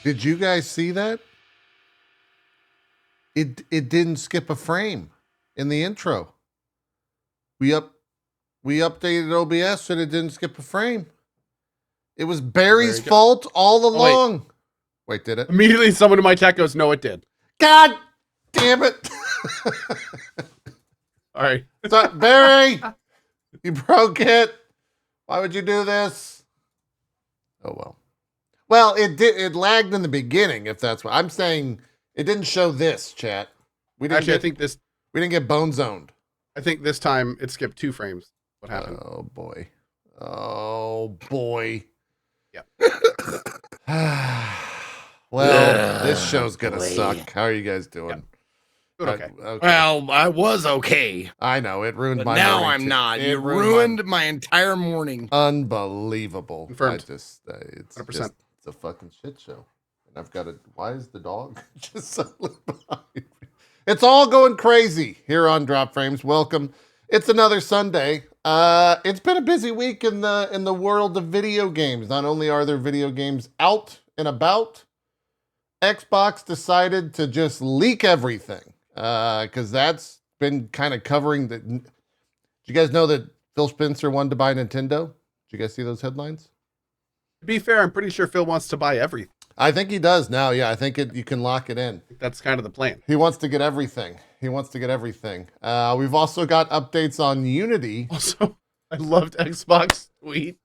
Did you guys see that? It didn't skip a frame in the intro. We updated OBS and it didn't skip a frame. It was Barry's fault all along. Wait, did it? Immediately someone in my chat goes, no, it did. God damn it. All right. So, Barry, you broke it. Why would you do this? Oh, well. Well, it lagged in the beginning, if that's what I'm saying. It didn't show this, chat. We didn't get bone zoned. I think this time it skipped 2 frames. What happened? Oh boy. Yeah. Well, this show's gonna suck. How are you guys doing? Yep. Okay. Well, I was okay. I know it ruined my now morning I'm too. not. You ruined my entire morning. Unbelievable. Confirmed. It's 100%. just, it's a fucking shit show. And I've got why is the dog just suddenly behind me? It's all going crazy here on Drop Frames. Welcome. It's another Sunday. It's been a busy week in the world of video games. Not only are there video games out and about, Xbox decided to just leak everything. Because that's been kind of covering the. Did you guys know that Phil Spencer wanted to buy Nintendo? Did you guys see those headlines? To be fair, I'm pretty sure Phil wants to buy everything. I think he does now. Yeah, I think you can lock it in. That's kind of the plan. He wants to get everything. We've also got updates on Unity. Also, I loved Xbox tweet.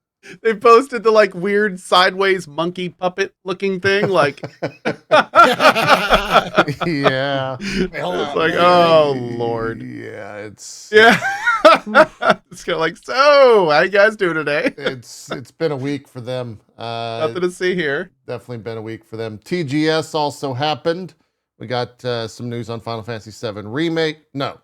They posted the like weird sideways monkey puppet looking thing. Like, yeah. It's like, oh Lord. Yeah, it's It's kind of like, so how you guys doing today? it's been a week for them. Nothing to see here. Definitely been a week for them. TGS also happened. We got some news on Final Fantasy VII remake. No,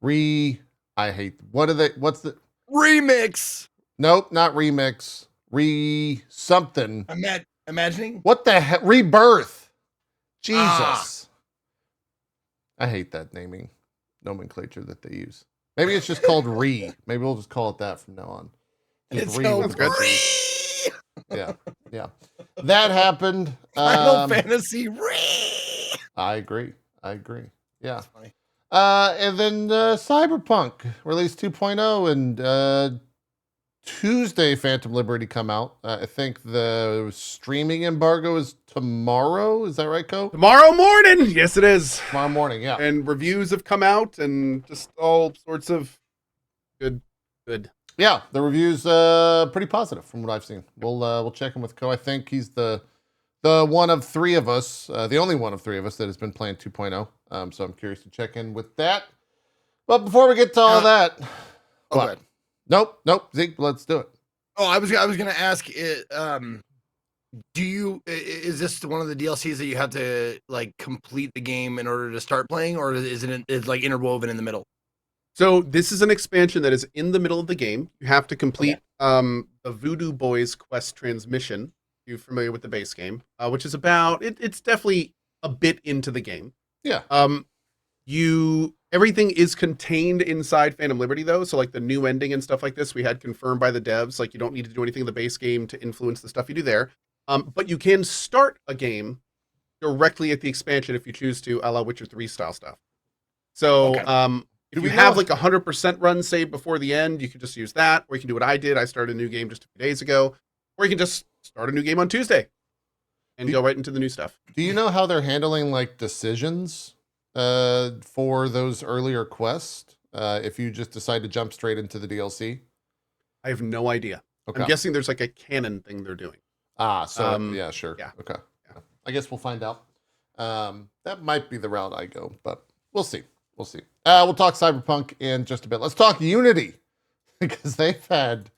I hate. What's the Remix? Nope, not remix. Something. Imagining? What the heck? Rebirth. Jesus. I hate that naming nomenclature that they use. Maybe it's just called Maybe we'll just call it that from now on. It's Yeah. That happened. Final Fantasy I agree. Yeah. And then Cyberpunk release 2.0 and Tuesday Phantom Liberty come out. I think the streaming embargo is tomorrow. Is that right, Co? Tomorrow morning. Yes, it is. Tomorrow morning, yeah. And reviews have come out and just all sorts of good. Yeah, the review's pretty positive from what I've seen. We'll check in with Co. I think he's the one of 3 of us, the only one of 3 of us that has been playing 2.0. So I'm curious to check in with that. But before we get to all that, what? Nope, Zeke, let's do it. Oh, I was gonna ask it. Is this one of the DLCs that you have to like complete the game in order to start playing, or is it like interwoven in the middle? So this is an expansion that is in the middle of the game. You have to complete the Voodoo Boys quest transmission. You're familiar with the base game, which is about it's definitely a bit into the game. Yeah. Everything is contained inside Phantom Liberty though. So like the new ending and stuff like this, we had confirmed by the devs. Like you don't need to do anything in the base game to influence the stuff you do there. But you can start a game directly at the expansion if you choose to, a la Witcher 3 style stuff. So if you have like 100% run saved before the end, you can just use that, or you can do what I did. I started a new game just a few days ago, or you can just start a new game on Tuesday and go right into the new stuff. Do you know how they're handling like decisions for those earlier quests if you just decide to jump straight into the DLC? I have no idea. Okay. I'm guessing there's like a canon thing they're doing. Yeah, sure. Yeah. Okay. Yeah. I guess we'll find out. That might be the route I go, but we'll see. We'll talk Cyberpunk in just a bit. Let's talk Unity because they've had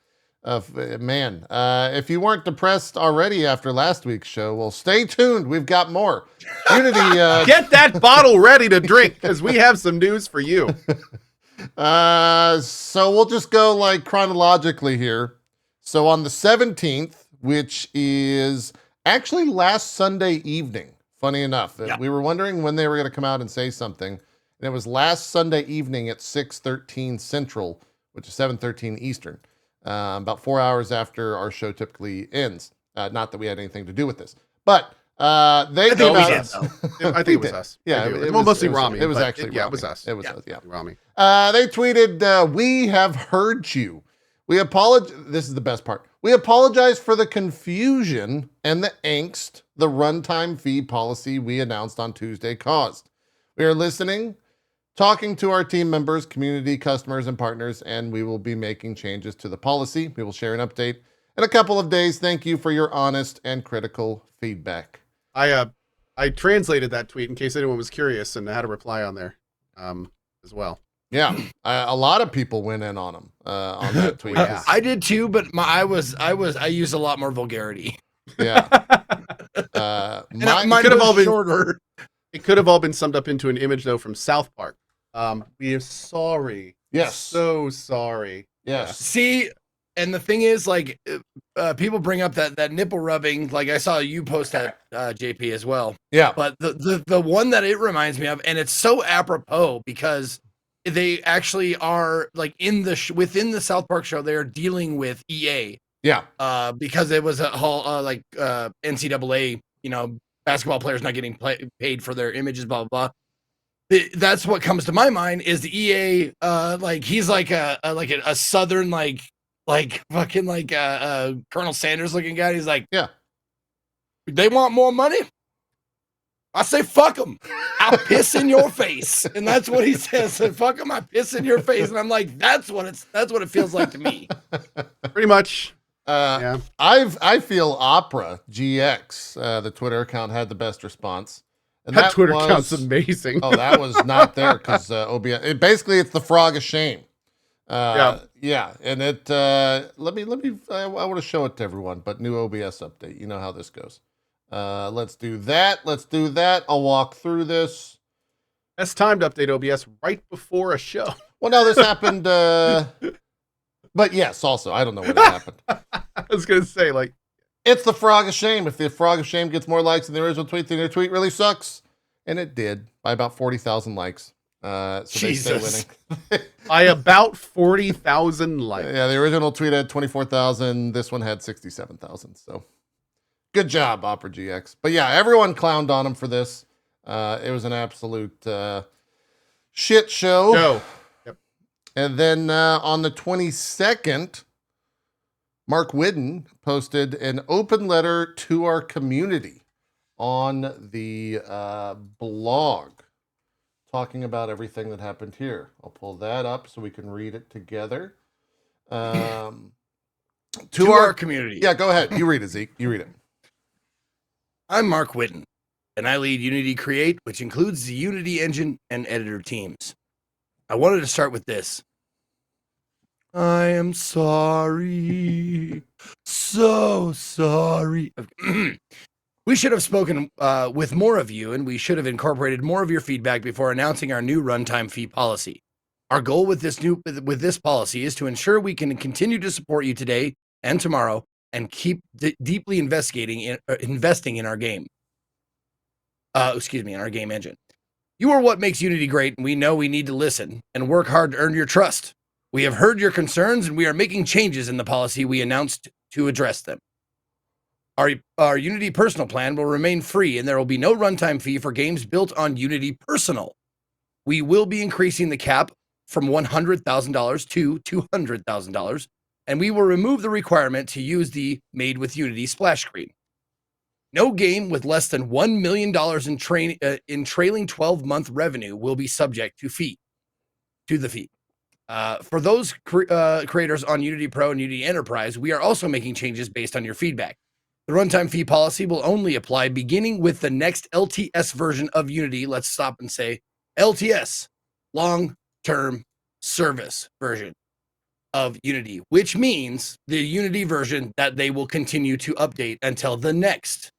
if you weren't depressed already after last week's show, well, stay tuned. We've got more. Unity. Get that bottle ready to drink because we have some news for you. So we'll just go like chronologically here. So on the 17th, which is actually last Sunday evening, funny enough, we were wondering when they were going to come out and say something. And it was last Sunday evening at 6:13 Central, which is 7:13 Eastern. About 4 hours after our show typically ends. Not that we had anything to do with this. But They think came we out. did, though. I think it was us. Yeah, I do. it Well, was, mostly it was, Rami. It was but actually Rami. yeah, it was us. It was Yeah, us. Yeah. Rami. They tweeted, "We have heard you. We apologize." This is the best part. "We apologize for the confusion and the angst the runtime fee policy we announced on Tuesday caused. We are listening, talking to our team members, community, customers, and partners, and we will be making changes to the policy. We will share an update in a couple of days. Thank you for your honest and critical feedback." I translated that tweet in case anyone was curious and had a reply on there as well. Yeah, a lot of people went in on him on that tweet. Yeah. I did too, but I used a lot more vulgarity. Yeah. Mine could have was all been- shorter. It could have all been summed up into an image though from South Park. We are sorry. Yes. So sorry. Yes. See, and the thing is, like, people bring up that nipple rubbing. Like I saw you post that, JP, as well. Yeah. But the one that it reminds me of, and it's so apropos because they actually are like in the within the South Park show, they're dealing with EA. Yeah. Because it was a whole NCAA, basketball players not getting paid for their images, blah blah blah. That's what comes to my mind is the EA. Like he's like a southern fucking Colonel Sanders looking guy. He's like, yeah, they want more money. I say, fuck them. I'll piss in your face. And that's what he says. So, fuck them. I piss in your face. And I'm like, that's what it feels like to me. Pretty much. Yeah. I feel Opera GX, the Twitter account, had the best response. And that Twitter account's amazing. Oh, that was not there because OBS. Basically, it's the frog of shame. Yeah, and it. Let me. I want to show it to everyone, but new OBS update. You know how this goes. Let's do that. I'll walk through this. Best time to update OBS right before a show. Well, no, this happened. But yes, also, I don't know when it happened. I was gonna say, like, it's the frog of shame. If the frog of shame gets more likes than the original tweet, then their tweet really sucks. And it did by about 40,000 likes. So Jesus. they stay winning. By about 40,000 likes. Yeah, the original tweet had 24,000. This one had 67,000. So good job, Opera GX. But yeah, everyone clowned on him for this. It was an absolute shit show. No. Yep. And then on the 22nd, Mark Whidden posted an open letter to our community on the blog, talking about everything that happened here. I'll pull that up so we can read it together. To our community. Yeah, go ahead. You read it, Zeke. You read it. I'm Mark Whidden, and I lead Unity Create, which includes the Unity engine and editor teams. I wanted to start with this. I am sorry. So sorry. We should have spoken with more of you, and we should have incorporated more of your feedback before announcing our new runtime fee policy. Our goal with this policy is to ensure we can continue to support you today and tomorrow, and keep deeply investing in our game. In our game engine. You are what makes Unity great, and we know we need to listen and work hard to earn your trust. We have heard your concerns, and we are making changes in the policy we announced to address them. Our Unity Personal plan will remain free, and there will be no runtime fee for games built on Unity Personal. We will be increasing the cap from $100,000 to $200,000, and we will remove the requirement to use the Made with Unity splash screen. No game with less than $1 million in trailing 12-month revenue will be subject to the fee. For those creators on Unity Pro and Unity Enterprise, we are also making changes based on your feedback. The runtime fee policy will only apply beginning with the next LTS version of Unity. Let's stop and say LTS, long-term service version of Unity, which means the Unity version that they will continue to update until the next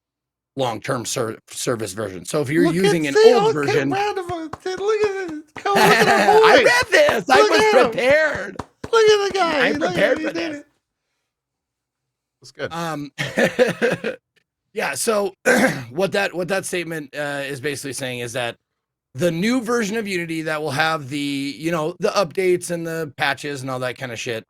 long-term service version. So if you're using an old version, look at I read this. I was prepared. Look at the guy. I'm prepared for this. That's good. Yeah. So what that statement is basically saying is that the new version of Unity that will have the updates and the patches and all that kind of shit,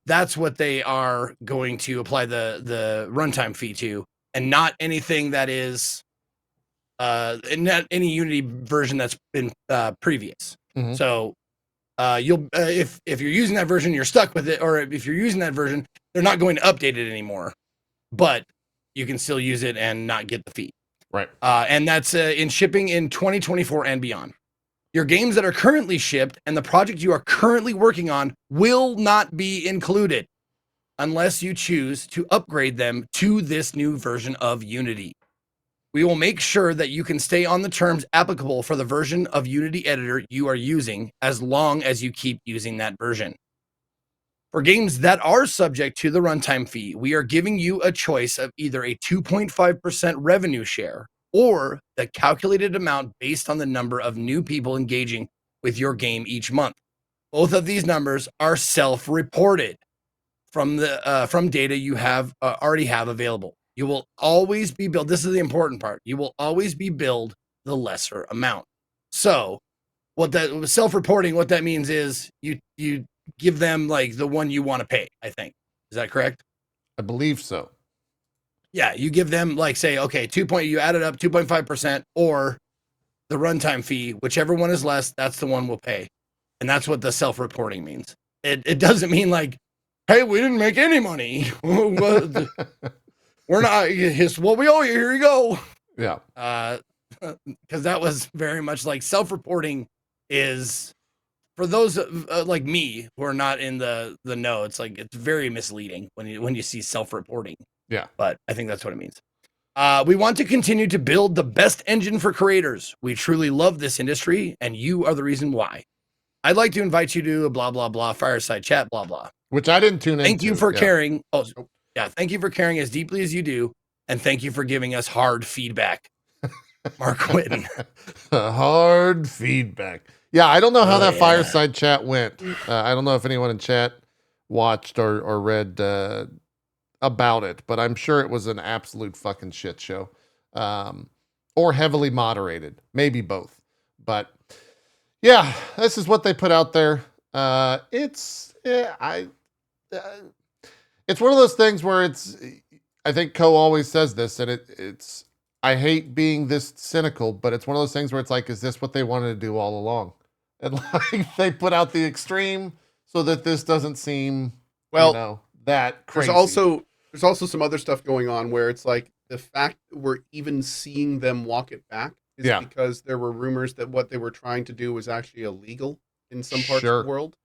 that's what they are going to apply the runtime fee to. and not anything that is not any Unity version that's been previous. Mhm. So you'll if you're using that version, you're stuck with it, or if you're using that version, they're not going to update it anymore. But you can still use it and not get the fee. Right. And that's in shipping in 2024 and beyond. Your games that are currently shipped and the project you are currently working on will not be included unless you choose to upgrade them to this new version of Unity. We will make sure that you can stay on the terms applicable for the version of Unity editor you are using as long as you keep using that version. For games that are subject to the runtime fee, we are giving you a choice of either a 2.5% revenue share or the calculated amount based on the number of new people engaging with your game each month. Both of these numbers are self-reported from data you have already have available. You will always be billed. This is the important part. You will always be billed the lesser amount. So, what that self-reporting, what that means is you give them like the one you want to pay. I think, is that correct? I believe so. Yeah, you give them like say, okay, you add it up 2.5% or the runtime fee, whichever one is less, that's the one we'll pay. And that's what the self-reporting means. It doesn't mean like, hey, we didn't make any money. We're not, it's what we owe you. Here you go. Yeah. Because that was very much like self-reporting is for those like me who are not in the know. It's like it's very misleading when you see self-reporting. Yeah. But I think that's what it means. We want to continue to build the best engine for creators. We truly love this industry, and you are the reason why. I'd like to invite you to a blah, blah, blah, fireside chat, blah, blah. Which I didn't tune in. Thank you for caring. Oh, yeah. Thank you for caring as deeply as you do. And thank you for giving us hard feedback. Mark Whitten. Hard feedback. Yeah, I don't know how that yeah. fireside chat went. I don't know if anyone in chat watched or read about it, but I'm sure it was an absolute fucking shit show. Or heavily moderated. Maybe both. But yeah, this is what they put out there. It's one of those things where I think Co always says this, and it's I hate being this cynical, but it's one of those things where it's like, is this what they wanted to do all along? And like they put out the extreme so that this doesn't seem that crazy. There's also some other stuff going on where it's like the fact that we're even seeing them walk it back is because there were rumors that what they were trying to do was actually illegal in some parts of the world.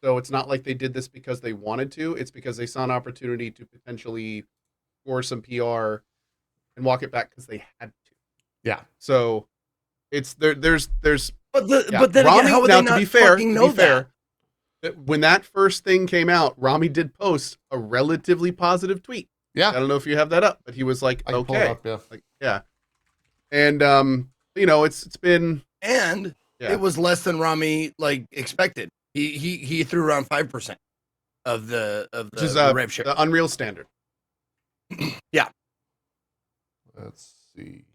So it's not like they did this because they wanted to. It's because they saw an opportunity to potentially score some PR and walk it back because they had to. Yeah. So it's there's but then Rami, again, how would they not fucking know that? When that first thing came out, Rami did post a relatively positive tweet. Yeah. I don't know if you have that up, but he was like, okay. Up, yeah. Like, yeah. And it's been it was less than Rami like expected. He threw around 5% of the rev share. The Unreal standard. Yeah. Let's see.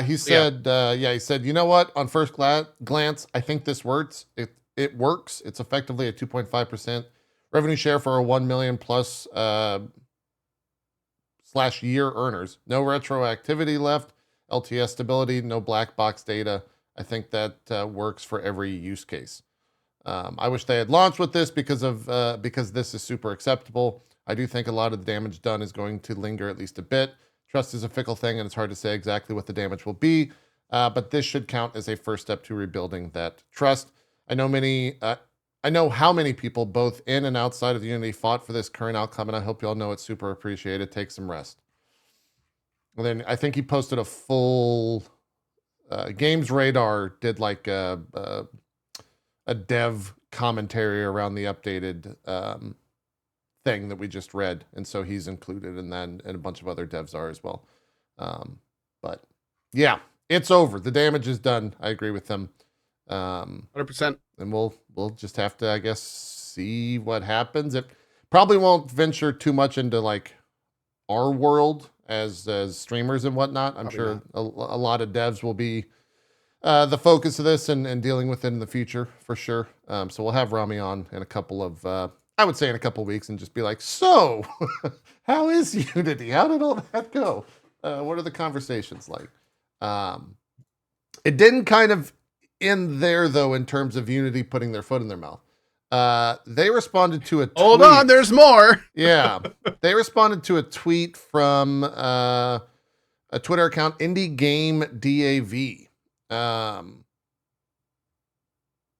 He said, he said, you know what? On first glance, I think this works. It works. It's effectively a 2.5% revenue share for a 1 million plus / year earners. No retroactivity left. LTS stability. No black box data. I think that works for every use case. I wish they had launched with this because this is super acceptable. I do think a lot of the damage done is going to linger at least a bit. Trust is a fickle thing, and it's hard to say exactly what the damage will be. But this should count as a first step to rebuilding that trust. I know how many people, both in and outside of the Unity, fought for this current outcome, and I hope you all know it's super appreciated. Take some rest. And then I think he posted a full Games Radar did like a dev commentary around the updated thing that we just read, and so he's included in that, and a bunch of other devs are as well. But yeah, it's over. The damage is done. I agree with them. 100%. And we'll just have to, I guess, see what happens. It probably won't venture too much into like our world as streamers and whatnot. I'm sure a lot of devs will be the focus of this and dealing with it in the future for sure. So we'll have Rami on in a couple of I would say in a couple weeks and just be like, so how is Unity? How did all that go? What are the conversations like? It didn't kind of end there though, in terms of Unity putting their foot in their mouth. They responded to a tweet. Hold on, there's more. Yeah. They responded to a tweet from a Twitter account, Indie Game DAV.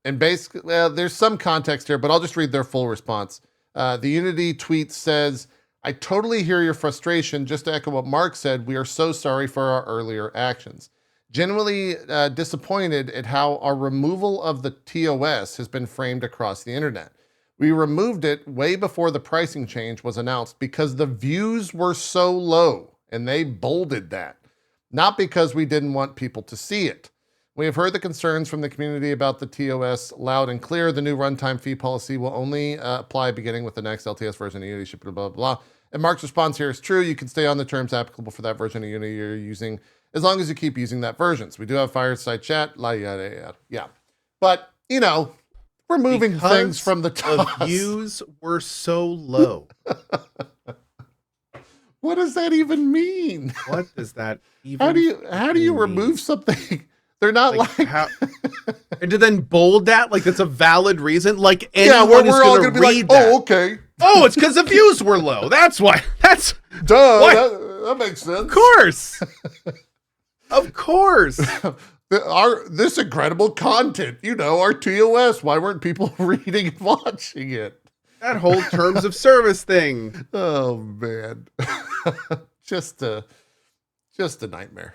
And basically, well, there's some context here, but I'll just read their full response. The Unity tweet says, I totally hear your frustration. Just to echo what Mark said, we are so sorry for our earlier actions. Genuinely disappointed at how our removal of the TOS has been framed across the internet. We removed it way before the pricing change was announced because the views were so low, and they bolded that. Not because we didn't want people to see it. We have heard the concerns from the community about the TOS loud and clear. The new runtime fee policy will only apply beginning with the next LTS version of Unity, blah, blah, blah. And Mark's response here is true. You can stay on the terms applicable for that version of Unity you're using as long as you keep using that version. So we do have fireside chat, yada, yada. Yeah. But, you know, we're moving Because things from the top. The views were so low. What does that even mean? What does that even How do you mean? remove something? They're not like how, and to then bold that like that's a valid reason. Like yeah, anyone we're is all going gonna to be read like, that. oh, okay, Oh, it's because the views were low. That's why. That's duh, What? that makes sense. of course, of course. This incredible content, you know, our TOS. Why weren't people reading and watching it? That whole terms of service thing. Oh man, just a nightmare.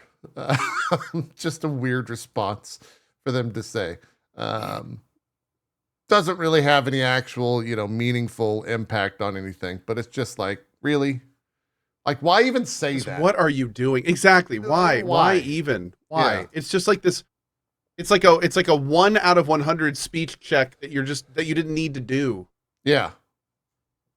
Just a weird response for them to say. Doesn't really have any actual, you know, meaningful impact on anything, but it's just like, really? Like, why even say that? What are you doing? Exactly. Why? Why even? Why? Yeah. It's just like this. It's like a 1 out of 100 speech check that you didn't need to do. Yeah.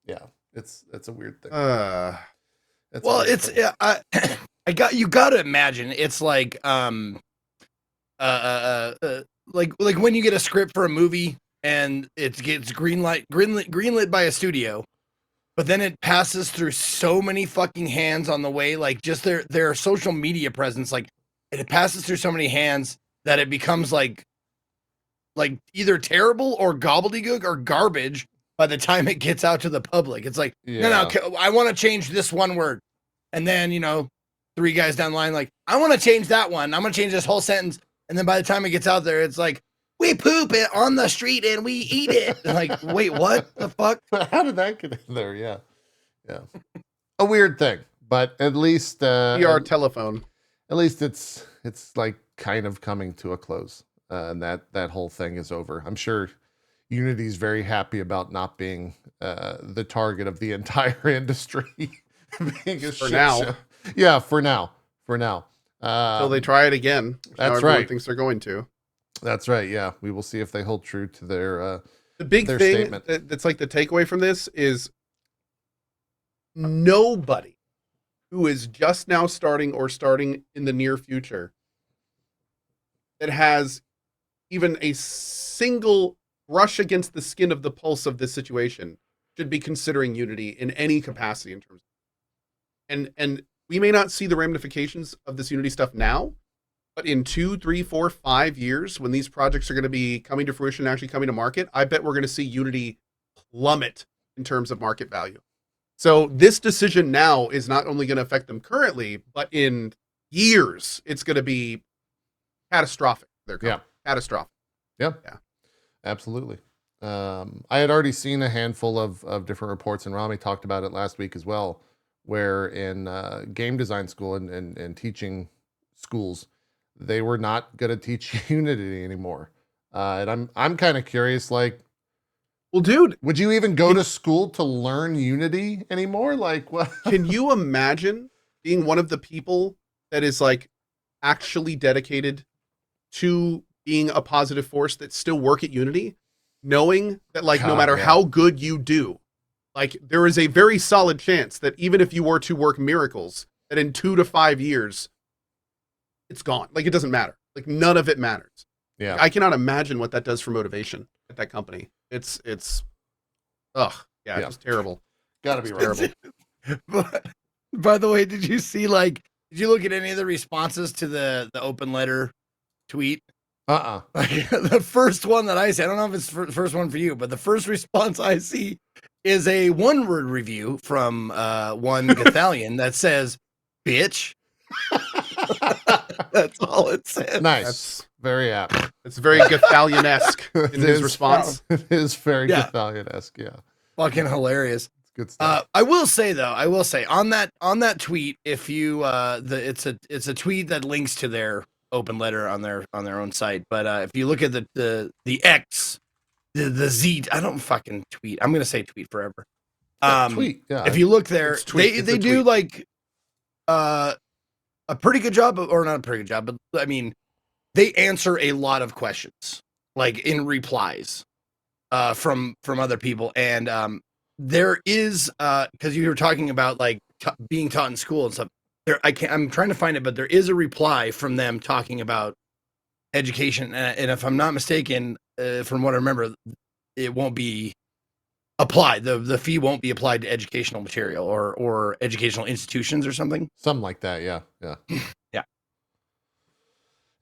Yeah. It's a weird thing. Well, It's you got to imagine it's like like when you get a script for a movie and it gets greenlit by a studio, but then it passes through so many fucking hands on the way, like just their social media presence, like it passes through so many hands that it becomes like either terrible or gobbledygook or garbage by the time it gets out to the public. It's like, no, I want to change this one word. And then, you know, 3 guys down the line, like, I want to change that one. I'm going to change this whole sentence. And then by the time it gets out there, it's like, we poop it on the street and we eat it. And like, wait, what the fuck? How did that get in there? Yeah. Yeah. A weird thing, but at least PR telephone. At least it's like kind of coming to a close. And that whole thing is over. I'm sure Unity's very happy about not being the target of the entire industry. Being a For shit now. show. Yeah, for now. Until they try it again. That's everyone right. thinks they're going to. That's right. Yeah, we will see if they hold true to their The big their thing statement. that's like the takeaway from this is nobody who is just now starting or starting in the near future that has even a single brush against the skin of the pulse of this situation should be considering Unity in any capacity in terms of, and we may not see the ramifications of this Unity stuff now, but in 2, 3, 4, 5 years, when these projects are going to be coming to fruition and actually coming to market, I bet we're going to see Unity plummet in terms of market value. So this decision now is not only going to affect them currently, but in years, it's going to be catastrophic. Yeah. Catastrophic. Yep. Yeah. Absolutely. I had already seen a handful of different reports, and Rami talked about it last week as well, where in game design school and teaching schools, they were not going to teach Unity anymore. And I'm kind of curious, like, Well, dude, would you even go to school to learn Unity anymore? Like, what? can you imagine being one of the people that is like actually dedicated to being a positive force that still work at Unity, knowing that like no God, matter yeah. how good you do, like there is a very solid chance that even if you were to work miracles, that in 2 to 5 years, it's gone. Like it doesn't matter. Like none of it matters. Yeah. I cannot imagine what that does for motivation at that company. It's Yeah, Yeah. just terrible. Gotta be It's right. terrible. But, by the way, did you see did you look at any of the responses to the open letter tweet? Like, the first one that I see, I don't know if it's the first one for you, but the first response I see is a one-word review from one Gathalion that says, "Bitch." That's all it says. Nice. That's Very apt. it's very Gathalion-esque in his response. It is very Yeah. Gathalion-esque, yeah. Fucking hilarious. It's good stuff. I will say on that tweet, if you it's a tweet that links to their open letter on their own site. But if you look at the X, the Z, I don't fucking tweet. I'm gonna say tweet forever. Tweet, yeah. If you look there, It's tweet. they It's a do tweet. like a pretty good job, or not a pretty good job, but I mean, they answer a lot of questions, like in replies from other people. And there is because you were talking about like being taught in school and stuff. I'm trying to find it, but there is a reply from them talking about education. And if I'm not mistaken, from what I remember, it won't be applied. The fee won't be applied to educational material or educational institutions or something. Something like that, yeah. Yeah. Yeah.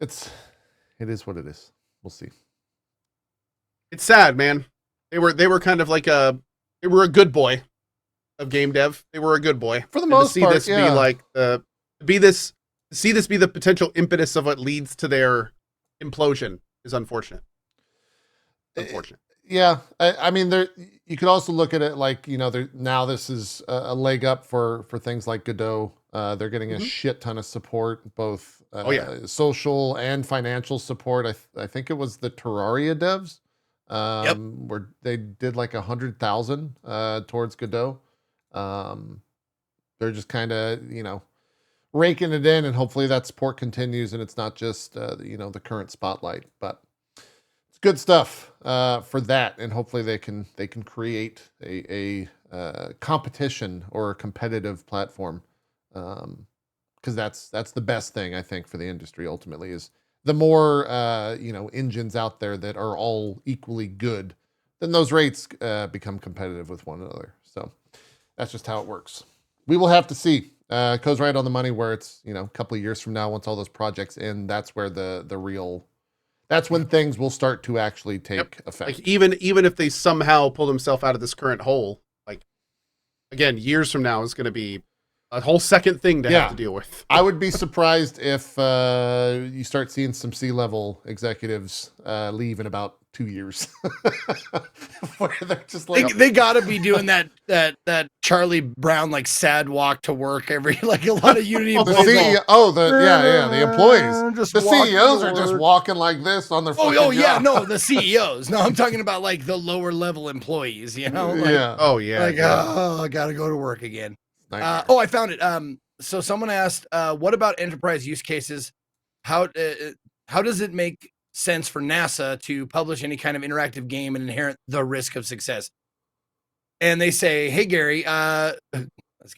It is what it is. We'll see. It's sad, man. They were kind of like they were a good boy of game dev. They were a good boy. For the And most to see part, this yeah. be like see this be the potential impetus of what leads to their implosion is unfortunate. Unfortunate. Yeah, I mean, you could also look at it like, now this is a leg up for things like Godot. They're getting a shit ton of support, both social and financial support. I think it was the Terraria devs, where they did like 100,000 towards Godot. They're just kind of raking it in, and hopefully that support continues, and it's not just the current spotlight, but. Good stuff for that, and hopefully they can create a competition or a competitive platform, because that's the best thing I think for the industry ultimately is the more engines out there that are all equally good, then those rates become competitive with one another. So that's just how it works. We will have to see. Goes right on the money where it's a couple of years from now, once all those projects end, that's where the real. That's when things will start to actually take effect. Like even if they somehow pull themselves out of this current hole, like again, years from now is going to be a whole second thing to have to deal with. I would be surprised if you start seeing some C-level executives leave in about 2 years. Where they're just like they got to be doing that Charlie Brown like sad walk to work every like a lot of Unity the employees. CEO, the employees, the walk CEOs to are just work. walking like this on their. Oh fucking yeah, job. no, the CEOs. No, I'm talking about like the lower level employees. Like, Oh yeah. like I gotta go to work again. I found it. So someone asked, what about enterprise use cases? How does it make sense for NASA to publish any kind of interactive game and inherit the risk of success? And they say, hey Gary, that's the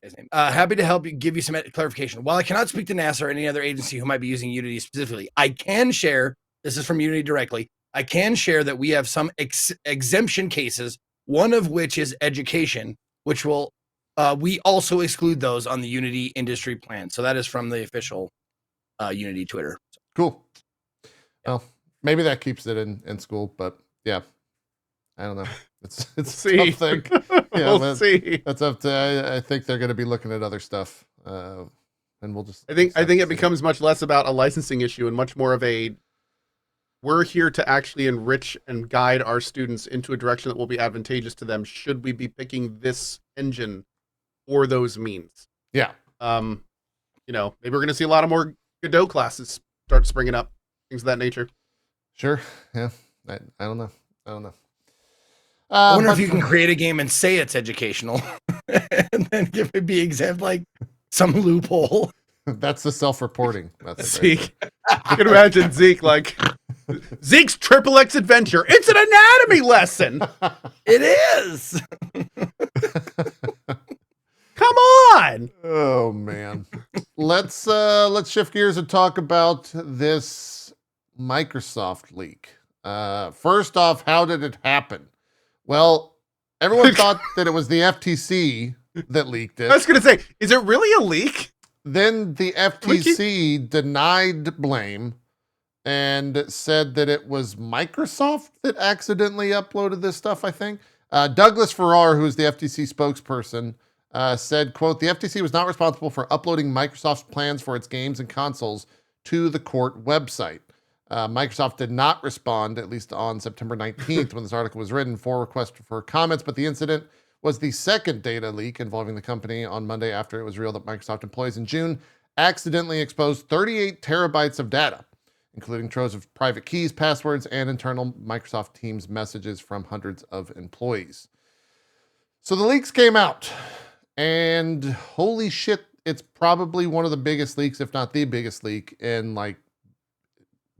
guy's name. Happy to help you, give you some clarification. While I cannot speak to NASA or any other agency who might be using Unity specifically, I can share, this is from Unity directly, I can share that we have some exemption cases, one of which is education, which will we also exclude those on the Unity industry plan. So that is from the official Unity Twitter. Cool. Well, maybe that keeps it in school, but yeah, I don't know. It's a tough thing. Yeah, We'll see. That's up to. I think they're going to be looking at other stuff, and we'll just. I think it becomes much less about a licensing issue and much more of we're here to actually enrich and guide our students into a direction that will be advantageous to them. Should we be picking this engine for those means? Yeah. Maybe we're going to see a lot of more Godot classes start springing up, things of that nature. Sure. Yeah. I don't know. I wonder if you can create a game and say it's educational, and then give it be exempt, like some loophole. That's the self-reporting. That's Zeke. I can imagine Zeke like Zeke's Triple X adventure. It's an anatomy lesson. It is. Come on. Oh man. Let's shift gears and talk about this Microsoft leak. First off, how did it happen? Well, everyone thought that it was the FTC that leaked it. I was going to say, is it really a leak? Then the FTC denied blame and said that it was Microsoft that accidentally uploaded this stuff, I think. Douglas Farrar, who is the FTC spokesperson, said, quote, the FTC was not responsible for uploading Microsoft's plans for its games and consoles to the court website. Microsoft did not respond, at least on September 19th when this article was written, for requests for comments, but the incident was the second data leak involving the company on Monday after it was revealed that Microsoft employees in June accidentally exposed 38 terabytes of data, including troves of private keys, passwords, and internal Microsoft Teams messages from hundreds of employees. So the leaks came out, and holy shit, it's probably one of the biggest leaks, if not the biggest leak in like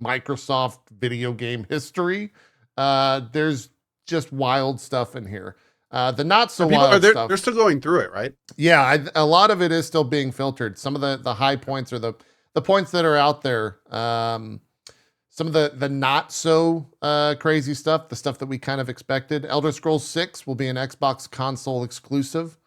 Microsoft video game history. There's just wild stuff in here. The not so wild stuff. They're still going through it, right? Yeah, a lot of it is still being filtered. Some of the high points are the points that are out there. Some of the not so crazy stuff, the stuff that we kind of expected. Elder Scrolls 6 will be an Xbox console exclusive.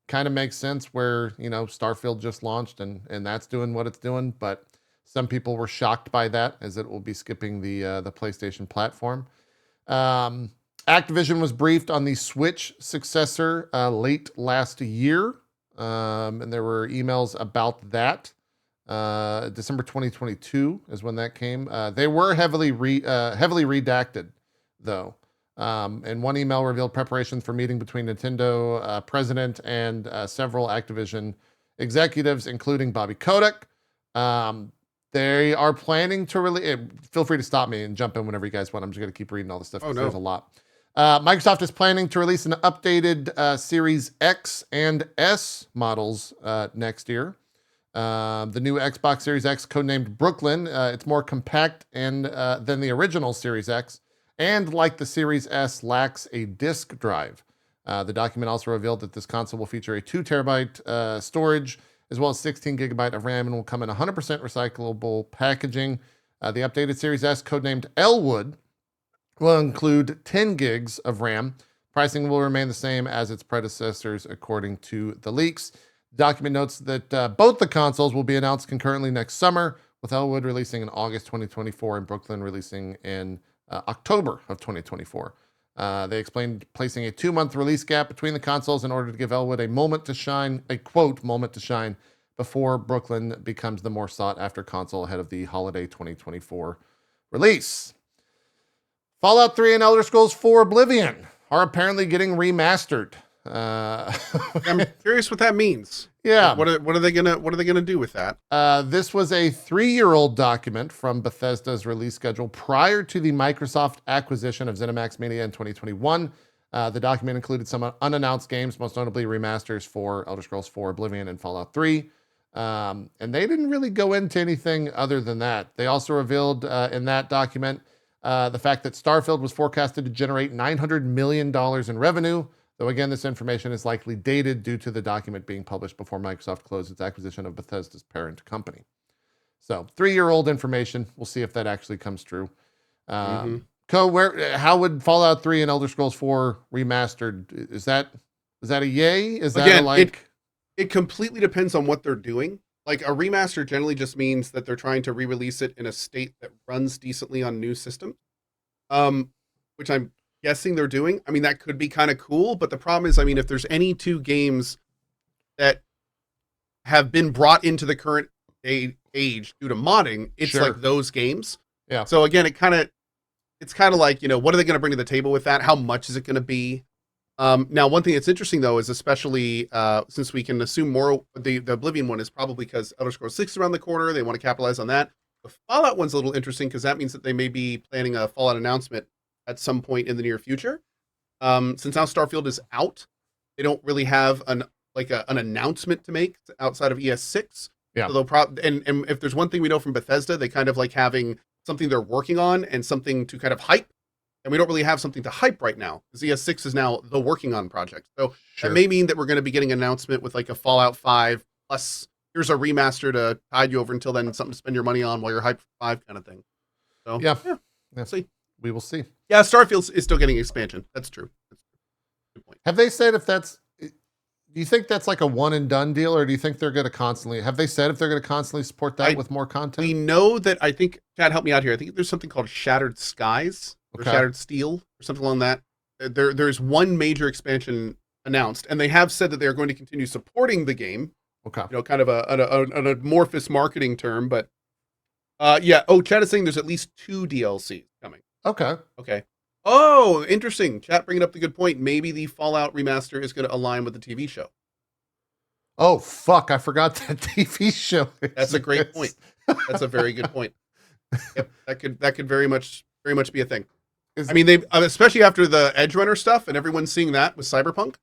Kind of makes sense where, Starfield just launched and that's doing what it's doing, but some people were shocked by that as it will be skipping the PlayStation platform. Activision was briefed on the Switch successor late last year, and there were emails about that. December 2022 is when that came. They were heavily redacted, though. And one email revealed preparations for meeting between Nintendo president and several Activision executives, including Bobby Kotick. They are planning to release. Feel free to stop me and jump in whenever you guys want. I'm just going to keep reading all this stuff because there's a lot. Microsoft is planning to release an updated Series X and S models next year. The new Xbox Series X, codenamed Brooklyn, it's more compact than the original Series X, and like the Series S, lacks a disk drive. The document also revealed that this console will feature a 2 terabyte storage, as well as 16 gigabyte of RAM, and will come in 100% recyclable packaging. The updated Series S, codenamed Elwood, will include 10 gigs of RAM. Pricing will remain the same as its predecessors, according to the leaks. The document notes that both the consoles will be announced concurrently next summer, with Elwood releasing in August 2024 and Brooklyn releasing in October of 2024. They explained placing a 2-month release gap between the consoles in order to give Elwood a moment to shine, a quote, moment to shine, before Brooklyn becomes the more sought after console ahead of the holiday 2024 release. Fallout 3 and Elder Scrolls 4 Oblivion are apparently getting remastered. I'm curious what that means. Yeah. What are they gonna do with that? This was a 3-year-old document from Bethesda's release schedule prior to the Microsoft acquisition of ZeniMax Media in 2021. The document included some unannounced games, most notably remasters for Elder Scrolls 4 Oblivion and Fallout 3. And they didn't really go into anything other than that. They also revealed in that document the fact that Starfield was forecasted to generate $900 million in revenue, though again, this information is likely dated due to the document being published before Microsoft closed its acquisition of Bethesda's parent company. So 3-year-old information. We'll see if that actually comes true. How would Fallout 3 and Elder Scrolls 4 remastered? Is that a yay? Is that Again, a like? It completely depends on what they're doing. Like a remaster generally just means that they're trying to re-release it in a state that runs decently on new systems. Which I'm guessing they're doing. I mean, that could be kind of cool, but the problem is, I mean, if there's any 2 games that have been brought into the current age due to modding, it's like those games. Yeah. So again, it's kind of like, what are they going to bring to the table with that? How much is it going to be? Now, one thing that's interesting though is especially since we can assume more, the Oblivion one is probably because Elder Scrolls 6 is around the corner. They want to capitalize on that. The Fallout one's a little interesting because that means that they may be planning a Fallout announcement at some point in the near future. Since now Starfield is out, they don't really have an announcement to make outside of ES6. Yeah. So they'll and if there's one thing we know from Bethesda, they kind of like having something they're working on and something to kind of hype. And we don't really have something to hype right now because ES6 is now the working on project. So that may mean that we're going to be getting an announcement with like a Fallout 5 plus here's a remaster to tide you over until then, something to spend your money on while you're hyped for 5 kind of thing. So yeah. We'll see. We will see. Yeah, Starfield is still getting expansion. That's true. point. Have they said if that's? Do you think that's like a one and done deal, or do you think they're going to constantly? Have they said if they're going to constantly support that with more content? We know that. I think Chad, help me out here. I think there's something called Shattered Skies or Okay. Shattered Steel or something along that. There's one major expansion announced, and they have said that they're going to continue supporting the game. Okay. You know, kind of an amorphous marketing term, but yeah. Oh, Chad is saying there's at least 2 DLCs coming. Okay. Okay. Oh, interesting. Chat bringing up the good point. Maybe the Fallout remaster is going to align with the TV show. Oh fuck! I forgot that TV show. That's a great point. That's a very good point. Yep, that could very much be a thing. I mean, they especially after the Edge Runner stuff and everyone's seeing that with Cyberpunk.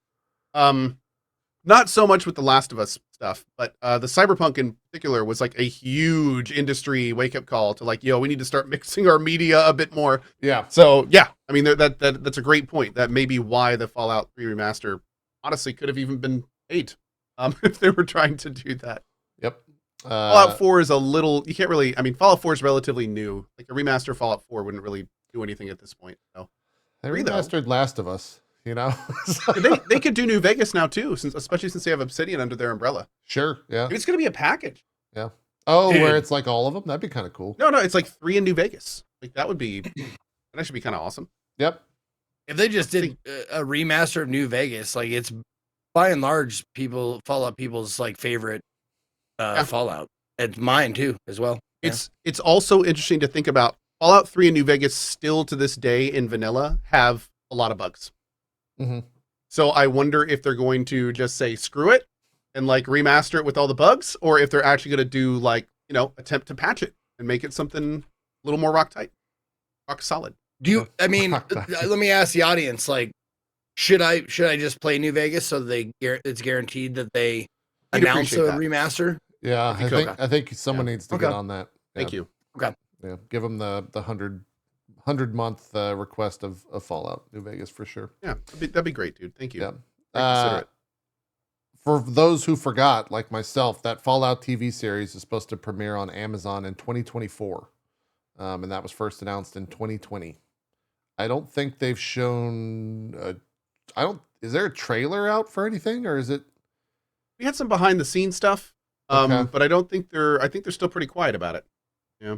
Not so much with the Last of Us stuff, but the Cyberpunk in particular was like a huge industry wake up call to like, yo, we need to start mixing our media a bit more. Yeah. So yeah, I mean that's a great point. That may be why the Fallout 3 remaster honestly could have even been 8 if they were trying to do that. Yep. Fallout 4 is a little. You can't really. I mean, Fallout 4 is relatively new. Like a remaster of Fallout 4 wouldn't really do anything at this point. So They remastered Last of Us. You know, they could do New Vegas now too, especially since they have Obsidian under their umbrella. Sure. Yeah. Maybe it's going to be a package. Yeah. Oh, Dude. where it's like all of them. That'd be kind of cool. No, it's like 3 in New Vegas. Like that should be kind of awesome. Yep. If they just did a remaster of New Vegas, like it's by and large Fallout people's like favorite Fallout. It's mine too as well. It's also interesting to think about. Fallout 3 and New Vegas still to this day in vanilla have a lot of bugs. Mm-hmm. So I wonder if they're going to just say screw it and like remaster it with all the bugs, or if they're actually going to do like, you know, attempt to patch it and make it something a little more rock solid. Do you? I mean, let me ask the audience. Like, should I just play New Vegas so it's guaranteed that they We'd announce a appreciate that. remaster? Yeah. I think someone needs to Okay. get on that. Yeah. Thank you. Okay. Yeah. Give them the 100-month request of Fallout New Vegas for sure. Yeah, that'd be great, dude. Thank you. Yeah. Consider it. For those who forgot, like myself, that Fallout TV series is supposed to premiere on Amazon in 2024. And that was first announced in 2020. I don't think they've shown, is there a trailer out for anything, or is it? We had some behind the scenes stuff, Okay. but I think they're still pretty quiet about it. Yeah.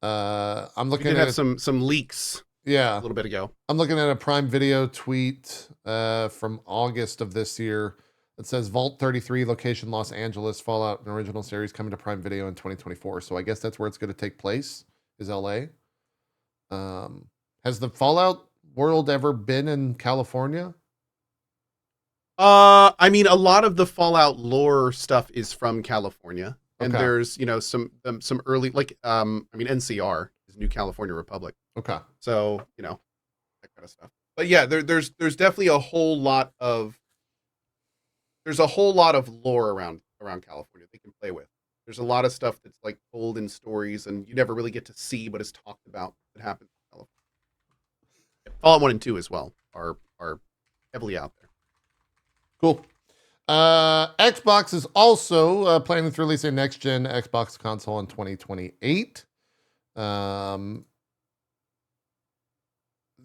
I'm We looking did at have some leaks a yeah, little bit ago. I'm looking at a Prime Video tweet from August of this year that says Vault 33 location Los Angeles Fallout an original series coming to Prime Video in 2024. So I guess that's where it's going to take place, is LA. Has the Fallout world ever been in California? I mean, a lot of the Fallout lore stuff is from California, and Okay. there's some early like I mean NCR is New California Republic, Okay. so that kind of stuff. But yeah, there's definitely a whole lot of lore around California they can play with. There's a lot of stuff that's like told in stories, and you never really get to see, but is talked about that happens in California. Fallout 1 and 2 as well are heavily out there. Cool. Xbox is also planning to release a next-gen Xbox console in 2028. They're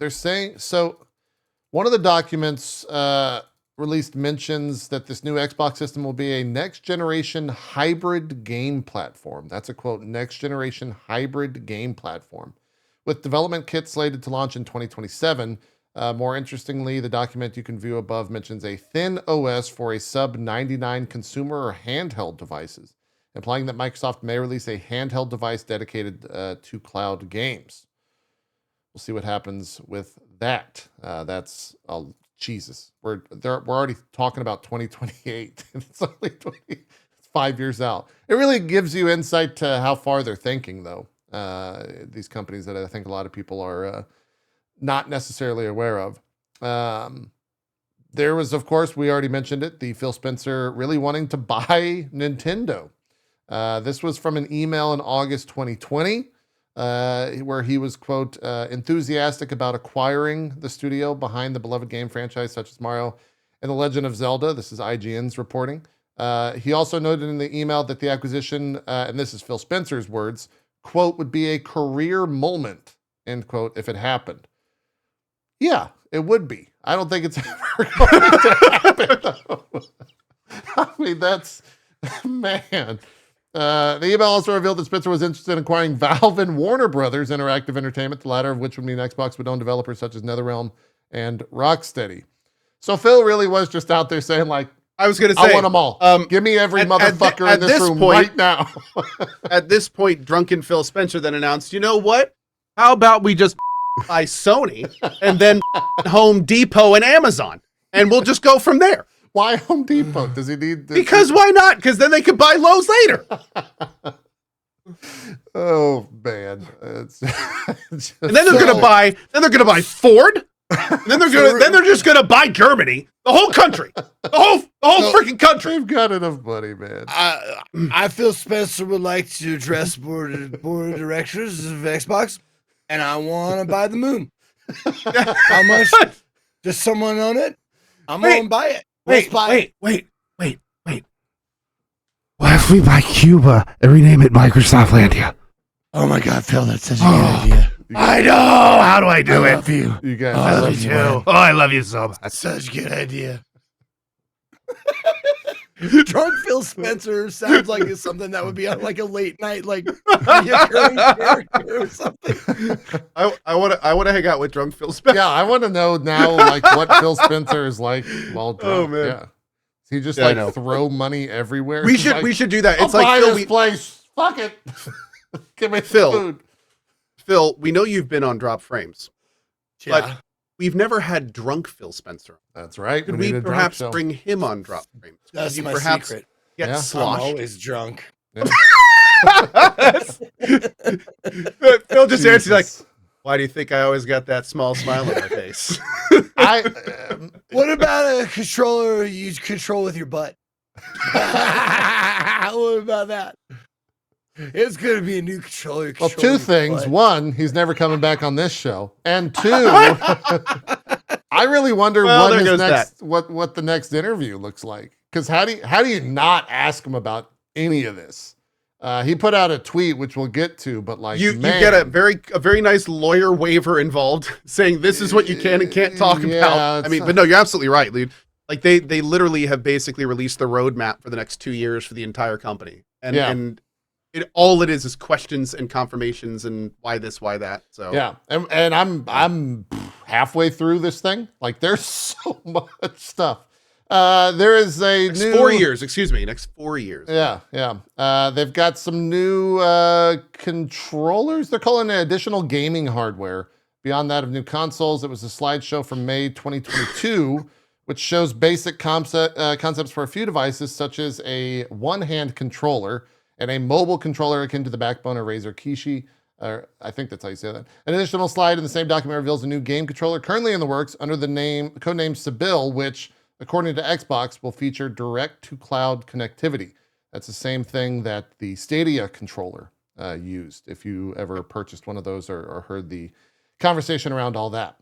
saying, so one of the documents released mentions that this new Xbox system will be a next-generation hybrid game platform. That's a quote, next-generation hybrid game platform. With development kits slated to launch in 2027, more interestingly, the document you can view above mentions a thin OS for a sub-99 consumer or handheld devices, implying that Microsoft may release a handheld device dedicated to cloud games. We'll see what happens with that. That's Jesus. We're already talking about 2028. It's only 5 years out. It really gives you insight to how far they're thinking, though. These companies that I think a lot of people are not necessarily aware of. There was, of course, we already mentioned it, the Phil Spencer really wanting to buy Nintendo. This was from an email in August 2020, where he was, quote, enthusiastic about acquiring the studio behind the beloved game franchise such as Mario and The Legend of Zelda. This is IGN's reporting. He also noted in the email that the acquisition, and this is Phil Spencer's words, quote, would be a career moment, end quote, if it happened. Yeah, it would be. I don't think it's ever going to happen, though. I mean, that's, man. The email also revealed that Spencer was interested in acquiring Valve and Warner Brothers Interactive Entertainment, the latter of which would mean Xbox would own developers such as NetherRealm and Rocksteady. So Phil really was just out there saying, like, I was going to I say, want them all. Give me every motherfucker in this room point, right now. At this point, drunken Phil Spencer then announced, you know what? How about we just buy Sony and then Home Depot and Amazon, and we'll just go from there. Why Home Depot? Does he need this? Because why not? Because then they could buy Lowe's later. Oh man. It's And then they're gonna buy Ford. And then they're just gonna buy Germany, the whole country, the whole freaking country. They've got enough money, man. I feel Spencer would like to address board of directors of Xbox, and I want to buy the moon. How much? Does someone own it? I'm going to buy it. Wait. What if we buy Cuba and rename it Microsoft Landia? Oh my God, Phil, that's such a good idea. I know. How do I do it? Love you. You guys, I love you too. Oh, I love you so much. That's such a good idea. Drunk Phil Spencer sounds like it's something that would be on like a late night, like reoccurring character or something. I want to hang out with drunk Phil Spencer. yeah, I want to know now, like, what Phil Spencer is like while drunk. Oh, man. Yeah. Does he just Yeah, I know. throw money everywhere? We He's should like, do that. I'll It's like buy Phil, this place. Fuck it. Give me Phil. food. Phil, we know you've been on Drop Frames, Yeah. but we've never had drunk Phil Spencer. That's right. Could need we a drunk perhaps show. bring him on Drop Frames? Could That's you my perhaps secret. get Yeah. I'm sloshed? always drunk. Yeah. Phil just answers like, Jesus. "Why do you think I always got that small smile on my face?" What about a controller you control with your butt? What about that? It's going to be a new controller. Well, control two your things. butt. One, he's never coming back on this show. And two, I really wonder Well, there what his goes next what the next interview looks like. Because how do you not ask him about any of this? He put out a tweet, which we'll get to, but like you man, get a very nice lawyer waiver involved saying this is what you can and can't talk Yeah, about. I it's mean, but no, you're absolutely right, dude. Like they literally have basically released the roadmap for the next 2 years for the entire company, and all it is questions and confirmations and why this, why that. So yeah, and I'm halfway through this thing. Like there's so much stuff. There is a next new 4 years. Excuse me, next 4 years. Yeah. They've got some new controllers. They're calling it additional gaming hardware. Beyond that of new consoles, it was a slideshow from May 2022, which shows basic concepts for a few devices, such as a one-hand controller and a mobile controller akin to the backbone of Razer Kishi. I think that's how you say that. An additional slide in the same document reveals a new game controller currently in the works under the codename Sibyl, which, according to Xbox, will feature direct-to-cloud connectivity. That's the same thing that the Stadia controller used, if you ever purchased one of those or heard the conversation around all that.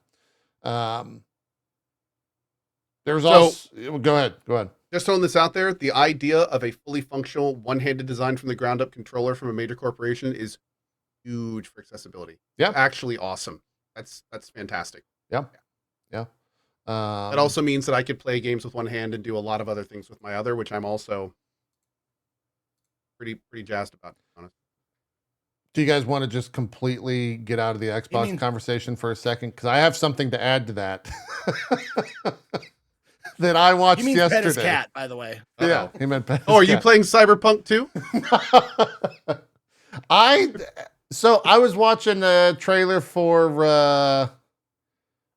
There's also... Go ahead. Just throwing this out there, the idea of a fully functional, one-handed design from the ground up controller from a major corporation is huge for accessibility. Yeah. Actually awesome. That's fantastic. Yeah. That also means that I could play games with one hand and do a lot of other things with my other, which I'm also pretty jazzed about, to be honest. Do you guys want to just completely get out of the Xbox conversation for a second? Because I have something to add to that. That I watched yesterday. Pet his cat, by the way. Yeah, he meant pet his Oh, are you cat. playing Cyberpunk too? I was watching a trailer for I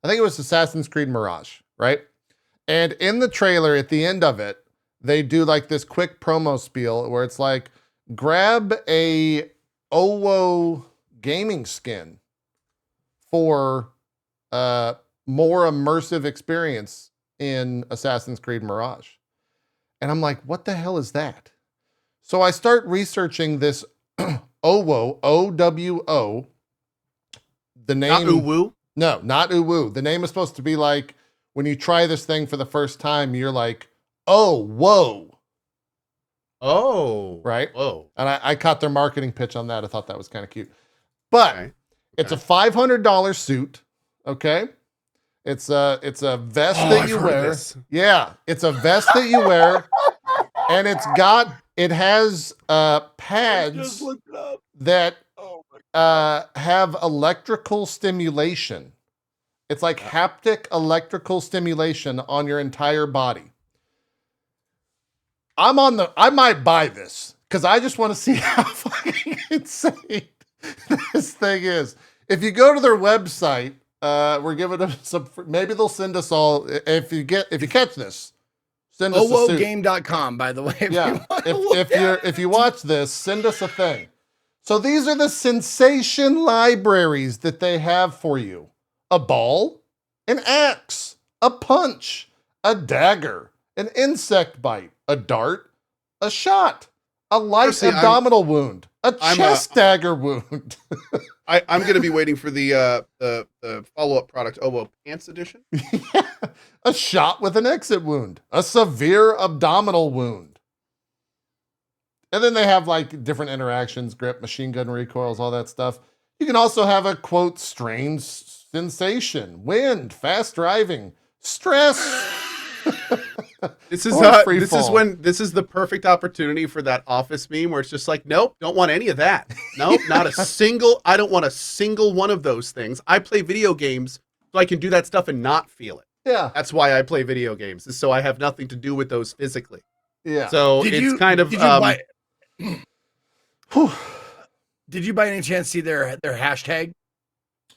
think it was Assassin's Creed Mirage, right? And in the trailer, at the end of it, they do like this quick promo spiel where it's like, grab a OWO gaming skin for more immersive experience in Assassin's Creed Mirage. And I'm like, what the hell is that? So I start researching this OWO, OWO. The name... Not Uwu? No, not Uwu. The name is supposed to be like, when you try this thing for the first time, you're like, oh, whoa. Oh. Right? Whoa. And I caught their marketing pitch on that. I thought that was kind of cute. But Okay. it's a $500 suit, okay? It's a vest Oh, that I've you heard of wear. this. Yeah, it's a vest that you wear, and it has pads looked it up. that Oh my have electrical stimulation. It's like haptic electrical stimulation on your entire body. I might buy this because I just want to see how fucking insane this thing is. If you go to their website, we're giving them some. Maybe they'll send us all. If you catch this, send us a suit. OWOGame.com, by the way. Yeah, if you watch this, send us a thing. So these are the sensation libraries that they have for you: a ball, an axe, a punch, a dagger, an insect bite, a dart, a shot, a light abdominal wound, a chest dagger wound. I'm going to be waiting for the follow-up product, Pants Edition. Yeah. A shot with an exit wound, a severe abdominal wound. And then they have like different interactions, grip, machine gun recoils, all that stuff. You can also have a quote, strange sensation, wind, fast driving, stress. This is the perfect opportunity for that Office meme where it's just like, nope, don't want any of that. Nope, not a single. I don't want a single one of those things. I play video games so I can do that stuff and not feel it. Yeah, that's why I play video games, is so I have nothing to do with those physically. Yeah. So did you by any chance see their hashtag?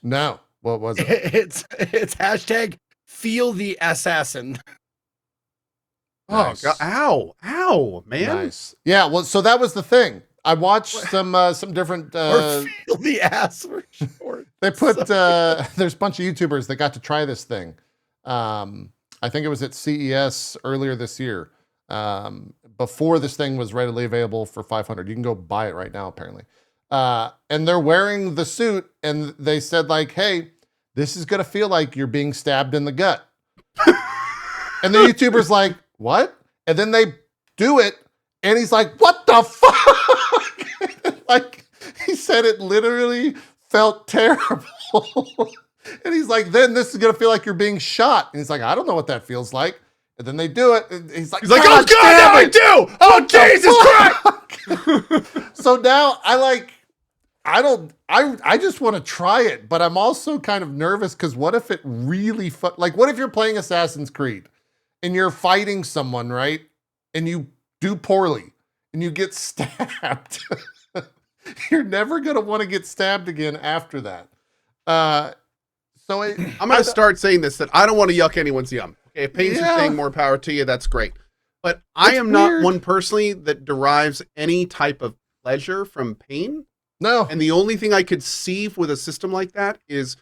No. What was it? It's hashtag feel the assassin. Nice. Oh God. Ow, man. Nice. Yeah, well, so that was the thing. I watched some different or feel the ass for short. They put there's a bunch of YouTubers that got to try this thing. I think it was at CES earlier this year. Before this thing was readily available for $500. You can go buy it right now, apparently. And they're wearing the suit, and they said, like, hey, this is gonna feel like you're being stabbed in the gut. And the YouTuber's like, what? And then they do it, and he's like, what the fuck? Like, he said it literally felt terrible. And he's like, then this is gonna feel like you're being shot. And he's like, I don't know what that feels like. And then they do it. And he's like, oh God, now I do. Oh, Jesus Christ. So now I just want to try it, but I'm also kind of nervous because what if it really, what if you're playing Assassin's Creed and you're fighting someone, right? And you do poorly and you get stabbed. You're never going to want to get stabbed again after that. I'm going to start saying this, that I don't want to yuck anyone's yum. Okay, if pain's your thing, more power to you. That's great. But I am not one personally that derives any type of pleasure from pain. No. And the only thing I could see with a system like that is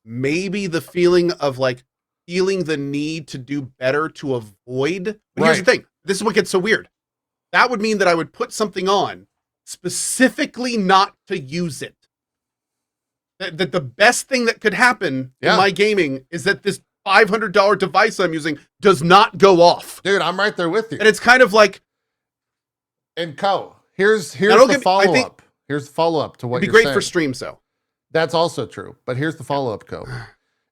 maybe the feeling of like feeling the need to do better to avoid. But here's the thing. This is what gets so weird. That would mean that I would put something on specifically not to use it. That the best thing that could happen in my gaming is that this $500 device I'm using does not go off. Dude, I'm right there with you. And it's kind of like... And here's the follow-up. Here's the follow-up to what you're saying. It'd be great for streams, though. That's also true. But here's the follow-up,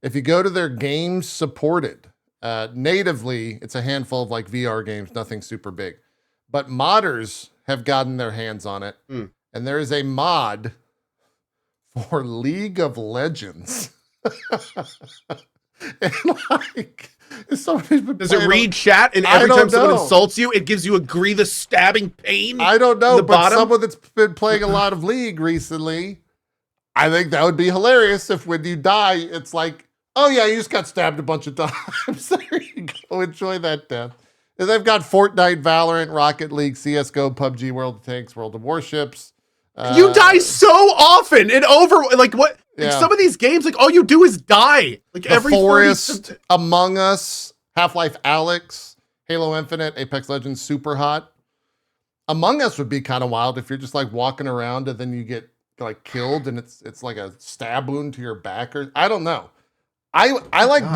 If you go to their games supported, natively, it's a handful of like VR games, nothing super big. But modders have gotten their hands on it. And there is a mod for League of Legends. And like, does it read chat and every time someone insults you, it gives you a grievous stabbing pain? I don't know, but someone that's been playing a lot of League recently, I think that would be hilarious if when you die, it's like, oh yeah, you just got stabbed a bunch of times. There you go. Enjoy that death. And they've got Fortnite, Valorant, Rocket League, CSGO, PUBG, World of Tanks, World of Warships. You die so often and over, like what? Like some of these games, like all you do is die. Like The every Forest, Among Us, Half-Life Alyx, Halo Infinite, Apex Legends, Super Hot. Among Us would be kind of wild if you're just like walking around and then you get like killed and it's like a stab wound to your back, or I don't know. I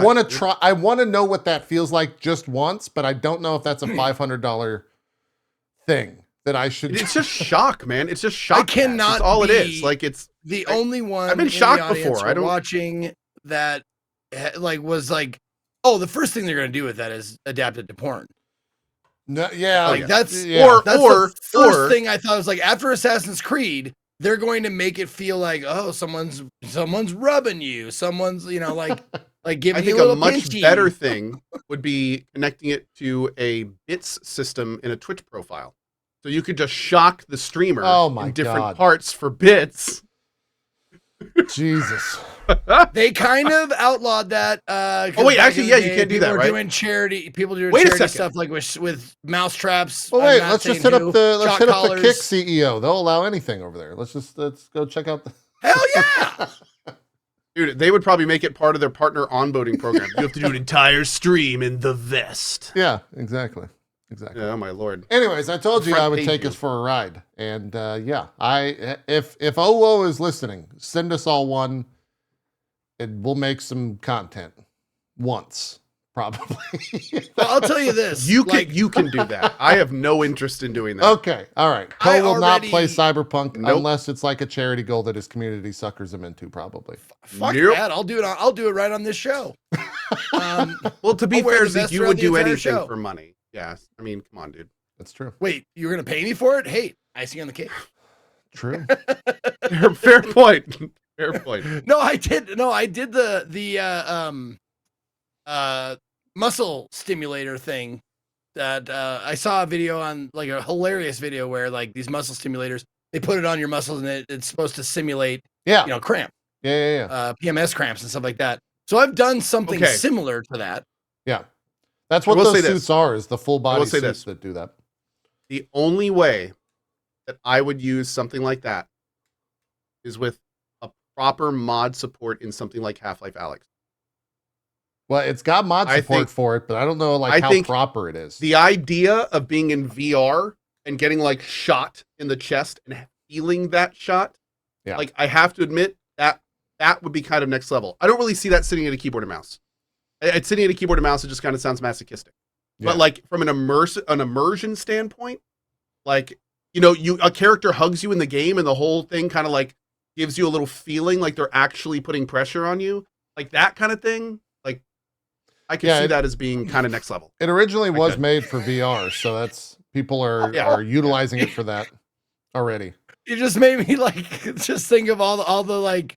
want to try. I want to know what that feels like just once, but I don't know if that's a $500 thing that I should. It's just shock, man. It's just shock. I cannot. That's all it is. Like it's the only one. I've been shocked before. I don't watching that like was like, oh, the first thing they're gonna do with that is adapt it to porn. No, yeah, Like that's yeah. that's the first thing I thought was like after Assassin's Creed, they're going to make it feel like, oh, someone's rubbing you, someone's like giving I think you a little much pinchy. better thing would be connecting it to a bits system in a Twitch profile. So you could just shock the streamer in different parts for bits. Jesus. They kind of outlawed that. Oh wait, actually, yeah, you can't do that, right? People doing charity stuff like with mouse traps. Well, wait, let's hit up the Kick CEO. They'll allow anything over there. Let's go check out the. Hell yeah, dude! They would probably make it part of their partner onboarding program. You have to do an entire stream in the vest. Yeah, exactly. Yeah, oh my lord. Anyways, I told you I would take us for a ride, and if OWO is listening, send us all one. And we'll make some content once, probably. Well, I'll tell you this: you can do that. I have no interest in doing that. Okay, all right. Cole will not play Cyberpunk unless it's like a charity goal that his community suckers him into. Probably. Fuck that! I'll do it. I'll do it right on this show. Well, to be fair, Zeke, you would do anything for money. Yeah, I mean, come on, dude. That's true. Wait, you're gonna pay me for it? Hey, icing on the cake. True. Fair point. Fair point. No, I did. No, I did the muscle stimulator thing. That I saw a video on, like a hilarious video where like these muscle stimulators, they put it on your muscles and it's supposed to simulate, cramp. Yeah. PMS cramps and stuff like that. So I've done something similar to that. Yeah, that's what those suits are. Is the full body suits that do that. The only way that I would use something like that is with proper mod support in something like Half-Life Alyx. Well, it's got mod support for it, but I don't know how proper it is. The idea of being in VR and getting like shot in the chest and feeling that shot, like I have to admit that would be kind of next level. I don't really see that sitting at a keyboard and mouse. It's sitting at a keyboard and mouse. It just kind of sounds masochistic. But like from an immersion standpoint, like a character hugs you in the game and the whole thing kind of like gives you a little feeling like they're actually putting pressure on you, like that kind of thing. Like I can see that as being kind of next level. It originally was made for VR, so that's people are utilizing it for that already. You just made me just think of all the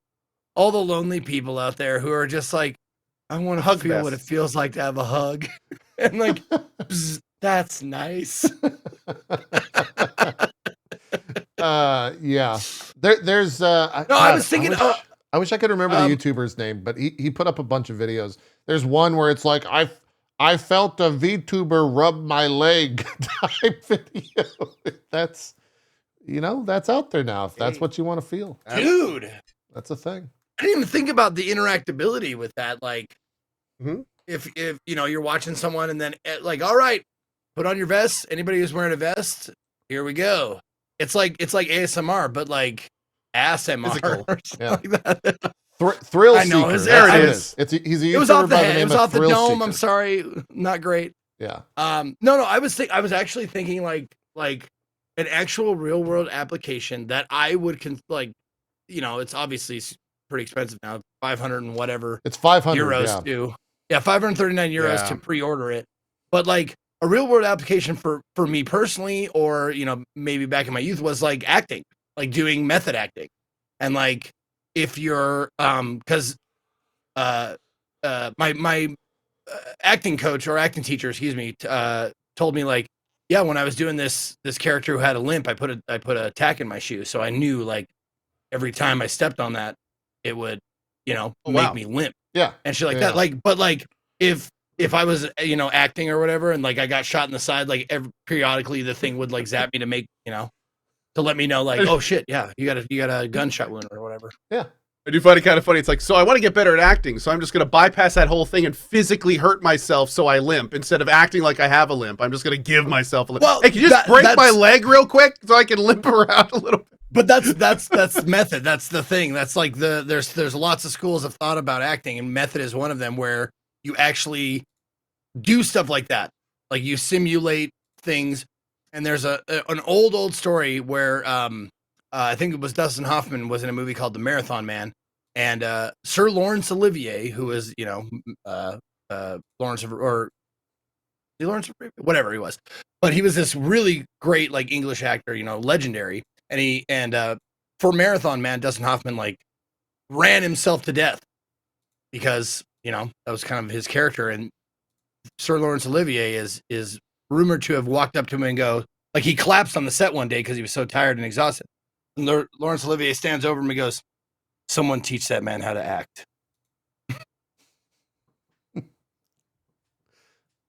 lonely people out there who are just like, I want to feel what it feels like to have a hug, and like, that's nice. There's I was thinking I wish I could remember the YouTuber's name, but he put up a bunch of videos. There's one where it's like I felt a VTuber rub my leg type video. That's that's out there now if that's what you want to feel. Dude, that's a thing. I didn't even think about the interactability with that. Like if you're watching someone and then like, all right, put on your vest. Anybody who's wearing a vest, here we go. It's like ASMR, but like ASMR or something like that. Thrill I know. Seeker. There it is. He's a it was YouTuber off the by head. the name It was of off the Thrill dome. Seeker. I'm sorry, not great. Yeah. No. I was actually thinking like an actual real world application that I would it's obviously pretty expensive now, 500 and whatever. It's 500 euros too. Yeah, 539 euros to pre-order it. But like a real world application for me personally, or maybe back in my youth, was like acting, like doing method acting, and like if you're because my acting coach or acting teacher, excuse me, told me like, yeah, when I was doing this character who had a limp, I put a tack in my shoe, so I knew like every time I stepped on that, it would make me limp. Yeah, and shit like that. Like, but like if I was acting or whatever, and like I got shot in the side, like periodically the thing would like zap me to make to let me know like, oh shit, yeah, you got a gunshot wound or whatever. Yeah. I do find it kind of funny. It's like, so I want to get better at acting, so I'm just going to bypass that whole thing and physically hurt myself so I limp instead of acting like I have a limp. I'm just going to give myself a limp. Well, hey, can you just break my leg real quick so I can limp around a little bit? But that's method. That's the thing. That's like there's lots of schools of thought about acting, and method is one of them where you actually do stuff like that. Like you simulate things. And there's an old story where I think it was Dustin Hoffman was in a movie called The Marathon Man, And Sir Laurence Olivier, who is, Lawrence of, or Lawrence of Arabia? Whatever he was, but he was this really great like English actor, legendary. And for Marathon Man, Dustin Hoffman like ran himself to death because that was kind of his character. And Sir Laurence Olivier is rumored to have walked up to him and go, like, he collapsed on the set one day because he was so tired and exhausted. And Laurence Olivier stands over him and goes, "Someone teach that man how to act."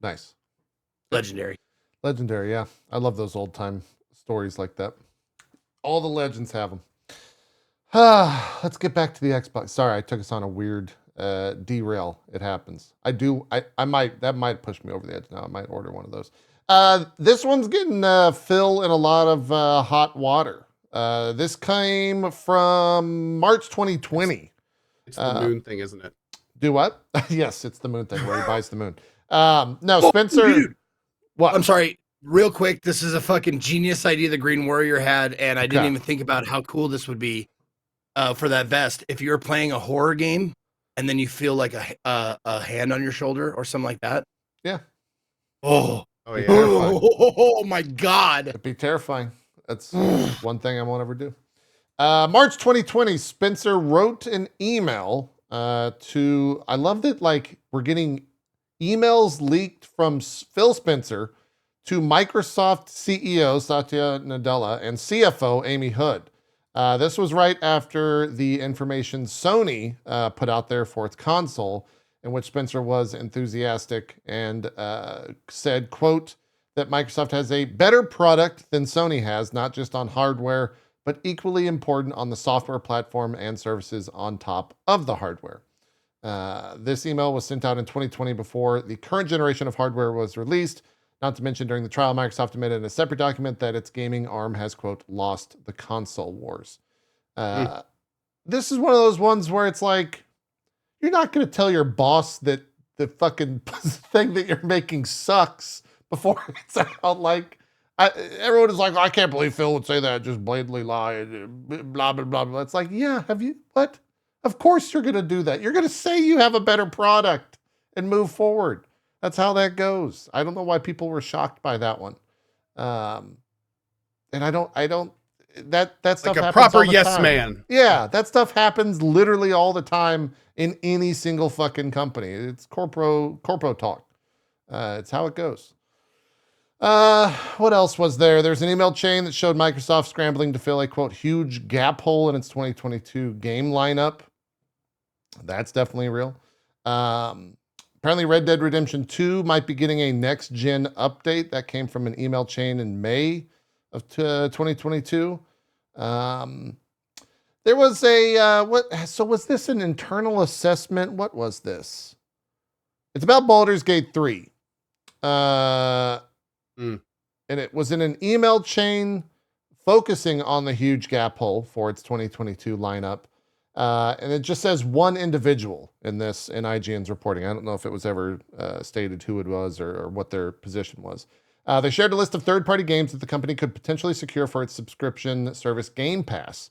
Nice. Legendary. Legendary, yeah. I love those old time stories like that. All the legends have them. Let's get back to the Xbox. Sorry, I took us on a weird derail. It happens. I might, that might push me over the edge now. I might order one of those. This one's getting Phil in a lot of hot water. This came from March 2020. It's the moon thing, isn't it? Do what? Yes, it's the moon thing where he buys the moon. No, Spencer. Dude. What? I'm sorry. Real quick, this is a fucking genius idea the Green Warrior had, and I didn't even think about how cool this would be for that vest. If you're playing a horror game and then you feel like a hand on your shoulder or something like that. Yeah. Oh yeah. Oh my God. It'd be terrifying. That's one thing I won't ever do. March 2020, Spencer wrote an email to, I love that, like, we're getting emails leaked from Phil Spencer to Microsoft CEO Satya Nadella and CFO Amy Hood. This was right after the information Sony put out there for its console, in which Spencer was enthusiastic and said, quote, that Microsoft has a better product than Sony has, not just on hardware, but equally important on the software platform and services on top of the hardware. This email was sent out in 2020 before the current generation of hardware was released. Not to mention, during the trial, Microsoft admitted in a separate document that its gaming arm has, quote, lost the console wars. This is one of those ones where it's like, you're not going to tell your boss that the fucking thing that you're making sucks before it's out. Like, everyone is like, I can't believe Phil would say that, just blatantly lie, blah, blah, blah, blah. It's like, yeah, have you, what? Of course you're going to do that. You're going to say you have a better product and move forward. That's how that goes. I don't know why people were shocked by that one. And that stuff Like a happens proper all the yes time. man. Yeah, that stuff happens literally all the time in any single fucking company. It's corpo talk. It's how it goes. What else was there? There's an email chain that showed Microsoft scrambling to fill a, quote, huge gap hole in its 2022 game lineup. That's definitely real. Apparently Red Dead Redemption 2 might be getting a next-gen update. That came from an email chain in May of 2022. There was a, so was this an internal assessment? What was this? It's about Baldur's Gate 3. And it was in an email chain focusing on the huge gap hole for its 2022 lineup. And it just says one individual in IGN's reporting. I don't know if it was ever stated who it was or what their position was. They shared a list of third-party games that the company could potentially secure for its subscription service Game Pass.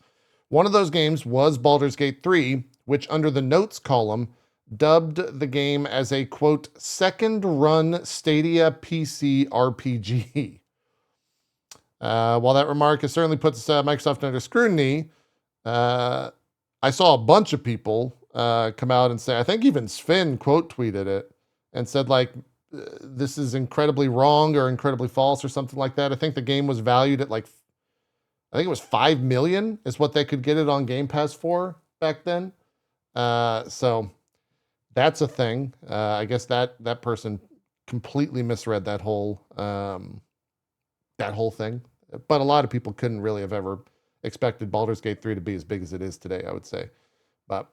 One of those games was Baldur's Gate 3, which under the notes column dubbed the game as a, quote, second-run Stadia PC RPG. While that remark has certainly puts Microsoft under scrutiny, I saw a bunch of people come out and say, I think even Sven quote tweeted it and said, like, this is incredibly wrong or incredibly false or something like that. I think the game was valued at like, I think it was 5 million is what they could get it on Game Pass for back then. So that's a thing. I guess that person completely misread that whole thing. But a lot of people couldn't really have ever expected Baldur's Gate 3 to be as big as it is today, I would say. But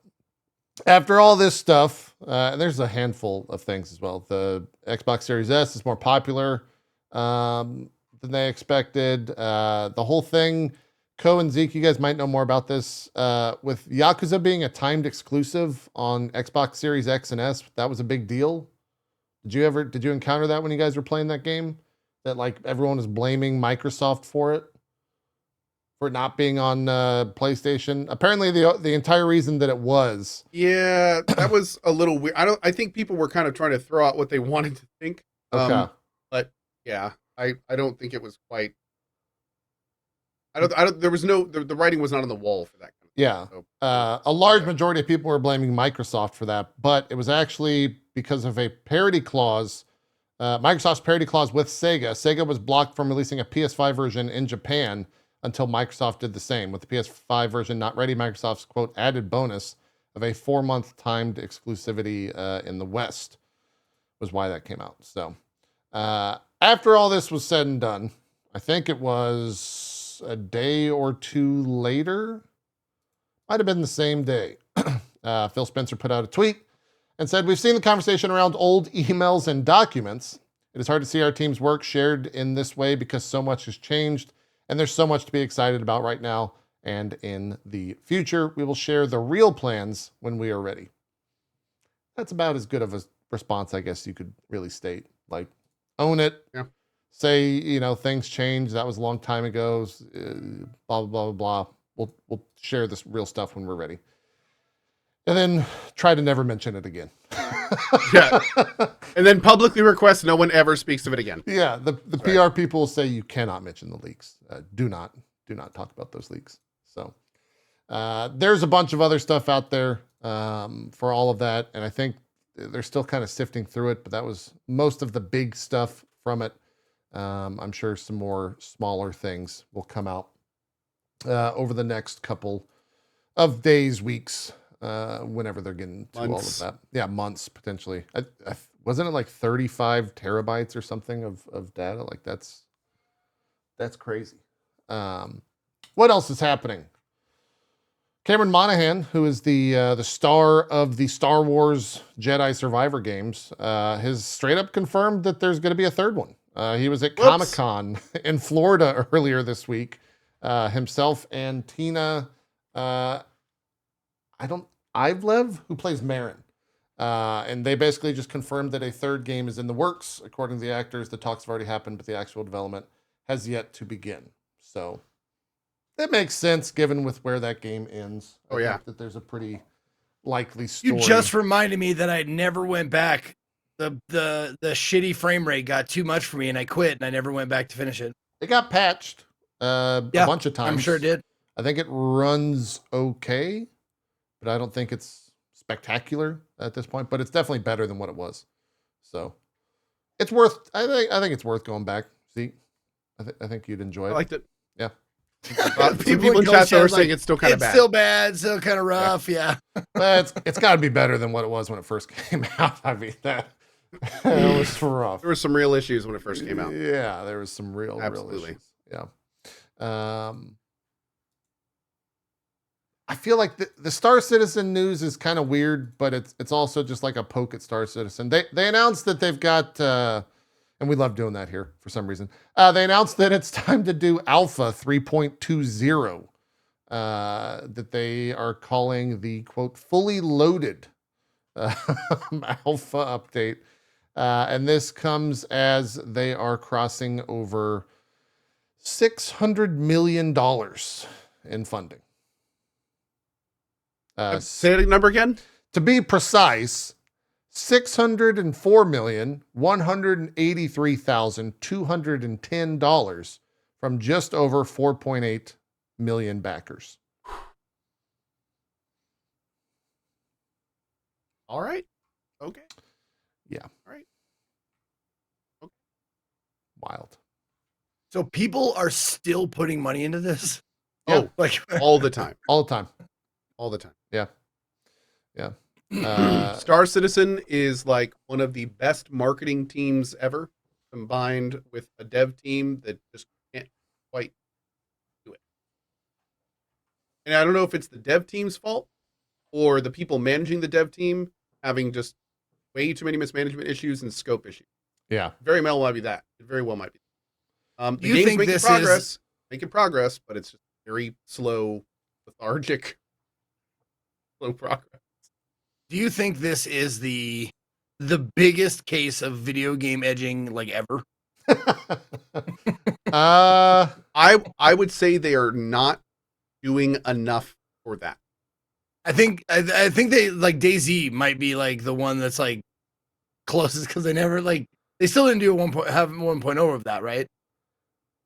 after all this stuff, and there's a handful of things as well. The Xbox Series S is more popular than they expected. The whole thing, Ko and Zeke, you guys might know more about this. With Yakuza being a timed exclusive on Xbox Series X and S, that was a big deal. Did you encounter that when you guys were playing that game? That like everyone was blaming Microsoft for it? for it not being on PlayStation. Apparently, the entire reason that it was. Yeah, that was a little weird. I think people were kind of trying to throw out what they wanted to think. Okay. But yeah, I don't think it was quite. I don't. There was no. The writing was not on the wall for that. Yeah. So, A large majority of people were blaming Microsoft for that, but it was actually because of a parity clause. Microsoft's parity clause with Sega. Sega was blocked from releasing a PS5 version in Japan until Microsoft did the same. With the PS5 version not ready, Microsoft's, quote, added bonus of a 4-month timed exclusivity in the West was why that came out. So after all this was said and done, I think it was a day or two later, might have been the same day, Phil Spencer put out a tweet and said, "We've seen the conversation around old emails and documents. It is hard to see our team's work shared in this way because so much has changed and there's so much to be excited about right now and in the future. We will share the real plans when we are ready." That's about as good of a response, I guess you could really state. Like, own it. Yeah. Say, things changed. That was a long time ago. Blah, blah, blah, blah. We'll share this real stuff when we're ready. And then try to never mention it again. Yeah. And then publicly request no one ever speaks of it again. Yeah, the PR people will say you cannot mention the leaks. Do not talk about those leaks. So there's a bunch of other stuff out there for all of that, and I think they're still kind of sifting through it, but that was most of the big stuff from it. I'm sure some more smaller things will come out over the next couple of days, weeks, whenever they're getting to Months. all of that. Yeah, months potentially. Wasn't it like 35 terabytes or something of data? Like that's crazy. What else is happening? Cameron Monaghan, who is the star of the Star Wars Jedi Survivor games, has straight up confirmed that there's going to be a third one. He was at Comic-Con in Florida earlier this week. Himself and Tina, Ivlev, who plays Marin. And they basically just confirmed that a third game is in the works. According to the actors, the talks have already happened, but the actual development has yet to begin. So that makes sense given with where that game ends. I think that there's a pretty likely story. You just reminded me that I never went back. The shitty frame rate got too much for me and I quit and I never went back to finish it. It got patched a bunch of times. I'm sure it did. I think it runs okay, but I don't think it's spectacular at this point, but it's definitely better than what it was. So it's worth, I think it's worth going back. See, I think you'd enjoy it. I liked it. Yeah. People in chat are saying it's still kind of bad. It's still bad, still kind of rough. Yeah. But it's got to be better than what it was when it first came out. I mean, that was rough. There were some real issues when it first came out. Yeah, there was some real issues. Yeah. I feel like the Star Citizen news is kind of weird, but it's also just like a poke at Star Citizen. They announced that they've got, and we love doing that here for some reason. They announced that it's time to do Alpha 3.20, that they are calling the, quote, fully loaded Alpha update. And this comes as they are crossing over $600 million in funding. Say that number again? To be precise, $604,183,210 from just over 4.8 million backers. All right. Okay. Yeah. All right. Okay. Wild. So people are still putting money into this? Yeah. Oh, like all the time. All the time. All the time. Yeah. Yeah. Star Citizen is like one of the best marketing teams ever, combined with a dev team that just can't quite do it. And I don't know if it's the dev team's fault or the people managing the dev team having just way too many mismanagement issues and scope issues. Yeah. Very well might be that. It very well might be. The You game's think making this progress, but it's just very slow, lethargic, slow progress. Do you think this is the biggest case of video game edging like ever? I would say they are not doing enough for that. I think they like DayZ might be like the one that's like closest because they never like they still didn't do a 1.0 of that, right?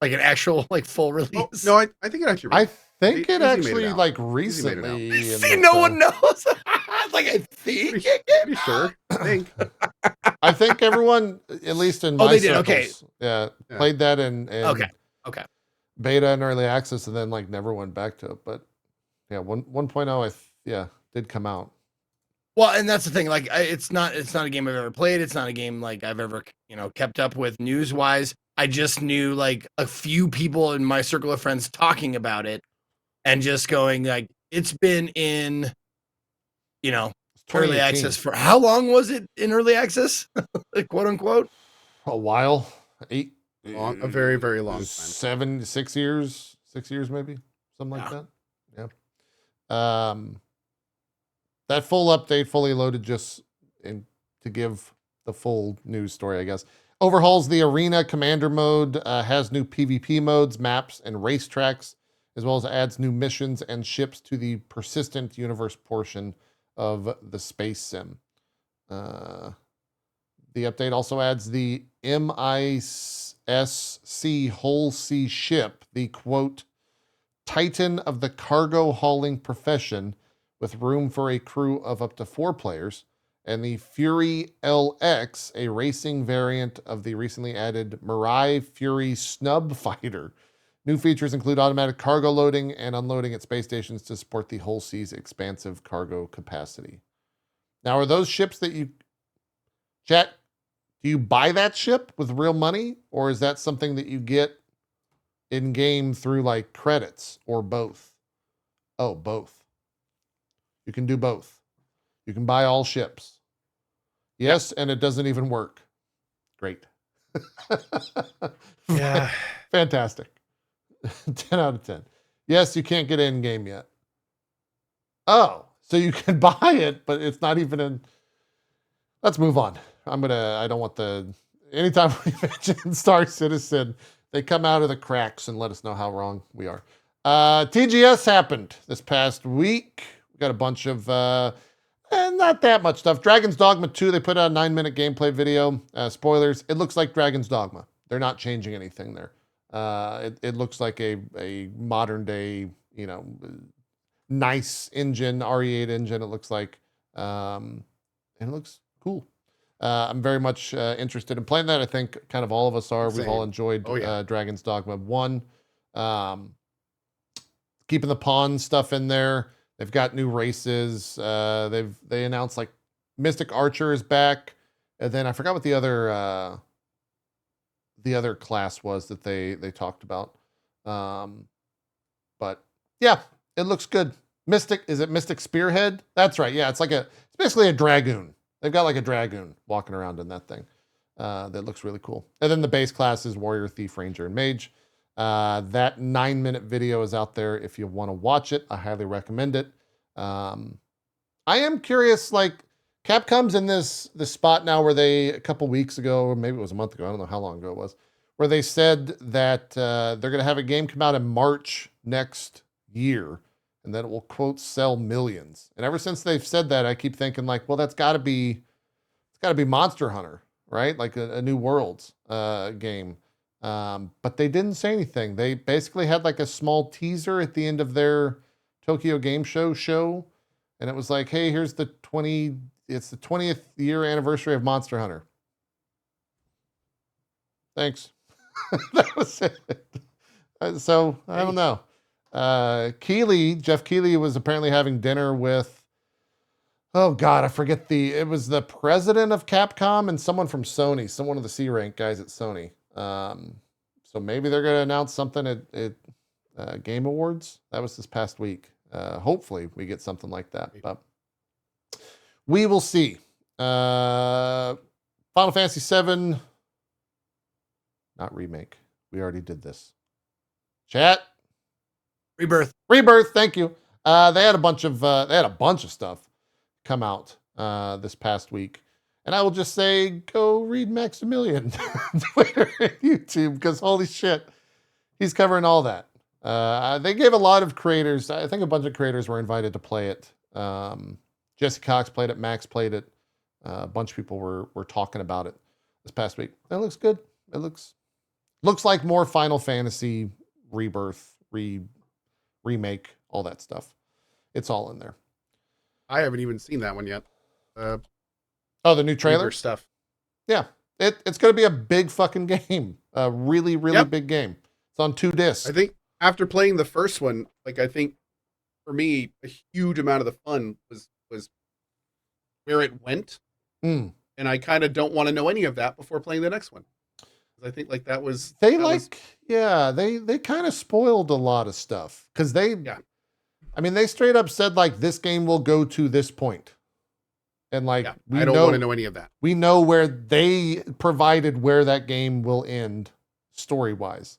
Like an actual like full release. Oh, no, I think it actually. I think it DayZ made actually out. like DayZ made it out. recently. See, no one knows. Like I think. Pretty sure. I think everyone, at least in my they did, circles, okay. yeah, Yeah. played that in Okay. beta and early access, and then like never went back to it. But yeah, 1.0, did come out. Well, and that's the thing. Like, it's not a game I've ever played. It's not a game like I've ever kept up with news wise. I just knew like a few people in my circle of friends talking about it, and just going like, it's been in, early 2018. access for how long was it in early access? Like, quote unquote. A while, a very, very long time. 6 years, 6 years maybe, something like that. Yeah. That full update, fully loaded, just to give the full news story, I guess. Overhauls the arena commander mode, has new PvP modes, maps, and racetracks, as well as adds new missions and ships to the persistent universe portion of the space sim. The update also adds the MISC Whole Sea ship, the quote, Titan of the cargo hauling profession, with room for a crew of up to 4 players, and the Fury LX, a racing variant of the recently added Mirai Fury Snub Fighter. New features include automatic cargo loading and unloading at space stations to support the whole sea's expansive cargo capacity. Now, are those ships that you... Chat, do you buy that ship with real money, or is that something that you get in-game through, like, credits, or both? Oh, both. You can do both. You can buy all ships. Yes, and it doesn't even work. Great. Yeah. Fantastic. 10 out of 10. Yes, you can't get in game yet. Oh, so you can buy it, but it's not even in. Let's move on. I don't want anytime we mention Star Citizen, they come out of the cracks and let us know how wrong we are. TGS happened this past week. We got a bunch of, not that much stuff. Dragon's Dogma 2, they put out a 9-minute gameplay video. Spoilers, it looks like Dragon's Dogma. They're not changing anything there. It looks like a modern day, nice engine, RE8 engine, it looks like. And it looks cool. I'm very much interested in playing that. I think kind of all of us are. Same. We've all enjoyed Dragon's Dogma 1. Keeping the pawn stuff in there. They've got new races. They announced like Mystic Archer is back, and then I forgot what the other class was that they talked about. But yeah, it looks good. Is it Mystic Spearhead? That's right. Yeah, it's basically a dragoon. They've got like a dragoon walking around in that thing. That looks really cool. And then the base class is Warrior, Thief, Ranger, and Mage. That 9-minute video is out there if you want to watch it. I highly recommend it. I am curious, like Capcom's in this spot now where they, a couple weeks ago, or maybe it was a month ago, I don't know how long ago it was, where they said that they're going to have a game come out in March next year, and that it will, quote, sell millions. And ever since they've said that, I keep thinking like, well, it's got to be Monster Hunter, right? Like a New Worlds game. But they didn't say anything. They basically had like a small teaser at the end of their Tokyo Game Show. And it was like, hey, here's it's the 20th year anniversary of Monster Hunter. Thanks. That was it. So I don't know. Jeff Keighley was apparently having dinner with, oh God, I forget it was the president of Capcom and someone from Sony, one of the C-rank guys at Sony. So maybe they're going to announce something at Game Awards. That was this past week. Hopefully we get something like that, but we will see. Final Fantasy VII, not remake. We already did this. Chat. Rebirth. Thank you. They had a bunch of stuff come out this past week. And I will just say, go read Maximilian Twitter and YouTube, because holy shit, He's covering all that. They gave a lot of creators. I think a bunch of creators were invited to play it. Jesse Cox played it. Max played it. A bunch of people were talking about it this past week. It looks good. It looks like more Final Fantasy Rebirth, remake, all that stuff. It's all in there. I haven't even seen that one yet. Oh, the new trailer stuff. Yeah, it's going to be a big fucking game. A really, really big game. It's on 2 discs. I think after playing the first one, like I think for me, a huge amount of the fun was where it went. And I kind of don't want to know any of that before playing the next one. I think like that was they kind of spoiled a lot of stuff because they straight up said like this game will go to this point. And like I don't want to know any of that. We know where they provided where that game will end story-wise.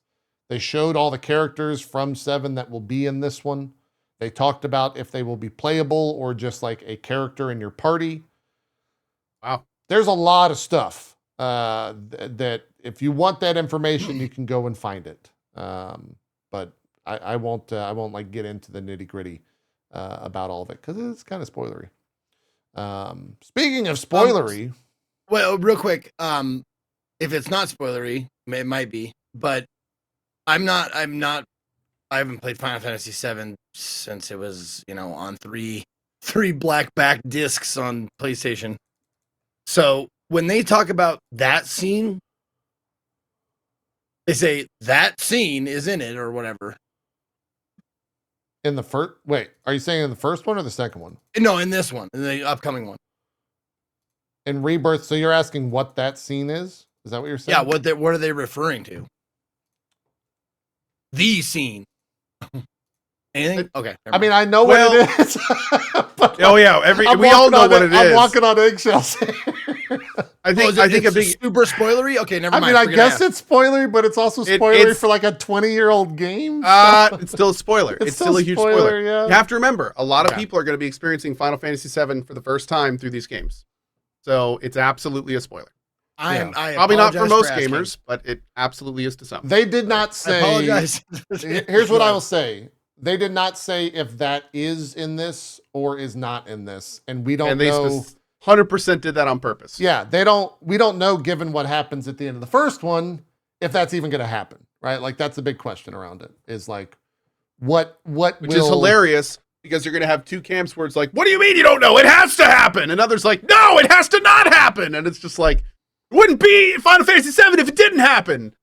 They showed all the characters from 7 that will be in this one. They talked about if they will be playable or just like a character in your party. Wow. There's a lot of stuff that if you want that information, you can go and find it. But I won't like get into the nitty-gritty about all of it because it's kind of spoilery. Speaking of spoilery, well, real quick, if it's not spoilery, it might be, but I haven't played Final Fantasy VII since it was, on three black back discs on PlayStation. So when they talk about that scene, they say that scene is in it or whatever. in the first, wait, are you saying in the first one or the second one? No, in this one, in the upcoming one. In Rebirth, so you're asking what that scene is? Is that what you're saying? Yeah, what are they referring to? The scene. Anything? Okay. I mean, I know what it is. Oh yeah, we all know what it is. I'm walking on eggshells. I think a big super spoilery. Okay, never mind. I guess it's spoilery, but it's also spoilery for like a 20-year-old game. It's still a spoiler. It's still a huge spoiler. Yeah. You have to remember, a lot of people are going to be experiencing Final Fantasy VII for the first time through these games, so it's absolutely a spoiler. I probably not for most gamers, but it absolutely is to some. They did not say. I apologize. Here's what I will say. They did not say if that is in this or is not in this, and we don't know. 100% did that on purpose. Yeah, we don't know, given what happens at the end of the first one, if that's even going to happen, right? Like that's a big question around it. Is like, which is hilarious because you're going to have two camps where it's like, what do you mean you don't know? It has to happen, and others like, no, it has to not happen, and it's just like, it wouldn't be Final Fantasy VII if it didn't happen.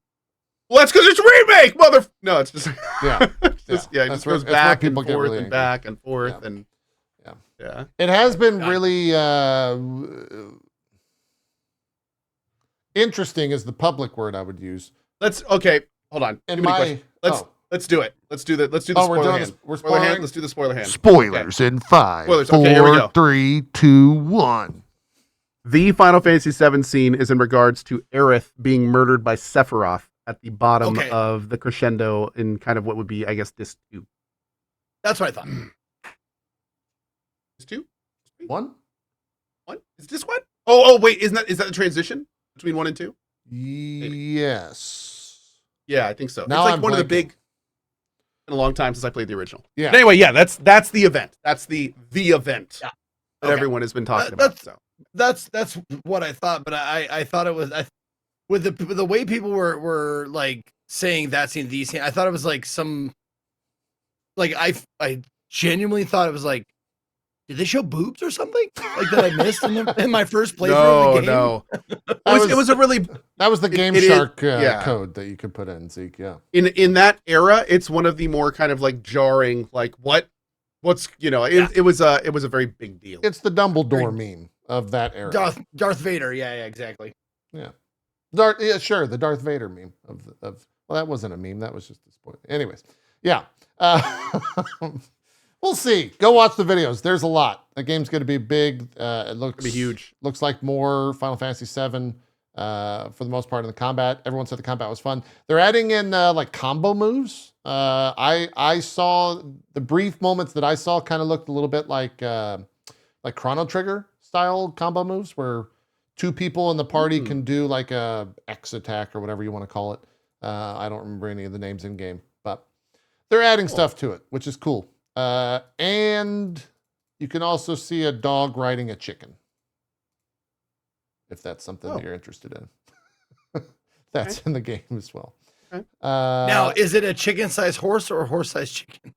Well, that's because it's a remake, No, it's just it just goes back and forth and back and forth and. Yeah. It has been really interesting is the public word I would use. Hold on. Let's do it. Let's do the spoiler hand. We're spoiling hand. Let's do the spoiler hand. Spoilers in 5, Spoilers. 4, okay, here we go. 3, 2, 1. The Final Fantasy VII scene is in regards to Aerith being murdered by Sephiroth at the bottom of the crescendo in kind of what would be, I guess, disc 2. That's what I thought. Two? One? Is this one? Oh, wait, is that the transition between 1 and 2? Yes. Yeah, I think so. Now it's like one of the big. Been a long time since I played the original. Yeah. But anyway, that's the event. That's the event that everyone has been talking about. So that's what I thought, but I thought it was with the way people were like saying that scene, the scene. I thought it was like some like I genuinely thought it was like. Did they show boobs or something like that I missed in my first playthrough of the game? No. It was a really that was the Game Shark code that you could put in Zeke. Yeah. In that era, it's one of the more kind of like jarring, like what's it was a very big deal. It's the Dumbledore meme of that era. Darth Vader. Yeah, exactly. Yeah. The Darth Vader meme of well, that wasn't a meme. That was just a spoiler. Anyways, yeah. We'll see. Go watch the videos. There's a lot. The game's going to be big. It looks huge. Looks like more Final Fantasy VII for the most part in the combat. Everyone said the combat was fun. They're adding in like combo moves. I saw the brief moments that I saw kind of looked a little bit like Chrono Trigger style combo moves where two people in the party can do like a X attack or whatever you want to call it. I don't remember any of the names in game, but they're adding stuff to it, which is cool. And you can also see a dog riding a chicken, if that's something that you're interested in. That's in the game as well. Okay. Now, is it a chicken-sized horse or a horse-sized chicken?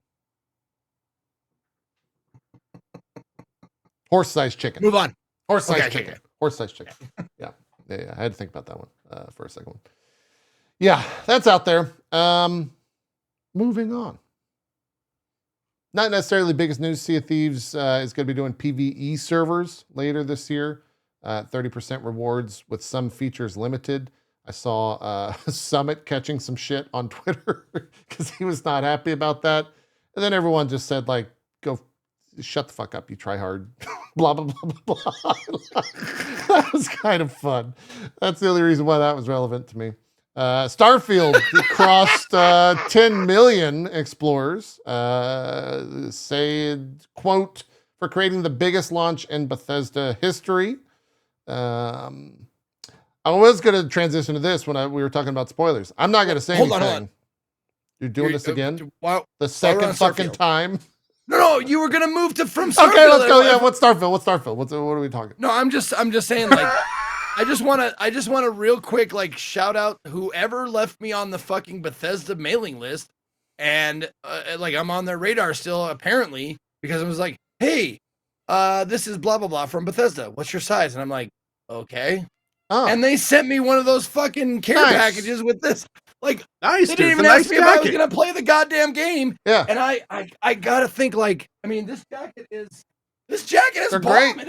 Horse-sized chicken. Move on. Horse-sized Okay, chicken. okay. Horse-sized chicken. Yeah. I had to think about that one for a second one. Yeah, that's out there. Moving on. Not necessarily the biggest news. Sea of Thieves is going to be doing PvE servers later this year. 30% rewards with some features limited. I saw Summit catching some shit on Twitter because he was not happy about that. And then everyone just said, like, go shut the fuck up, you try hard. Blah, blah, blah, blah, blah. That was kind of fun. That's the only reason why that was relevant to me. Starfield crossed 10 million explorers. Said, quote, for creating the biggest launch in Bethesda history. I was going to transition to this when we were talking about spoilers. I'm not going to say anything. Hold on. You're doing this again? Wow. The second fucking time? No, you were gonna move to from Starfield. Okay, let's go. Yeah, what's Starfield? What are we talking? No, I'm just saying, like, I just wanna real quick, like, shout out whoever left me on the fucking Bethesda mailing list, and like I'm on their radar still apparently because I was like, hey, this is blah blah blah from Bethesda. What's your size? And I'm like, okay. Oh. And they sent me one of those fucking care packages with this. Like, nice, they dude. didn't even ask me if I was gonna play the goddamn game. Yeah. And I gotta think, like, I mean, this jacket is They're bomb. great.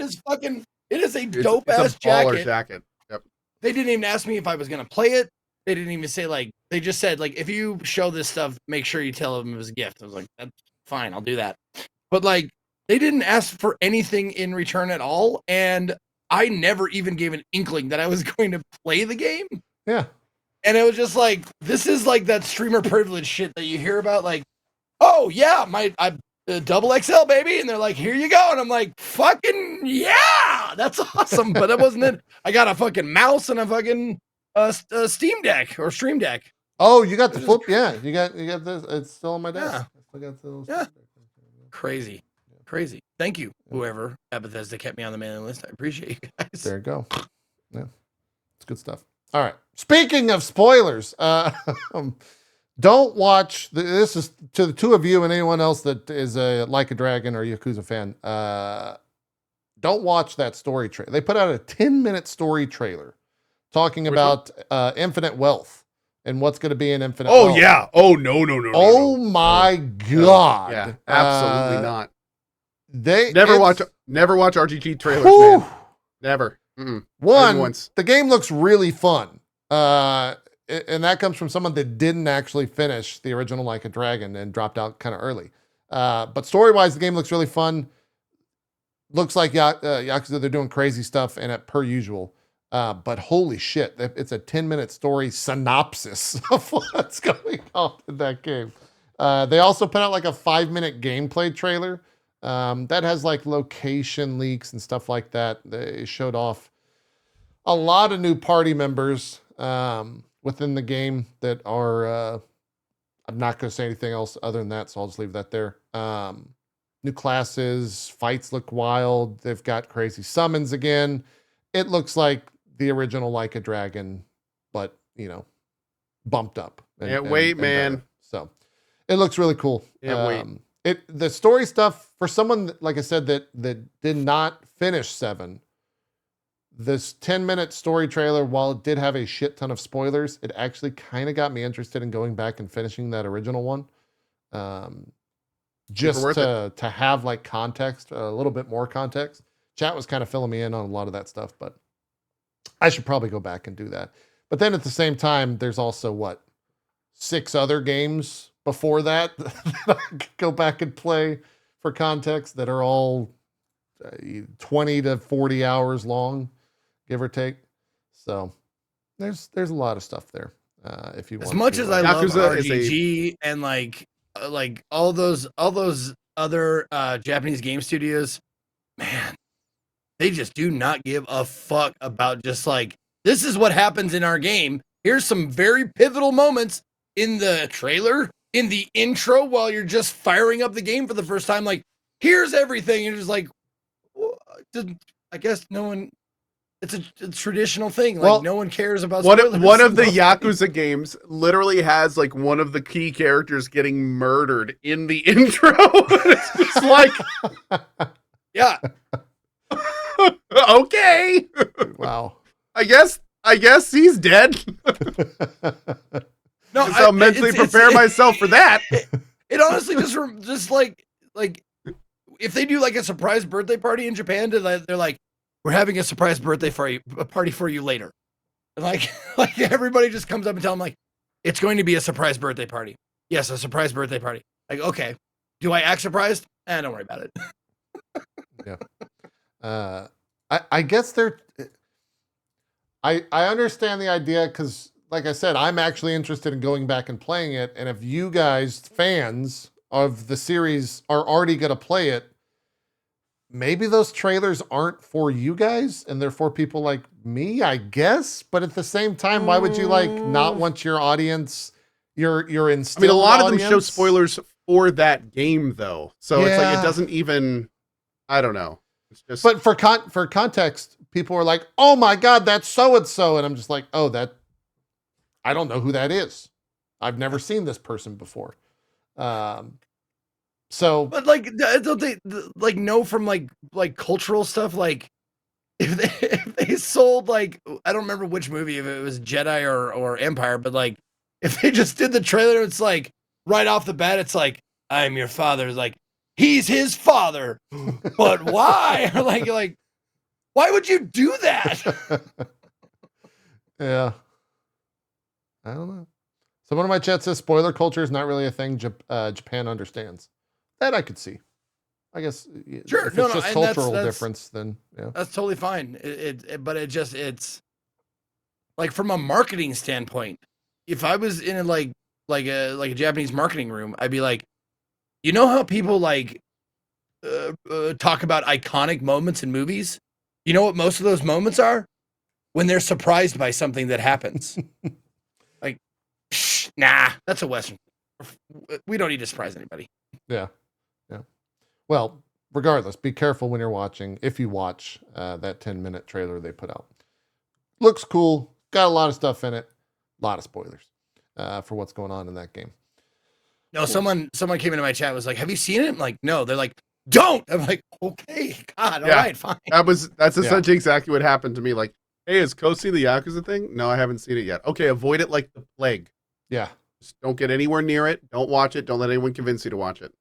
It is a dope ass jacket. jacket. Yep. They didn't even ask me if I was gonna play it. They didn't even say, like, they just said, like, if you show this stuff, make sure you tell them it was a gift. I was like, that's fine, I'll do that. But like, they didn't ask for anything in return at all, and I never even gave an inkling that I was going to play the game. Yeah. And it was just like, this is like that streamer privilege shit that you hear about, like, oh yeah, I'm double XL baby, and they're like, here you go, and I'm like, fucking yeah, that's awesome. But that wasn't it. I got a fucking mouse and a fucking Steam Deck or Stream Deck. Oh, you got the flip? Yeah, you got this. It's still on my desk. Yeah. I still got those. Yeah. Crazy. Thank you, whoever at Bethesda kept me on the mailing list. I appreciate you guys. There you go. Yeah, it's good stuff. All right. Speaking of spoilers, don't watch. This is to the two of you and anyone else that is a Like a Dragon or Yakuza fan. Don't watch that story trailer. They put out a 10-minute story trailer talking about infinite wealth and what's going to be in infinite wealth. Oh, yeah. Oh, no. Oh, my God. Yeah, absolutely not. They Never watch RGG trailers, man. Never. One, the game looks really fun. And that comes from someone that didn't actually finish the original Like a Dragon and dropped out kind of early. But story-wise, the game looks really fun. Looks like Yakuza, they're doing crazy stuff in it per usual. But holy shit, it's a 10-minute story synopsis of what's going on in that game. They also put out like a 5-minute gameplay trailer. That has like location leaks and stuff like that. They showed off a lot of new party members within the game that are, I'm not going to say anything else other than that, so I'll just leave that there. New classes, fights look wild. They've got crazy summons again. It looks like the original Like a Dragon, but, bumped up. Can't wait, man. Better. So it looks really cool. Can't wait. The story stuff for someone like I said that did not finish 7. This 10-minute story trailer, while it did have a shit ton of spoilers, it actually kind of got me interested in going back and finishing that original one, just to have like context, a little bit more context. Chat was kind of filling me in on a lot of that stuff, but I should probably go back and do that. But then at the same time, there's also 6 other games before that I could go back and play for context that are all 20 to 40 hours long, give or take. So there's a lot of stuff there. If you want, as much as I love Yakuza RGG and like all those other Japanese game studios, man, they just do not give a fuck about just like, this is what happens in our game. here's some very pivotal moments in the trailer, in the intro, while you're just firing up the game for the first time. Like, here's everything. You're just like, I guess no one. It's a traditional thing. Like, Well, no one cares about One spoilers. of the Yakuza games literally has like one of the key characters getting murdered in the intro. It's just like, Yeah. okay, Wow. I guess he's dead. No, I'll mentally prepare myself for that. It honestly just like if they do like a surprise birthday party in Japan, they're like, we're having a surprise birthday party for you later. And like everybody just comes up and tell them like, it's going to be a surprise birthday party. Yes, a surprise birthday party. Like, okay, do I act surprised? Don't worry about it. Yeah. I guess I understand the idea because, like I said, I'm actually interested in going back and playing it. And if you guys, fans of the series, are already going to play it, maybe those trailers aren't for you guys and they're for people like me, I guess. But at the same time, why would you like not want your audience, your instilled I mean, a lot of them audience? show spoilers for that game, though. So it's like Yeah. it doesn't even. I don't know. It's just. But for context, people are like, "Oh my God, that's so and so," and I'm just like, "Oh, I don't know who that is. I've never seen this person before." So, But like, don't they like know from like cultural stuff? Like, if they sold like, I don't remember which movie, if it was Jedi or Empire, but like, if they just did the trailer, it's like right off the bat, it's like, I'm your father. It's like, he's his father, but why? Or like, why would you do that? yeah, I don't know. Someone in my chat says spoiler culture is not really a thing Japan understands. That I could see. I guess Sure, if no, it's no, just and that's- cultural that's- difference, then yeah. That's totally fine. But it's like from a marketing standpoint. If I was in like a Japanese marketing room, I'd be like, you know how people like talk about iconic moments in movies? You know what most of those moments are? When they're surprised by something that happens. Like, nah, that's a Western. We don't need to surprise anybody. Yeah. Well, regardless, be careful when you're watching. If you watch that 10-minute trailer they put out, looks cool. Got a lot of stuff in it. A lot of spoilers for what's going on in that game. No, someone came into my chat, was like, "Have you seen it?" I'm like, "No." They're like, "Don't." I'm like, "Okay, God, all Yeah. right, fine." That's essentially exactly what happened to me. Like, hey, has Ko seen the Yakuza thing? No, I haven't seen it yet. Okay, avoid it like the plague. Yeah. Just don't get anywhere near it. Don't watch it. Don't let anyone convince you to watch it.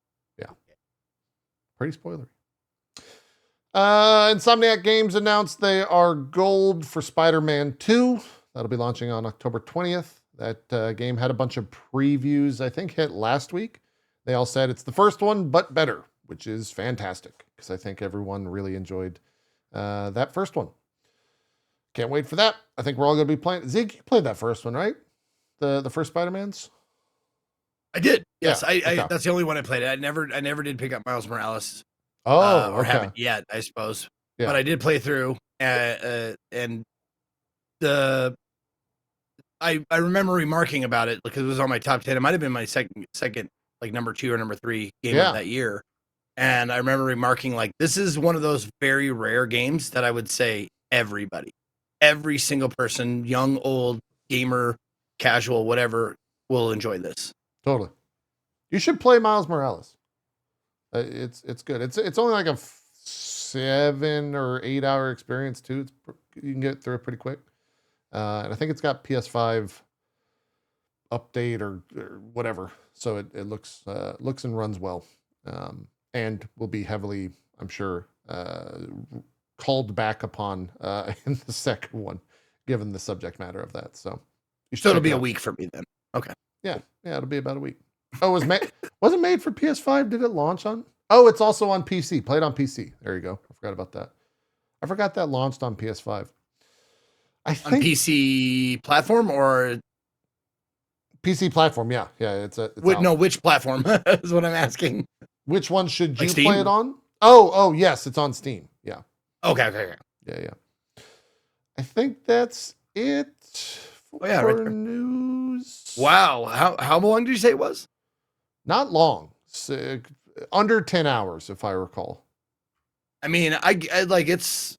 Pretty spoilery. Insomniac Games announced they are gold for Spider-Man 2. That'll be launching on October 20th. That game had a bunch of previews, I think, hit last week. They all said it's the first one, but better, which is fantastic because I think everyone really enjoyed that first one. Can't wait for that. I think we're all going to be playing. Zeke, you played that first one, right? The first Spider-Mans? I did. Yes, Yeah, okay. that's the only one I played. I never did pick up Miles Morales. Oh, or okay. haven't yet, I suppose. Yeah. But I did play through, and I remember remarking about it because it was on my top 10. It might have been my second, like number 2 or number 3 game of that year. And I remember remarking like, this is one of those very rare games that I would say every single person, young, old, gamer, casual, whatever, will enjoy this. Totally. You should play Miles Morales. It's good. It's only like a 7 or 8 hour experience too. You can get through it pretty quick. And I think it's got PS5 update or whatever, so it looks and runs well, and will be heavily, I'm sure, called back upon in the second one, given the subject matter of that. So it'll be a week for me then. Okay. Yeah, it'll be about a week. Oh, it wasn't made for PS5. Did it launch on? Oh, it's also on PC. Play it on PC. There you go. I forgot about that. I forgot that launched on PS5. I think on PC platform or PC platform. Yeah. It's no, which platform is what I'm asking. Which one should you Like play Steam? it on? Oh, yes, it's on Steam. Yeah. Okay. Yeah. I think that's it Oh, yeah, right for there. news. Wow. How long did you say it was? Not long. Under 10 hours, if I recall. I mean, I like it's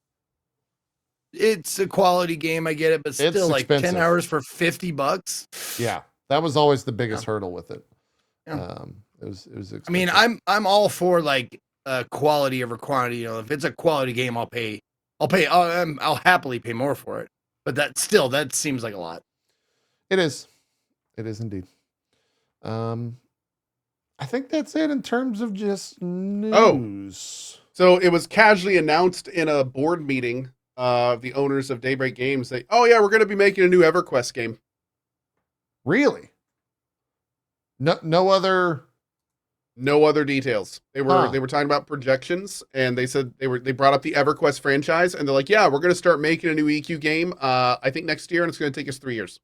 a quality game. I get it, but still, It's like 10 expensive. hours for $50. Yeah, that was always the biggest hurdle with it. Yeah. It was expensive. I mean, I'm all for like quality over quantity. You know, if it's a quality game, I'll pay. I'll happily pay more for it. But that seems like a lot. It is. It is indeed. I think that's it in terms of just news. So it was casually announced in a board meeting of the owners of Daybreak Games that, oh yeah, we're going to be making a new EverQuest game. Really? No other details. They were talking about projections, and they said they brought up the EverQuest franchise, and they're like, yeah, we're going to start making a new EQ game. I think next year, and it's going to take us 3 years.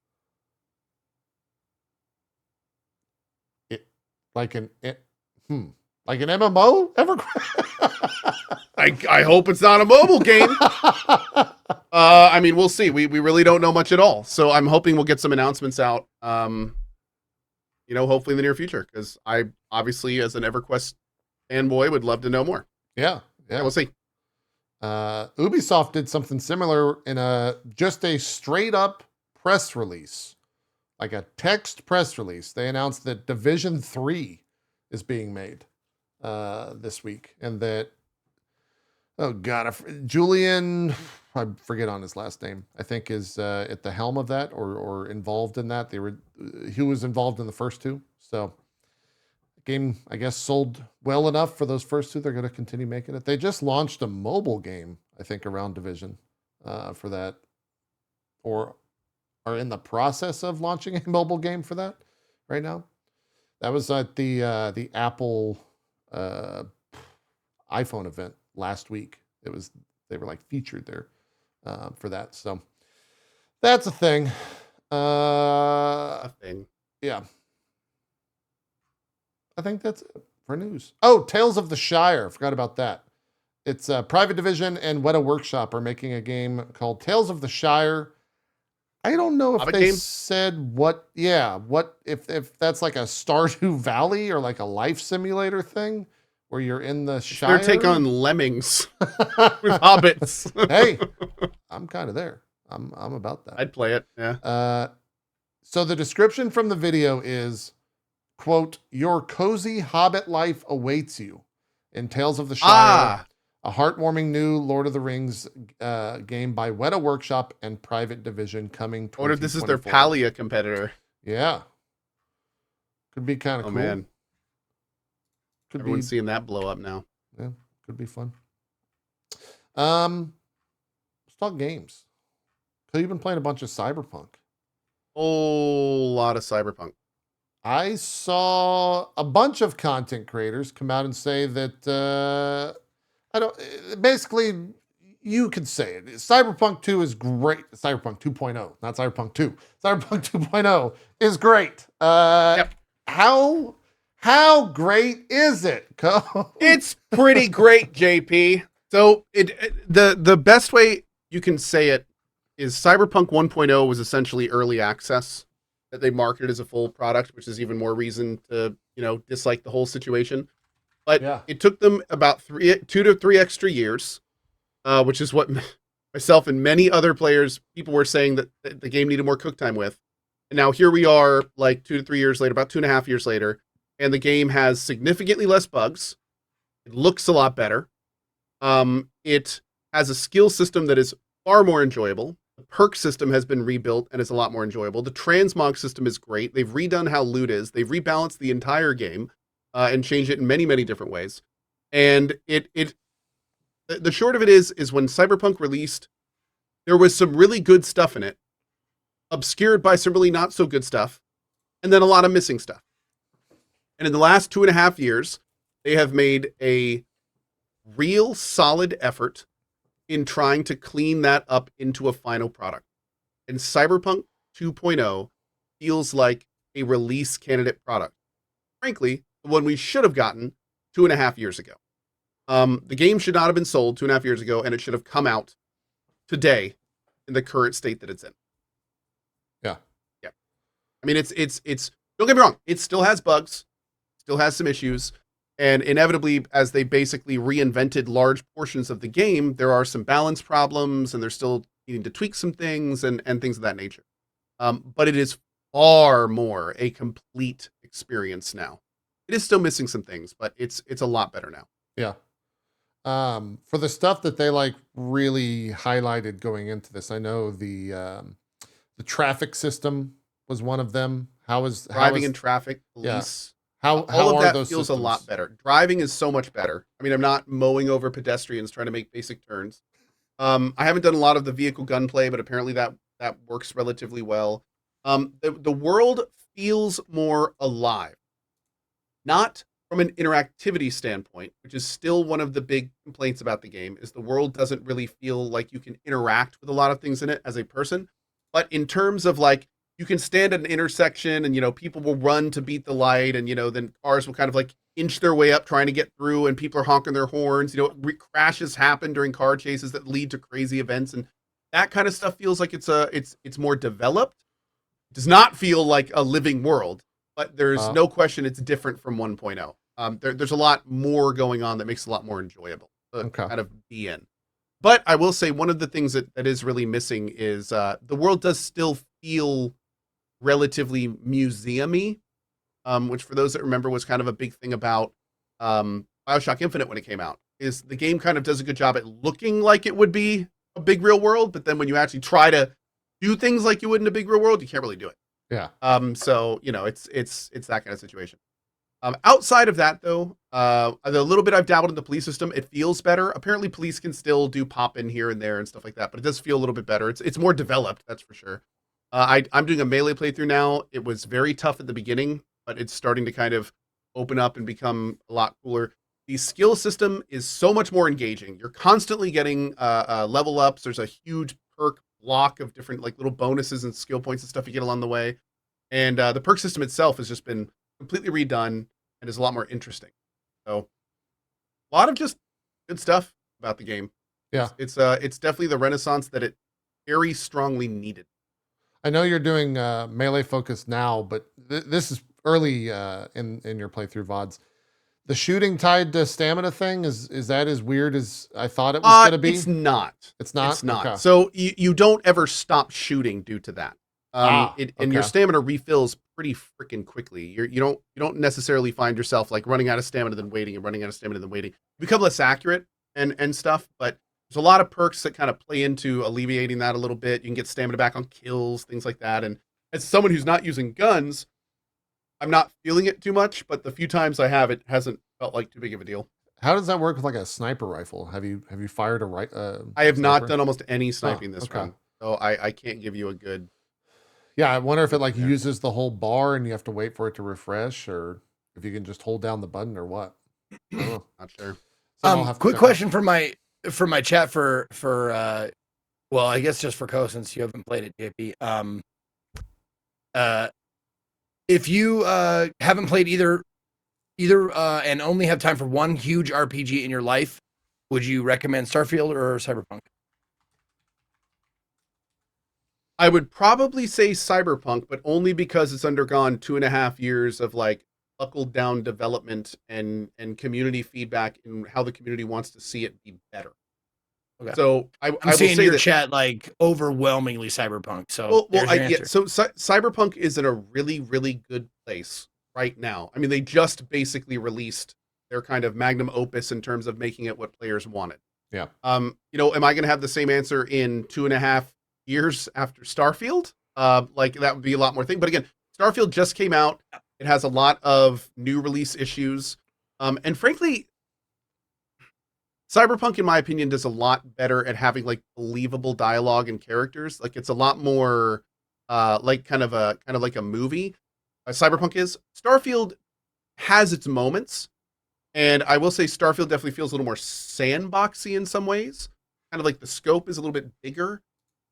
Like an MMO EverQuest? I hope it's not a mobile game. I mean, we'll see. We really don't know much at all. So I'm hoping we'll get some announcements out, hopefully in the near future, because I obviously, as an EverQuest fanboy, would love to know more. Yeah. We'll see. Ubisoft did something similar in just a straight up press release, like a text press release. They announced that Division 3 is being made this week, and that Julian, I forget on his last name, I think is at the helm of that or involved in that. He was involved in the first two. So the game, I guess, sold well enough for those first two. They're going to continue making it. They just launched a mobile game, I think, around Division for that, or are in the process of launching a mobile game for that right now. That was at the Apple iPhone event last week. They were like featured there for that. So that's a thing. Yeah. I think that's it for news. Oh, Tales of the Shire. Forgot about that. It's Private Division and Weta Workshop are making a game called Tales of the Shire. I don't know if they said what if that's like a Stardew Valley or like a life simulator thing where you're in the Shire. Their take on Lemmings with hobbits. Hey, I'm kind of there. I'm about that. I'd play it. Yeah. So the description from the video is, quote, "Your cozy hobbit life awaits you in Tales of the Shire, a heartwarming new Lord of the Rings game by Weta Workshop and Private Division coming 2024." I wonder if this is their Palia competitor. Yeah. Could be kind of cool. Man. Everyone's seeing that blow up now. Yeah, could be fun. Let's talk games. So you've been playing a bunch of Cyberpunk. Whole lot of Cyberpunk. I saw a bunch of content creators come out and say that basically you could say it. Cyberpunk 2 is great. Cyberpunk 2.0, not Cyberpunk 2. Cyberpunk 2.0 is great. Yep. How great is it? It's pretty great, JP. So the best way you can say it is Cyberpunk 1.0 was essentially early access that they marketed as a full product, which is even more reason to, dislike the whole situation. But It took them about 2 to 3 extra years, which is what myself and many other people were saying that the game needed more cook time with. And now here we are, like 2 to 3 years later, about 2.5 years later, and the game has significantly less bugs. It looks a lot better. It has a skill system that is far more enjoyable. The perk system has been rebuilt and is a lot more enjoyable. The transmog system is great. They've redone how loot is. They've rebalanced the entire game and changed it in many, many different ways. And the short of it is when Cyberpunk released, there was some really good stuff in it, obscured by some really not so good stuff, and then a lot of missing stuff. And in the last 2.5 years, they have made a real solid effort in trying to clean that up into a final product. And Cyberpunk 2.0 feels like a release candidate product. Frankly, the one we should have gotten 2.5 years ago. The game should not have been sold 2.5 years ago, and it should have come out today in the current state that it's in. Yeah. I mean, it's don't get me wrong, it still has bugs, still has some issues, and inevitably, as they basically reinvented large portions of the game, there are some balance problems, and they're still needing to tweak some things and things of that nature. But it is far more a complete experience now. It is still missing some things, but it's a lot better now. Yeah. For the stuff that they like really highlighted going into this, I know the traffic system was one of them. Driving in traffic, police, how all of are that those feels a systems? lot better. Driving is so much better. I mean, I'm not mowing over pedestrians trying to make basic turns. I haven't done a lot of the vehicle gunplay, but apparently that works relatively well. The world feels more alive, not from an interactivity standpoint, which is still one of the big complaints about the game, is the world doesn't really feel like you can interact with a lot of things in it as a person. But in terms of like, you can stand at an intersection and, people will run to beat the light, and, then cars will kind of like inch their way up trying to get through, and people are honking their horns. Crashes happen during car chases that lead to crazy events, and that kind of stuff feels like it's more developed. It does not feel like a living world, but there's no question it's different from 1.0. There's a lot more going on that makes it a lot more enjoyable to kind of be in. But I will say one of the things that is really missing is the world does still feel relatively museum-y, which for those that remember was kind of a big thing about BioShock Infinite when it came out, is the game kind of does a good job at looking like it would be a big real world, but then when you actually try to do things like you would in a big real world, you can't really do it. Yeah. So, it's that kind of situation. Outside of that, though, the little bit I've dabbled in the police system, it feels better. Apparently, police can still do pop in here and there and stuff like that, but it does feel a little bit better. It's more developed, that's for sure. I'm doing a melee playthrough now. It was very tough at the beginning, but it's starting to kind of open up and become a lot cooler. The skill system is so much more engaging. You're constantly getting level ups. There's a huge perk block of different like little bonuses and skill points and stuff you get along the way. And the perk system itself has just been completely redone and is a lot more interesting. So a lot of just good stuff about the game. Yeah. It's definitely the renaissance that it very strongly needed. I know you're doing melee focus now, but this is early in your playthrough VODs. The shooting tied to stamina thing, is that as weird as I thought it was going to be? It's not. It's not? It's not. Okay. So you don't ever stop shooting due to that. And your stamina refills pretty freaking quickly. You don't necessarily find yourself like running out of stamina then waiting and running out of stamina then waiting. You become less accurate and stuff, but there's a lot of perks that kind of play into alleviating that a little bit. You can get stamina back on kills, things like that. And as someone who's not using guns, I'm not feeling it too much, but the few times I have, it hasn't felt like too big of a deal. How does that work with like a sniper rifle? Have you fired I have not sniper? done almost any sniping this run, so I can't give you a good. Yeah, I wonder if it like uses the whole bar and you have to wait for it to refresh, or if you can just hold down the button or what. I don't know. Not sure. So I'll have to Quick check question for my chat for well, I guess just for Co, since you haven't played it, JP. If you haven't played either and only have time for one huge RPG in your life, would you recommend Starfield or Cyberpunk? I would probably say Cyberpunk, but only because it's undergone 2.5 years of like buckled down development and community feedback and how the community wants to see it be better. Okay. So I'm will seeing say your that, chat like overwhelmingly Cyberpunk. So so Cyberpunk is in a really, really good place right now. I mean, they just basically released their kind of magnum opus in terms of making it what players wanted. Yeah. Am I going to have the same answer in 2.5 years after Starfield? Like that would be a lot more thing. But again, Starfield just came out. It has a lot of new release issues. And frankly, Cyberpunk, in my opinion, does a lot better at having like believable dialogue and characters. Like it's a lot more like kind of like a movie. Cyberpunk is. Starfield has its moments, and I will say Starfield definitely feels a little more sandboxy in some ways. Kind of like the scope is a little bit bigger.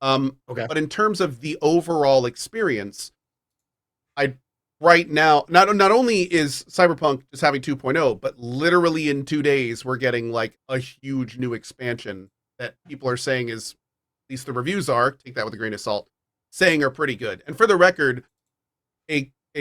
Okay. But in terms of the overall experience, right now, not only is Cyberpunk just having 2.0, but literally in 2 days, we're getting like a huge new expansion that people are saying is, at least the reviews are, take that with a grain of salt, saying are pretty good. And for the record,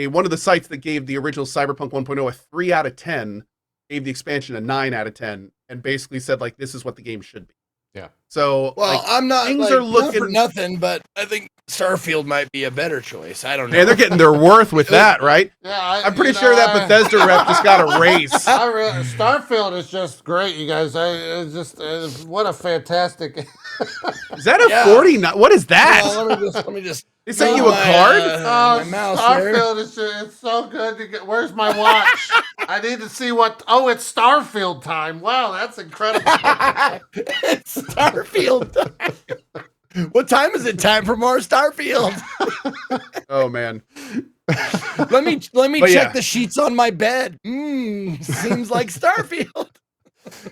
one of the sites that gave the original Cyberpunk 1.0 a 3 out of 10 gave the expansion a 9 out of 10 and basically said like this is what the game should be. Yeah. So Well, like, I'm not things like, are not for looking nothing, but I think Starfield might be a better choice. I don't know. man, they're getting their worth with that, right? Yeah, I'm pretty sure that Bethesda rep just got a raise. Starfield is just great, you guys. What a fantastic. Is that a 49? What is that? Well, let me just. They sent you a card? My mouse there. Starfield is it's so good to get. Where's my watch? I need to see what. Oh, it's Starfield time. Wow, that's incredible. It's Starfield time. What time is it? Time for more Starfield. Oh man. Let me But check yeah. the sheets on my bed. Seems like Starfield.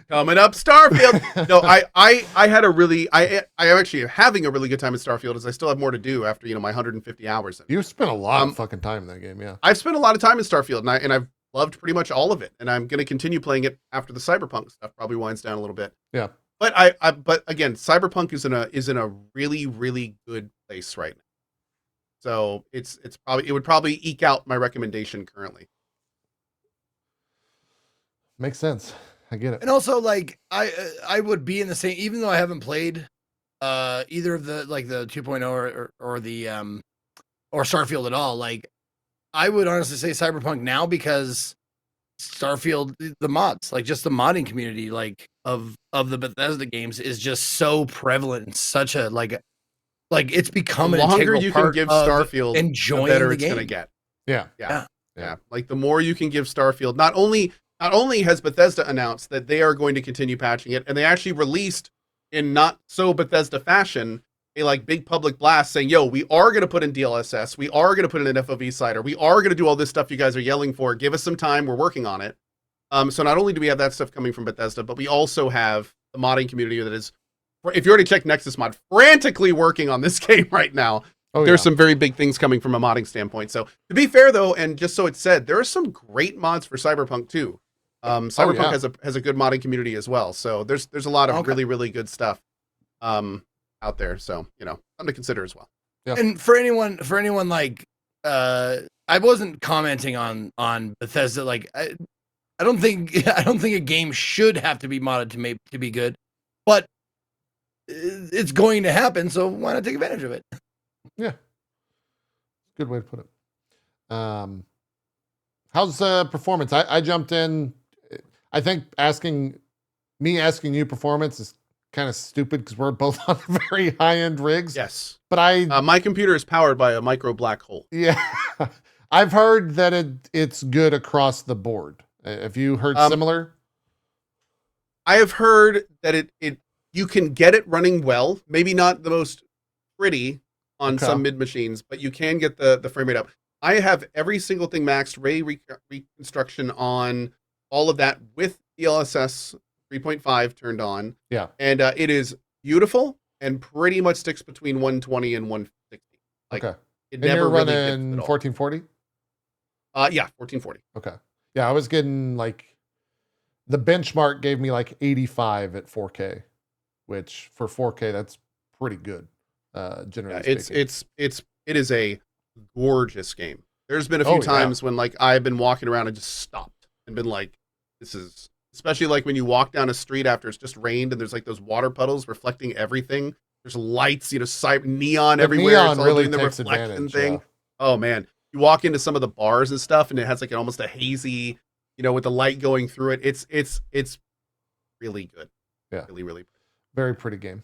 Coming up, Starfield. No, I had a really I actually am having a really good time at Starfield as I still have more to do after my 150 hours. You spent a lot of fucking time in that game, yeah. I've spent a lot of time in Starfield and I've loved pretty much all of it, and I'm going to continue playing it after the Cyberpunk stuff probably winds down a little bit. Yeah. But but again, Cyberpunk is in a really really good place right now. So it would probably eke out my recommendation currently. Makes sense. I get it. And also, like, I would be in the same, even though I haven't played either of the like the 2.0 or the or Starfield at all. Like, I would honestly say Cyberpunk now because Starfield, the mods, like just the modding community, like of the Bethesda games, is just so prevalent and such a like it's become The an longer integral you can part give of Starfield, the enjoying better the it's game. going to get. Yeah. Yeah. Like the more you can give Starfield, not only has Bethesda announced that they are going to continue patching it, and they actually released in not so Bethesda fashion a like big public blast saying, "Yo, we are going to put in DLSS, we are going to put in an FOV slider, we are going to do all this stuff you guys are yelling for. Give us some time, we're working on it." So not only do we have that stuff coming from Bethesda, but we also have the modding community that is, if you already checked Nexus Mod, frantically working on this game right now. There's some very big things coming from a modding standpoint. So to be fair though, and just so it's said, there are some great mods for Cyberpunk too. Cyberpunk has a good modding community as well. So there's a lot of really, really good stuff out there. So, something to consider as well. Yeah. And for anyone like I wasn't commenting on Bethesda. Like I don't think a game should have to be modded to be good, but it's going to happen. So why not take advantage of it? Yeah. Good way to put it. How's performance? I jumped in. I think asking you performance is kind of stupid because we're both on very high-end rigs. Yes. But my computer is powered by a micro black hole. Yeah. I've heard that it's good across the board. Have you heard similar? I have heard that you can get it running well, maybe not the most pretty on some mid machines, but you can get the frame rate up. I have every single thing maxed, ray reconstruction on, all of that with DLSS 3.5 turned on. Yeah. And it is beautiful and pretty much sticks between 120 and 160. Like, okay. It And never you're really running 1440? Yeah, 1440. Okay. Yeah, I was getting like the benchmark gave me like 85 at 4K, which for 4K that's pretty good. Generally speaking. It is a gorgeous game. There's been a few times when like I've been walking around and just stopped and been like, this is, especially like when you walk down a street after it's just rained and there's like those water puddles reflecting everything. There's lights, neon everywhere. Neon it's all really doing the takes reflection thing. Yeah. Oh man, you walk into some of the bars and stuff, and it has like almost a hazy, with the light going through it. It's really good. Yeah, really, really very pretty game.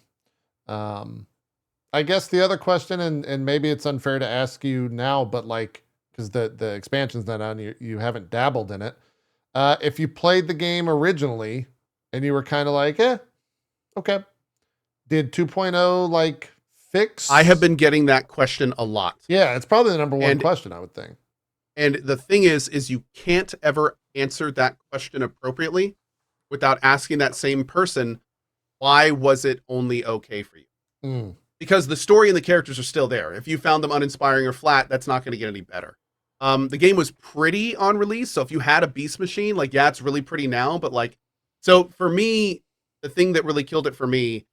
I guess the other question, and maybe it's unfair to ask you now, but like because the expansion's not on, you haven't dabbled in it. If you played the game originally and you were kind of like, okay, did 2.0 like fix? I have been getting that question a lot. Yeah, it's probably the number one question, I would think. And the thing is you can't ever answer that question appropriately without asking that same person, why was it only okay for you? Because the story and the characters are still there. If you found them uninspiring or flat, that's not going to get any better. The game was pretty on release, so if you had a beast machine, like, yeah, it's really pretty now, but like, so for me, the thing that really killed it for me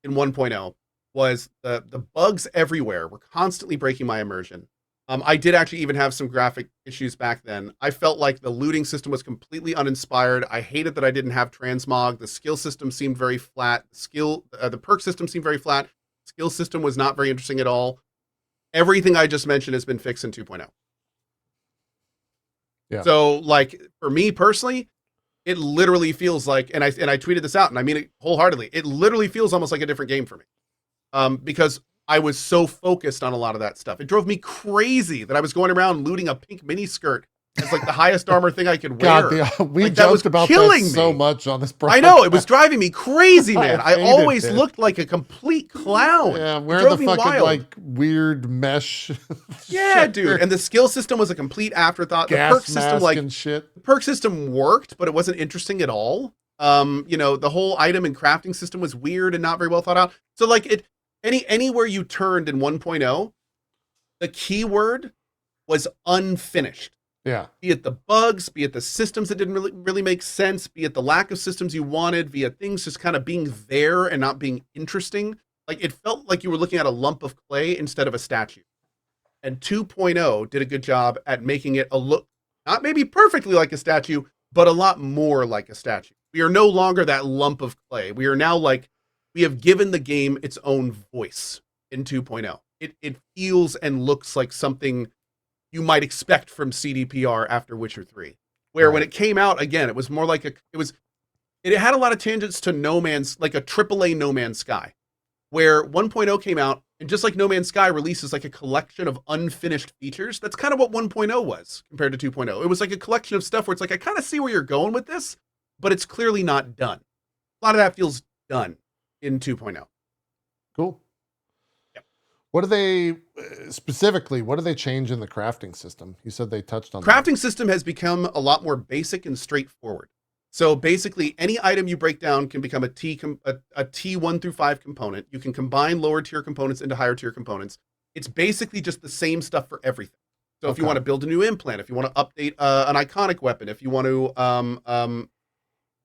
in 1.0 was the bugs everywhere were constantly breaking my immersion. I did actually even have some graphic issues back then. I felt like the looting system was completely uninspired. I hated that I didn't have transmog. The skill system seemed very flat. The perk system seemed very flat. Skill system was not very interesting at all. Everything I just mentioned has been fixed in 2.0. Yeah. So, like, for me personally, it literally feels like, and I tweeted this out, and I mean it wholeheartedly, it literally feels almost like a different game for me. Because I was so focused on a lot of that stuff. It drove me crazy that I was going around looting a pink miniskirt as like the highest armor thing I could wear. God, we like, that was joked about killing that me. so much on this I project. know, it was driving me crazy, man. I hated always it. looked like a complete clown. Yeah, It wearing drove the me fucking wild. like weird mesh. Yeah, shit. dude. And the skill system was a complete afterthought. The Gas perk system, mask like, and shit. the perk system worked, but it wasn't interesting at all. You know, the whole item and crafting system was weird and not very well thought out. So like anywhere you turned in 1.0, the keyword was unfinished. Yeah. Be it the bugs, be it the systems that didn't really make sense, be it the lack of systems you wanted, via things just kind of being there and not being interesting. Like, it felt like you were looking at a lump of clay instead of a statue. And 2.0 did a good job at making it look, not maybe perfectly like a statue, but a lot more like a statue. We are no longer that lump of clay. We are now like, we have given the game its own voice in 2.0. It feels and looks like something you might expect from CDPR after Witcher 3. Where when it came out, again, it was more like it had a lot of tangents to No Man's, like a AAA No Man's Sky. Where 1.0 came out, and just like No Man's Sky releases like a collection of unfinished features, that's kind of what 1.0 was compared to 2.0. It was like a collection of stuff where it's like, I kind of see where you're going with this, but it's clearly not done. A lot of that feels done in 2.0. Cool. Yep. What do they specifically? What do they change in the crafting system? You said they touched on Crafting system has become a lot more basic and straightforward. So basically, any item you break down can become a T1 through 5 component. You can combine lower tier components into higher tier components. It's basically just the same stuff for everything. So if you want to build a new implant, if you want to update an iconic weapon, if you want to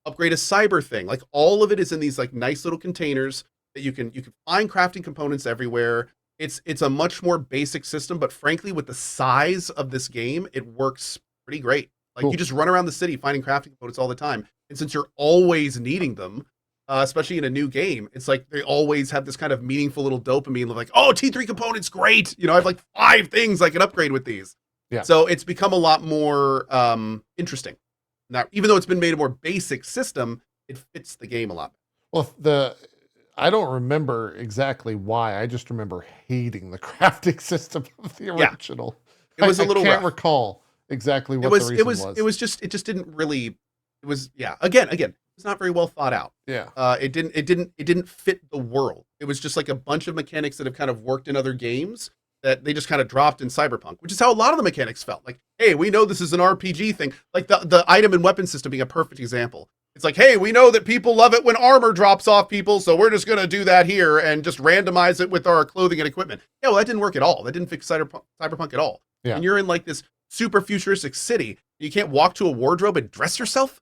upgrade a cyber thing, like all of it is in these like nice little containers that you can find crafting components everywhere. It's a much more basic system, but frankly, with the size of this game, it works pretty great. Like, Cool. You just run around the city finding crafting components all the time. And since you're always needing them, especially in a new game, it's like they always have this kind of meaningful little dopamine of like, oh, T3 components, great. You know, I have like 5 things I can upgrade with these. Yeah. So it's become a lot more interesting. Now, even though it's been made a more basic system, it fits the game a lot. Well, I don't remember exactly why. I just remember hating the crafting system of the original. It was a little I can't rough. recall exactly what the reason was. It just didn't really. It was again. It's not very well thought out. Yeah. It didn't fit the world. It was just like a bunch of mechanics that have kind of worked in other games that they just kind of dropped in Cyberpunk, which is how a lot of the mechanics felt. Like, hey, we know this is an RPG thing. Like the item and weapon system being a perfect example. It's like, hey, we know that people love it when armor drops off people, so we're just going to do that here and just randomize it with our clothing and equipment. Yeah, well, that didn't work at all. That didn't fix Cyberpunk at all. Yeah. And you're in like this super futuristic city. You can't walk to a wardrobe and dress yourself.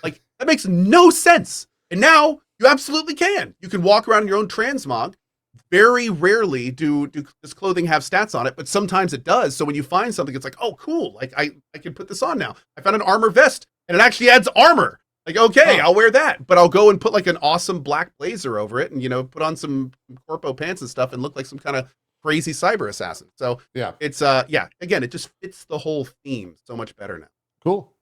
Like, that makes no sense. And now you absolutely can. You can walk around in your own transmog. Very rarely do this clothing have stats on it, but sometimes it does. So when you find something, it's like, oh, cool. Like, I can put this on now. I found an armor vest and it actually adds armor. Like, okay, I'll wear that, but I'll go and put like an awesome black blazer over it and, you know, put on some corpo pants and stuff and look like some kind of crazy cyber assassin. So Yeah. it's, again, it just fits the whole theme so much better now. Cool.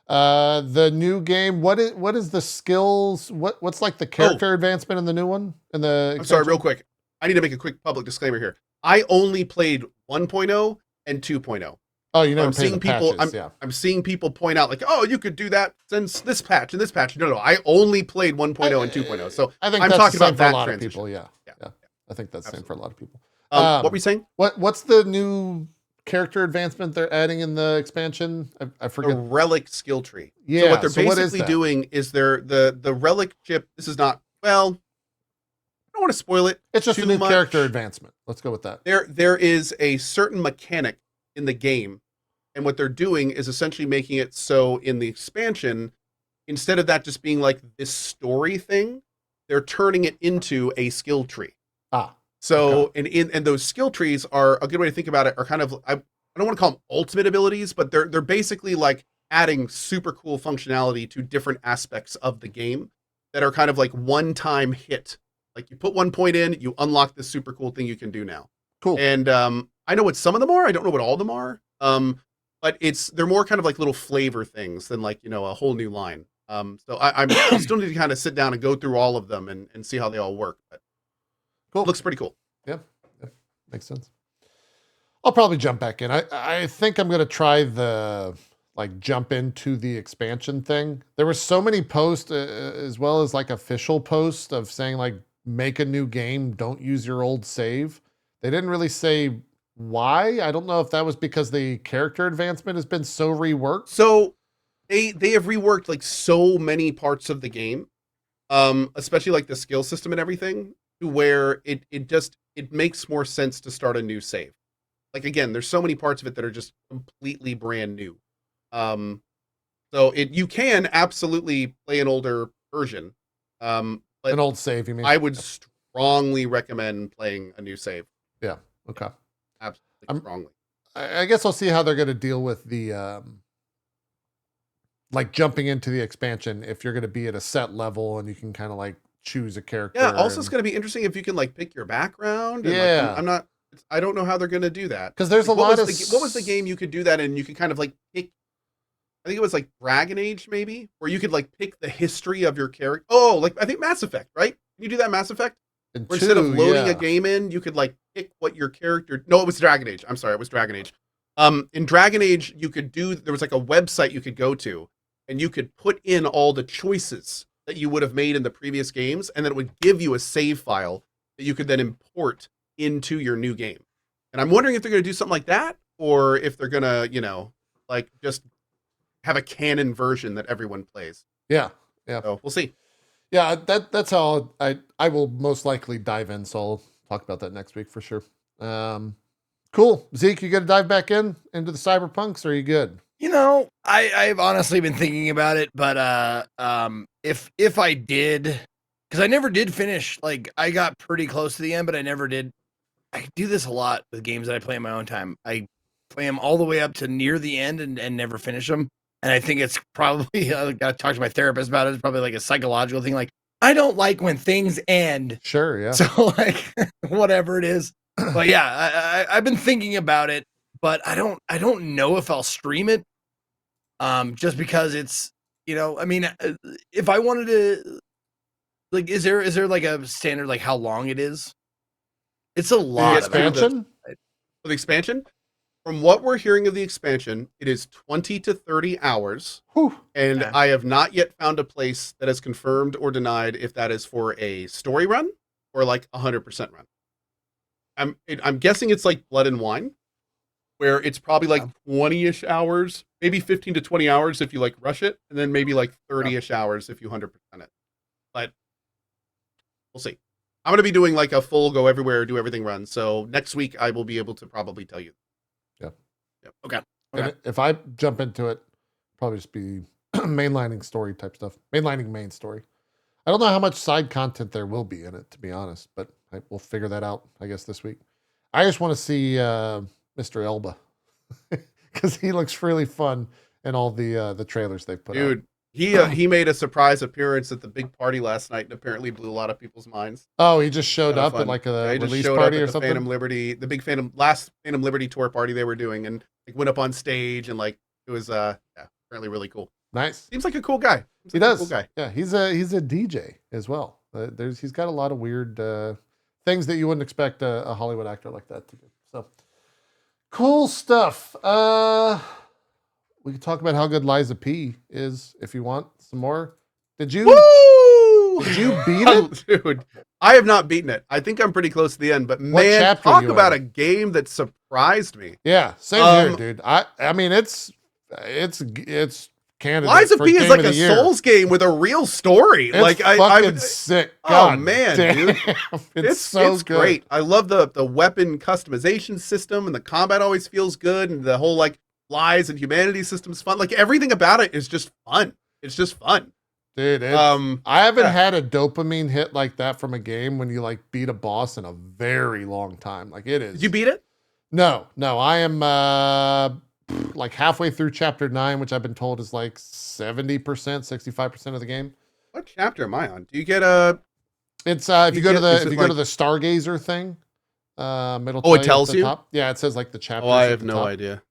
The new game, what is the skills? What's like the character advancement in the new one? In the I'm sorry, real quick. I need to make a quick public disclaimer here. I only played 1.0 and 2.0. Oh, you never I'm played seeing the people. patches, I'm seeing people point out like, oh, you could do that since this patch and this patch. No, I only played 1.0 and 2.0. So I think I'm that's talking the same about for a that lot transition. of people. Yeah. I think that's the same for a lot of people. What were you saying? What's the new character advancement they're adding in the expansion? I The forget. relic skill tree. Yeah. So what they're what is basically that? doing is the relic chip. This is not, well, I don't want to spoil it. It's just a too new much. character advancement. Let's go with that. There is a certain mechanic in the game, and what they're doing is essentially making it so in the expansion, instead of that just being like this story thing, they're turning it into a skill tree. So, and those skill trees are a good way to think about it. Are kind of I don't want to call them ultimate abilities, but they're basically like adding super cool functionality to different aspects of the game that are kind of like one-time hit. Like you put 1 point in, you unlock this super cool thing you can do now. Cool. And I know what some of them are. I don't know what all of them are. But they're more kind of like little flavor things than like, a whole new line. So I still need to kind of sit down and go through all of them and see how they all work. But Cool. it looks pretty cool. Yeah. Makes sense. I'll probably jump back in. I think I'm going to try jump into the expansion thing. There were so many posts as well as like official posts of saying like, make a new game, don't use your old save. They didn't really say why. I don't know if that was because the character advancement has been so reworked. So they have reworked like so many parts of the game, especially like the skill system and everything, to where it makes more sense to start a new save. Like again, there's so many parts of it that are just completely brand new. So you can absolutely play an older version. But An old save, you mean? I would strongly recommend playing a new save. Yeah. Okay. Absolutely strongly. I guess I'll see how they're going to deal with the like jumping into the expansion if you're going to be at a set level and you can kind of like choose a character. Yeah. Also, it's going to be interesting if you can like pick your background. And, Yeah. I don't know how they're going to do that. Because there's a lot of what was the game you could do that and you could kind of like pick? I think it was like Dragon Age, maybe, where you could like pick the history of your character. Oh, like I think Mass Effect, right? Can you do that in Mass Effect? Where instead of loading a game in, you could like pick what your character. No, it was Dragon Age. I'm sorry, it was Dragon Age. In Dragon Age, there was like a website you could go to, and you could put in all the choices that you would have made in the previous games, and then it would give you a save file that you could then import into your new game. And I'm wondering if they're going to do something like that, or if they're going to, like just have a canon version that everyone plays. Yeah. So we'll see. Yeah, that's how I will most likely dive in. So I'll talk about that next week for sure. Cool. Zeke, you got to dive back into the Cyberpunks, or are you good? I've honestly been thinking about it, but if I did, because I never did finish. Like I got pretty close to the end, but I never did. I do this a lot with games that I play in my own time. I play them all the way up to near the end and never finish them. And I think it's probably, I got to talk to my therapist about it. It's probably like a psychological thing. Like, I don't like when things end. Sure, yeah. So like, whatever it is. But yeah, I've been thinking about it, but I don't know if I'll stream it. Just because it's, if I wanted to, like, is there like a standard, like how long it is? It's a lot. Expansion? For the expansion? From what we're hearing of the expansion, it is 20 to 30 hours. Whew. And I have not yet found a place that has confirmed or denied if that is for a story run or like 100% run. I'm guessing it's like Blood and Wine, where it's probably like 20-ish hours, maybe 15 to 20 hours if you like rush it, and then maybe like 30-ish hours if you 100% it. But we'll see. I'm going to be doing like a full go everywhere, do everything run. So next week I will be able to probably tell you. Yeah. Okay. And if I jump into it, probably just be mainlining story type stuff. Mainlining main story. I don't know how much side content there will be in it, to be honest, but we'll figure that out, I guess, this week. I just want to see Mr. Elba because he looks really fun in all the trailers they've put out. Dude, he made a surprise appearance at the big party last night and apparently blew a lot of people's minds. Oh, he just showed up at like a release party or something? Phantom Liberty, the big last Phantom Liberty tour party they were doing, and like went up on stage and like it was apparently really cool. Nice. Seems like a cool guy. He does. Cool guy. Yeah, he's a DJ as well. He's got a lot of weird things that you wouldn't expect a Hollywood actor like that to do. So cool stuff. We can talk about how good Liza P is if you want some more. Did you beat it? Dude, I have not beaten it. I think I'm pretty close to the end, but man, talk about a game that surprised me. Yeah, same here, dude. I mean, it's candidate Liza for P game is like of the a year. Souls game with a real story. It's like fucking sick. God oh man, damn. dude, it's so it's good. Great. I love the weapon customization system, and the combat always feels good, and the whole like lies and humanity system's fun. Like everything about it is just fun. It's just fun. Dude, I haven't had a dopamine hit like that from a game when you like beat a boss in a very long time. Like it is. Did you beat it? No. I am like halfway through chapter 9, which I've been told is like 70%, 65% of the game. What chapter am I on? Do you get a? It's if you go to the Stargazer thing, it'll it tells you. Top. Yeah, it says like the chapter. Oh, I have no idea.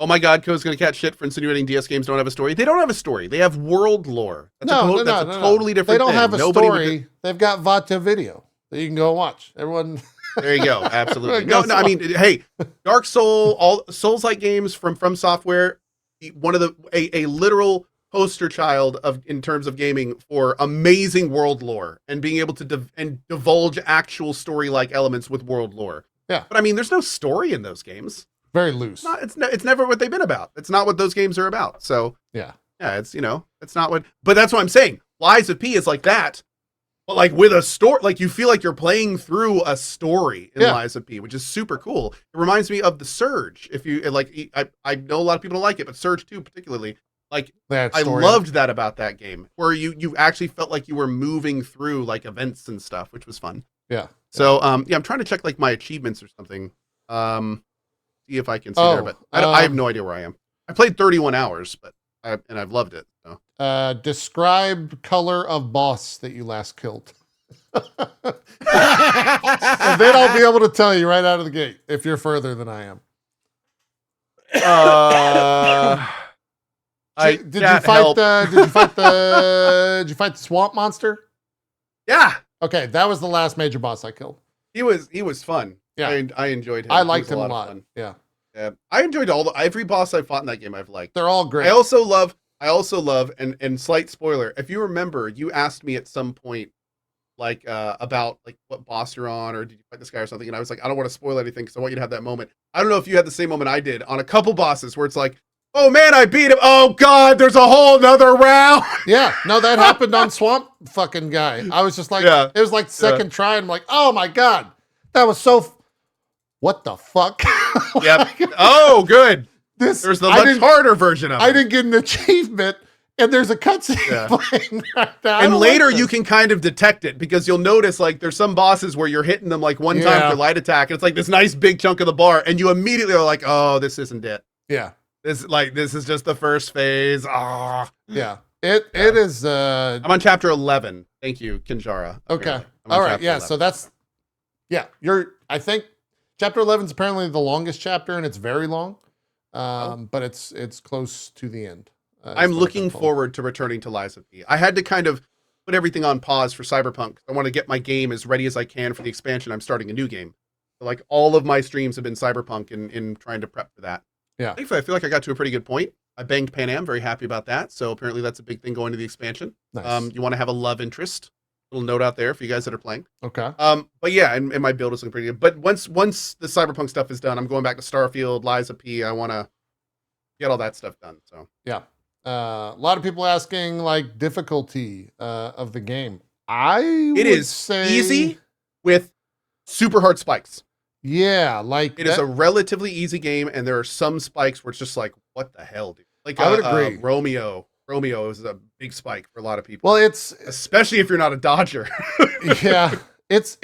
Oh my God, Code's gonna catch shit for insinuating DS games don't have a story. They don't have a story. They have world lore. That's a totally different thing. They don't have a story. They've got Vata video that you can go watch. Everyone. There you go. Absolutely. No, I mean, hey, Dark Soul, all Souls-like games from Software, one of a literal poster child in terms of gaming for amazing world lore and being able to divulge actual story-like elements with world lore. Yeah. But I mean, there's no story in those games. Very loose. It's never what they've been about. It's not what those games are about. So yeah, it's it's not what. But that's what I'm saying. Lies of P is like that, but like with a story. Like you feel like you're playing through a story in Lies of P, which is super cool. It reminds me of the Surge. If you like, I know a lot of people don't like it, but Surge 2 particularly. Like I loved that about that game, where you actually felt like you were moving through like events and stuff, which was fun. Yeah. So I'm trying to check like my achievements or something. See if I can see there, but I have no idea where I am. I played 31 hours, but I've loved it. So. Describe color of boss that you last killed. And then I'll be able to tell you right out of the gate if you're further than I am. Did you fight the swamp monster? Yeah. Okay, that was the last major boss I killed. He was fun. Yeah, I enjoyed him. I liked him a lot. Yeah, I enjoyed every boss I fought in that game. I've liked. They're all great. I also love, and slight spoiler. If you remember, you asked me at some point, like about like what boss you're on, or did you fight this guy or something, and I was like, I don't want to spoil anything because I want you to have that moment. I don't know if you had the same moment I did on a couple bosses where it's like, oh man, I beat him. Oh God, there's a whole nother round. Yeah, no, that happened on Swamp fucking guy. I was just like, it was like second try, and I'm like, oh my God, that was so. What the fuck? Yep. Oh, good. There's the much harder version of it. I didn't get an achievement, and there's a cutscene playing right now. And later you can kind of detect it because you'll notice like there's some bosses where you're hitting them like one time for light attack, and it's like this nice big chunk of the bar, and you immediately are like, oh, this isn't it. Yeah. This is just the first phase. Ah. Yeah. It is. I'm on chapter 11. Thank you, Kinjara. Okay. All right. Yeah. 11. So that's. Yeah. I think. Chapter 11 is apparently the longest chapter, and it's very long, but it's close to the end. I'm looking forward to returning to Lies of P. I had to kind of put everything on pause for Cyberpunk. I want to get my game as ready as I can for the expansion. I'm starting a new game. So like all of my streams have been Cyberpunk in trying to prep for that. Yeah. Thankfully, I feel like I got to a pretty good point. I banged Pan Am, very happy about that. So apparently that's a big thing going to the expansion. Nice. You want to have a love interest. Little note out there for you guys that are playing. Okay. But yeah, and my build is looking pretty good. But once the Cyberpunk stuff is done, I'm going back to Starfield, Lies of P. I want to get all that stuff done. So yeah, a lot of people asking like difficulty of the game. It is say easy with super hard spikes. Yeah, like it is a relatively easy game, and there are some spikes where it's just like, what the hell, dude? Like I would agree. Romeo is a big spike for a lot of people. Well, it's especially if you're not a dodger. Yeah, it's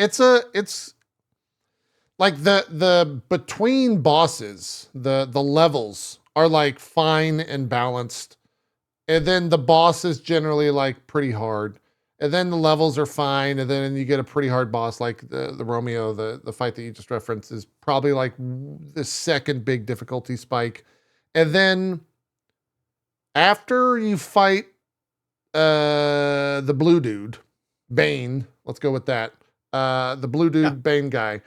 like the between bosses, the levels are like fine and balanced, and then the boss is generally like pretty hard, and then the levels are fine, and then you get a pretty hard boss like the Romeo, the fight that you just referenced is probably like the second big difficulty spike, and then after you fight the blue dude, Bane, let's go with that. The blue dude, Bane guy.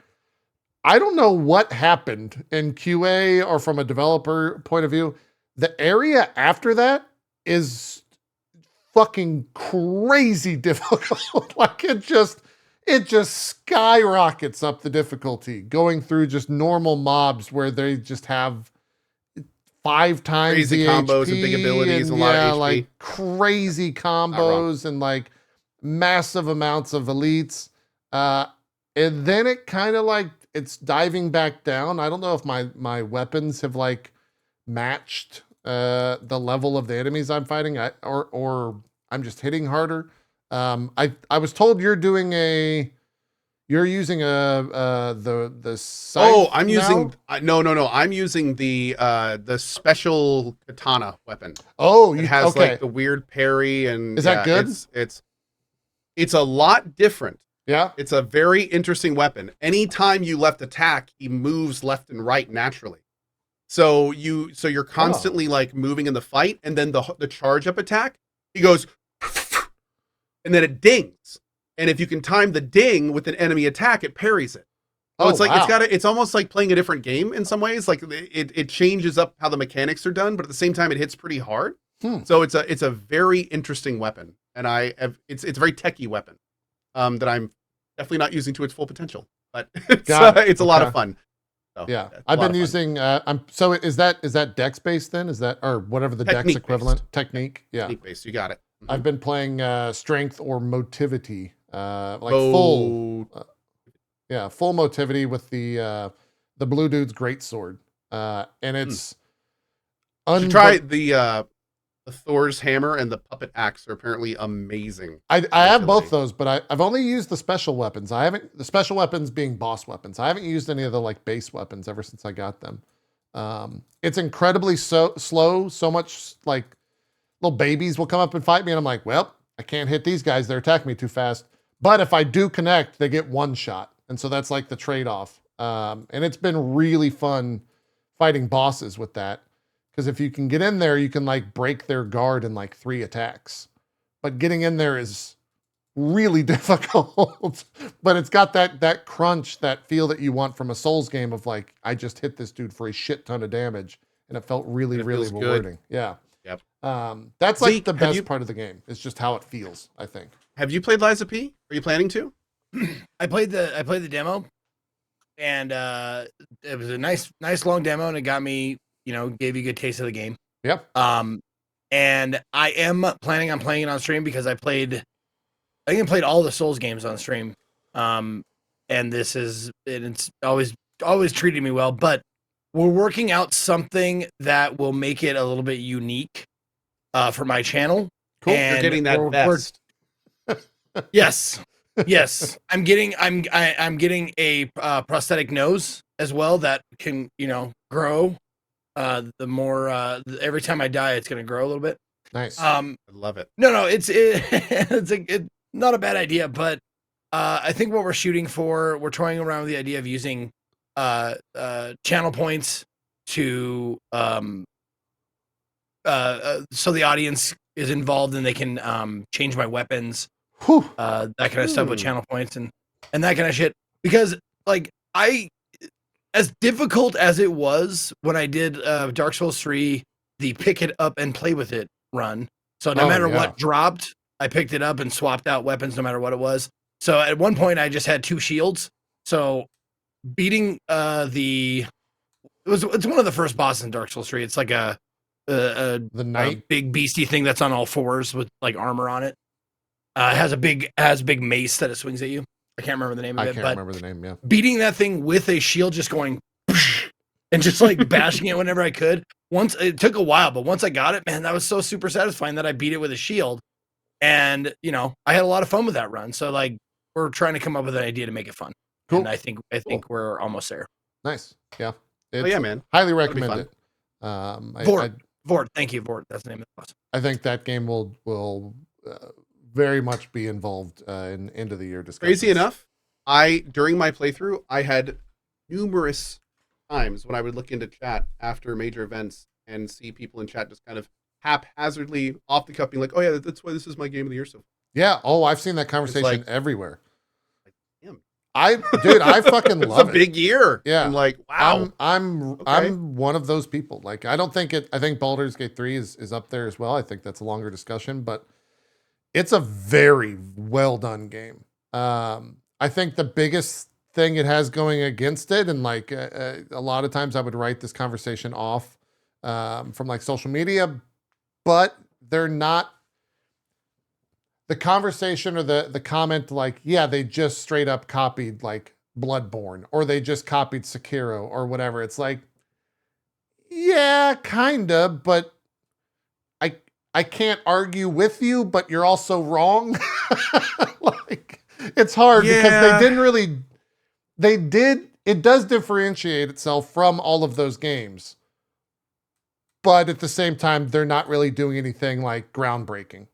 I don't know what happened in QA or from a developer point of view. The area after that is fucking crazy difficult. Like it just skyrockets up the difficulty going through just normal mobs where they just have 5 times crazy the combos HP and big abilities and a lot of HP. Like crazy combos and like massive amounts of elites. And then it kind of like it's diving back down. I don't know if my weapons have like matched the level of the enemies I'm fighting, or I'm just hitting harder. I was told you're using the scythe I'm now? using no. I'm using the special katana weapon. Oh, It has okay. like the weird parry, and Is that good? It's a lot different. Yeah. It's a very interesting weapon. Anytime you left attack, he moves left and right naturally. So you're constantly like moving in the fight, and then the charge up attack, he goes, and then it dings. And if you can time the ding with an enemy attack, it parries it. So it's like wow. it's almost like playing a different game in some ways. Like it changes up how the mechanics are done, but at the same time, it hits pretty hard. So it's a very interesting weapon, and it's a very techie weapon that I'm definitely not using to its full potential, but it's a lot of fun. So, yeah, I've been using. So is that Dex based then? Is that or whatever the Dex equivalent technique? Yeah, technique based. You got it. I've been playing strength or motivity, full motivity with the blue dude's greatsword, and it's. You should try the Thor's hammer and the puppet axe are apparently amazing. I have both those, but I've only used the special weapons. I haven't the special weapons being boss weapons. I haven't used any of the like base weapons ever since I got them. It's incredibly slow. So much like little babies will come up and fight me, and I'm like, well, I can't hit these guys. They're attacking me too fast. But if I do connect, they get one shot, and so that's like the trade-off. And it's been really fun fighting bosses with that. Because if you can get in there, you can like break their guard in like 3 attacks. But getting in there is really difficult. But it's got that crunch, that feel that you want from a Souls game of like, I just hit this dude for a shit ton of damage. And it felt really rewarding. Yeah. Yep. That's like the best part of the game. It's just how it feels, I think. Have you played Lies of P? Are you planning to? I played the demo, and it was a nice long demo, and it got me, gave you a good taste of the game. Yep. And I am planning on playing it on stream because I played all the Souls games on stream. And it's always treated me well, but we're working out something that will make it a little bit unique for my channel. Cool. You're getting that vest. Yes. Yes. I'm getting a prosthetic nose as well that can, grow. The more every time I die, it's gonna grow a little bit. Nice. I love it. No, it's not a bad idea, but I think what we're shooting for, we're toying around with the idea of using channel points to so the audience is involved and they can change my weapons, that kind of stuff with channel points and that kind of shit. Because like as difficult as it was when I did Dark Souls 3, the pick it up and play with it run. So no matter what dropped, I picked it up and swapped out weapons no matter what it was. So at one point I just had 2 shields. So beating it's one of the first bosses in Dark Souls 3. It's like the big beastie thing that's on all 4s with like armor on it. It has a big mace that it swings at you. I can't remember the name of it. I can't remember the name, yeah. Beating that thing with a shield, just going and just like bashing it whenever I could. It took a while, but once I got it, man, that was so super satisfying that I beat it with a shield. And, I had a lot of fun with that run. So like we're trying to come up with an idea to make it fun. Cool. And I think we're almost there. Nice. Yeah. Man. Highly recommend it. Vord. Thank you, Vord. That's the name of the boss. I think that game will very much be involved in end of the year discussions. Crazy enough, during my playthrough, I had numerous times when I would look into chat after major events and see people in chat just kind of haphazardly off the cuff being like, oh yeah, that's why this is my game of the year so far. Yeah. Oh, I've seen that conversation everywhere. Damn. I fucking love it. It's a big year. Yeah. I'm like, wow. I'm one of those people. Like, I think Baldur's Gate 3 is up there as well. I think that's a longer discussion, but it's a very well done game. I think the biggest thing it has going against it, and like a lot of times I would write this conversation off from like social media, but they're not the conversation or the comment like, yeah, they just straight up copied like Bloodborne or they just copied Sekiro or whatever. It's like, yeah, kinda, but I can't argue with you, but you're also wrong. Like, it's hard because they didn't really, it does differentiate itself from all of those games. But at the same time, they're not really doing anything like groundbreaking.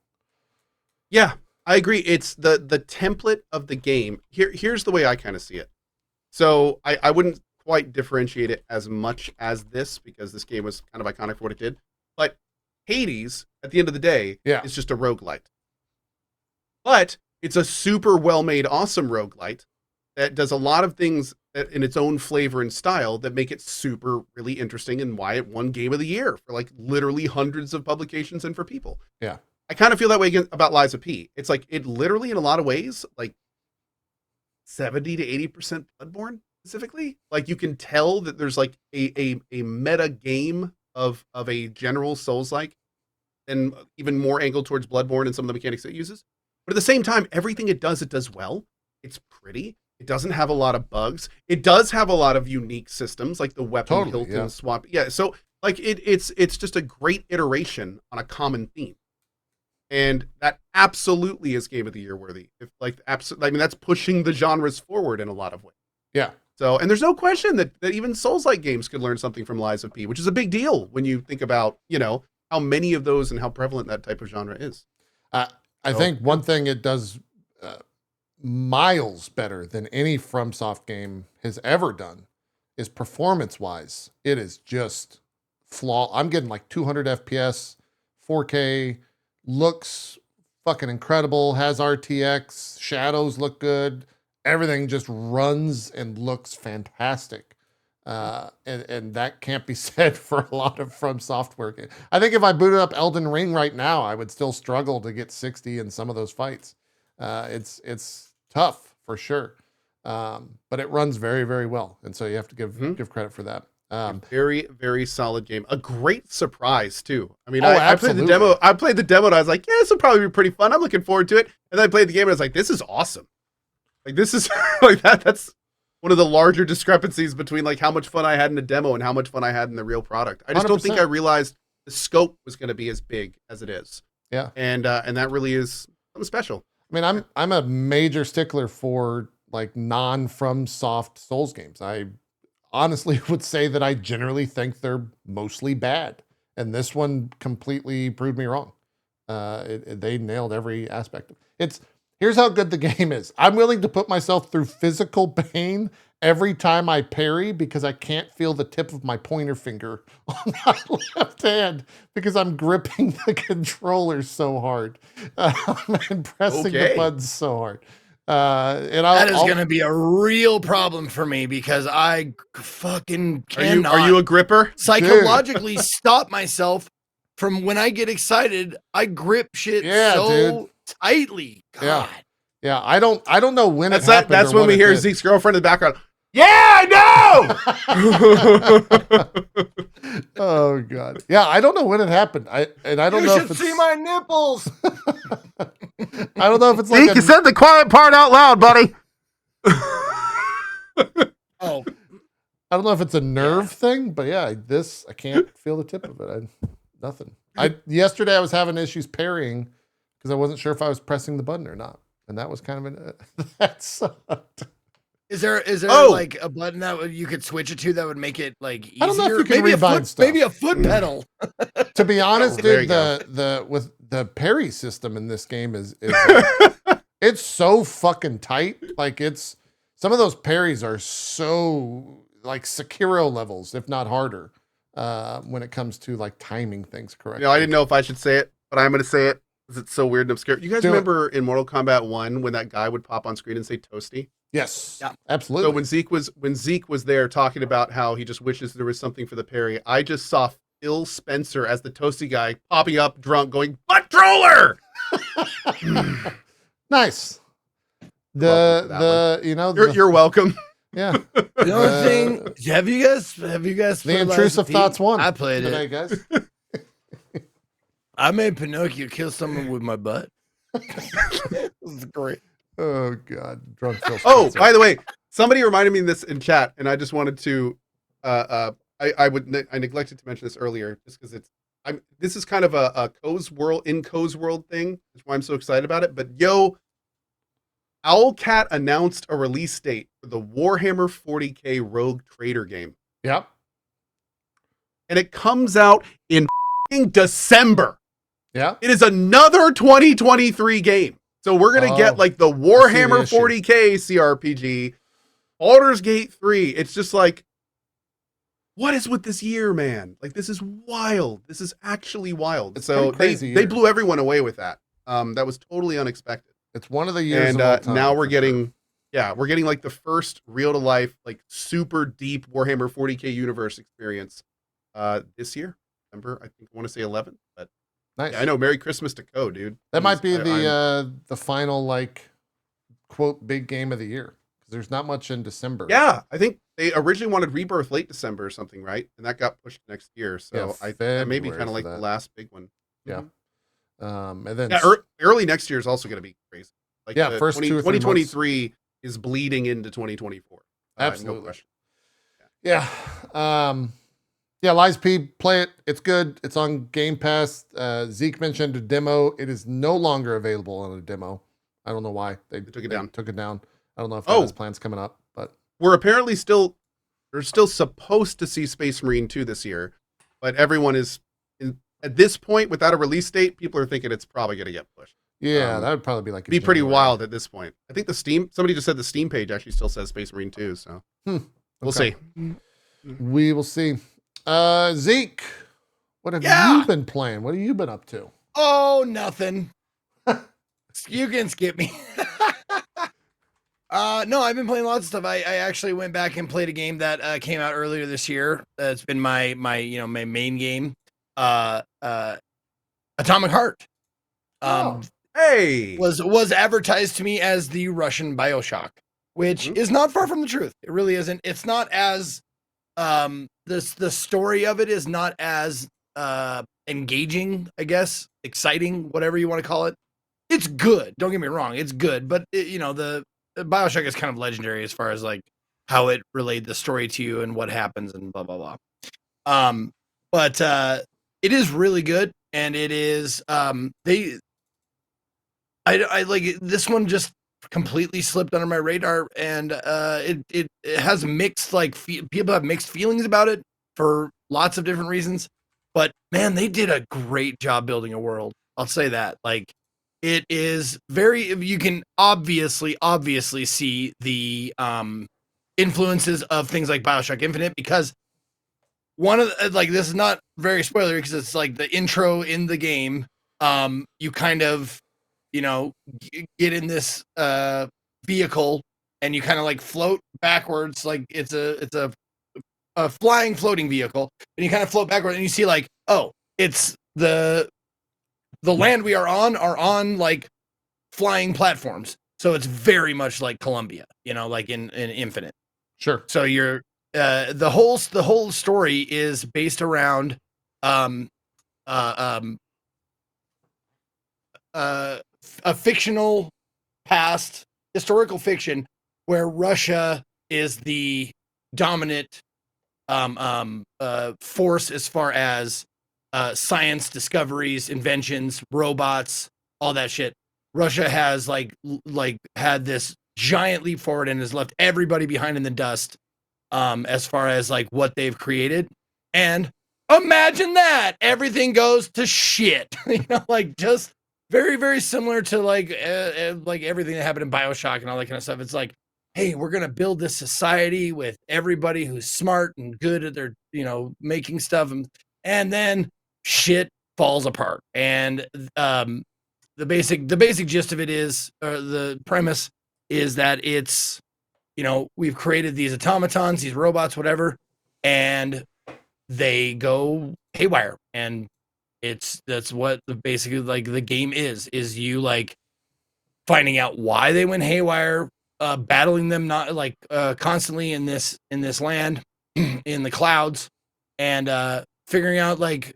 Yeah, I agree. It's the template of the game. Here's the way I kind of see it. So I wouldn't quite differentiate it as much as this because this game was kind of iconic for what it did. But Hades, at the end of the day, is just a roguelite. But it's a super well-made, awesome roguelite that does a lot of things in its own flavor and style that make it super really interesting and why it won Game of the Year for like literally hundreds of publications and for people. Yeah. I kind of feel that way about Lies of P. It's like it literally in a lot of ways, like 70 to 80% Bloodborne specifically. Like you can tell that there's like a meta game of a general Souls-like and even more angled towards Bloodborne and some of the mechanics it uses. But at the same time, everything it does well. It's pretty. It doesn't have a lot of bugs. It does have a lot of unique systems, like the weapon hilt and swap. Yeah, so like it's just a great iteration on a common theme, and that absolutely is Game of the Year worthy. If like absolutely, I mean that's pushing the genres forward in a lot of ways. Yeah. So, and there's no question that even Souls-like games could learn something from Lies of P, which is a big deal when you think about how many of those and how prevalent that type of genre is. I think one thing it does miles better than any FromSoft game has ever done is performance-wise. It is just I'm getting like 200 FPS, 4K, looks fucking incredible, has RTX, shadows look good, everything just runs and looks fantastic. And that can't be said for a lot of From Software games. I think if I booted up Elden Ring right now, I would still struggle to get 60 in some of those fights. It's tough for sure, but it runs very, very well, and so you have to give credit for that. Very, very solid game. A great surprise too. I mean, Oh, I played the demo. I played the demo, and I was like, "Yeah, this will probably be pretty fun. I'm looking forward to it." And then I played the game, and I was like, "This is awesome." Like this is like that. That's one of the larger discrepancies between like how much fun I had in the demo and how much fun I had in the real product. I just don't think I realized the scope was going to be as big as it is. Yeah, and that really is something special. I mean, I'm a major stickler for like non-FromSoft Souls games. I honestly would say that I generally think they're mostly bad, and this one completely proved me wrong. They nailed every aspect of it. Here's how good the game is. I'm willing to put myself through physical pain every time I parry because I can't feel the tip of my pointer finger on my left hand because I'm gripping the controller so hard and pressing the buttons so hard. That is going to be a real problem for me because I fucking cannot. Are you a gripper? Psychologically stop myself from when I get excited. I grip shit tightly. God. Yeah. I don't know when it happened. That's when we hear Zeke's girlfriend in the background. Yeah, I know. Oh God. Yeah, I don't know when it happened. I don't know if it's... see my nipples. I don't know if it's like Zeke, you said the quiet part out loud, buddy. Oh. I don't know if it's a nerve thing, but yeah, I can't feel the tip of it. Nothing. Yesterday I was having issues parrying because I wasn't sure if I was pressing the button or not. And that was kind of that sucked. Is there like a button that you could switch it to that would make it like easier? I don't know if you can rebind stuff. Maybe a foot pedal. To be honest, dude, with the parry system in this game is it's so fucking tight. Like some of those parries are so like Sekiro levels, if not harder, when it comes to like timing things correctly. I didn't know if I should say it, but I'm going to say it because it's so weird and obscure. You guys remember in Mortal Kombat 1 when that guy would pop on screen and say Toasty? Yes, yeah, absolutely. So when Zeke was there talking about how he just wishes there was something for the parry, I just saw Phil Spencer as the Toasty guy popping up drunk going, butt troller! Nice. You're welcome. Yeah. The only thing, have you guys the Intrusive Thoughts 1. I played today, it. Guys. I made Pinocchio kill someone with my butt. This is great. Oh God, drunk Phil Spencer. Oh, by the way, somebody reminded me of this in chat, and I just wanted to I neglected to mention this earlier just because it's this is kind of a Co's world thing. That's why I'm so excited about it. But yo, Owlcat announced a release date for the Warhammer 40K Rogue Trader game. Yep. And it comes out in December. Yeah. It is another 2023 game. So we're going to get like the Warhammer 40K CRPG, Baldur's Gate 3. It's just like, what is with this year, man? Like, this is wild. This is actually wild. It's so they blew everyone away with that. That was totally unexpected. It's one of the years. And now we're getting, we're getting like the first real to life, like super deep Warhammer 40K universe experience this year. December, I think I want to say 11th, but nice. Yeah, I know. Merry Christmas to Co, dude. That might be the final like quote big game of the year because there's not much in December. Yeah, I think they originally wanted Rebirth late December or something, right? And that got pushed next year. So that may be kind of like the last big one. Yeah. And then early next year is also going to be crazy. Like first 2023 is bleeding into 2024. Absolutely. No question. Yeah. Yeah, Lies P, play it. It's good. It's on Game Pass. Zeke mentioned a demo. It is no longer available on a demo. I don't know why they took it down. I don't know if that has plans coming up, but we're apparently we're still supposed to see Space Marine 2 this year, but everyone is at this point without a release date. People are thinking it's probably going to get pushed. Yeah, that would probably be like be pretty wild at this point. I think somebody just said the Steam page actually still says Space Marine 2, so we'll see. We will see. Zeke, what have you been playing? What have you been up to? Oh, nothing. You can skip me. No, I've been playing lots of stuff. I actually went back and played a game that came out earlier this year. It's been my main game. Atomic Heart. Was advertised to me as the Russian BioShock, which is not far from the truth. It really isn't. It's not as the story of it is not as engaging, I guess, exciting, whatever you want to call it. It's good. Don't get me wrong, it's good, but the BioShock is kind of legendary as far as like how it relayed the story to you and what happens and blah blah blah. But it is really good, and it is I like it. This one just completely slipped under my radar, and it has mixed people have mixed feelings about it for lots of different reasons, but man, they did a great job building a world. I'll say that. Like, it is you can obviously see the influences of things like BioShock Infinite, because one of the, this is not very spoilery because it's like the intro in the game. You kind of get in this vehicle and you kind of like float backwards, like it's a flying floating vehicle, and you kind of float backwards and you see like, oh, it's the land we are on like flying platforms. So it's very much like Columbia, like in Infinite. Sure. So you're the whole story is based around a fictional past, historical fiction, where Russia is the dominant force as far as science discoveries, inventions, robots, all that shit. Russia has like had this giant leap forward and has left everybody behind in the dust as far as like what they've created. And imagine that everything goes to shit. Like just very, very similar to like everything that happened in BioShock and all that kind of stuff. It's like, hey, we're going to build this society with everybody who's smart and good at their, making stuff. And then shit falls apart. And the basic gist of it is, the premise is that it's, we've created these automatons, these robots, and they go haywire. And that's what basically like the game is you like finding out why they went haywire, battling them not like constantly in this land in the clouds, and figuring out like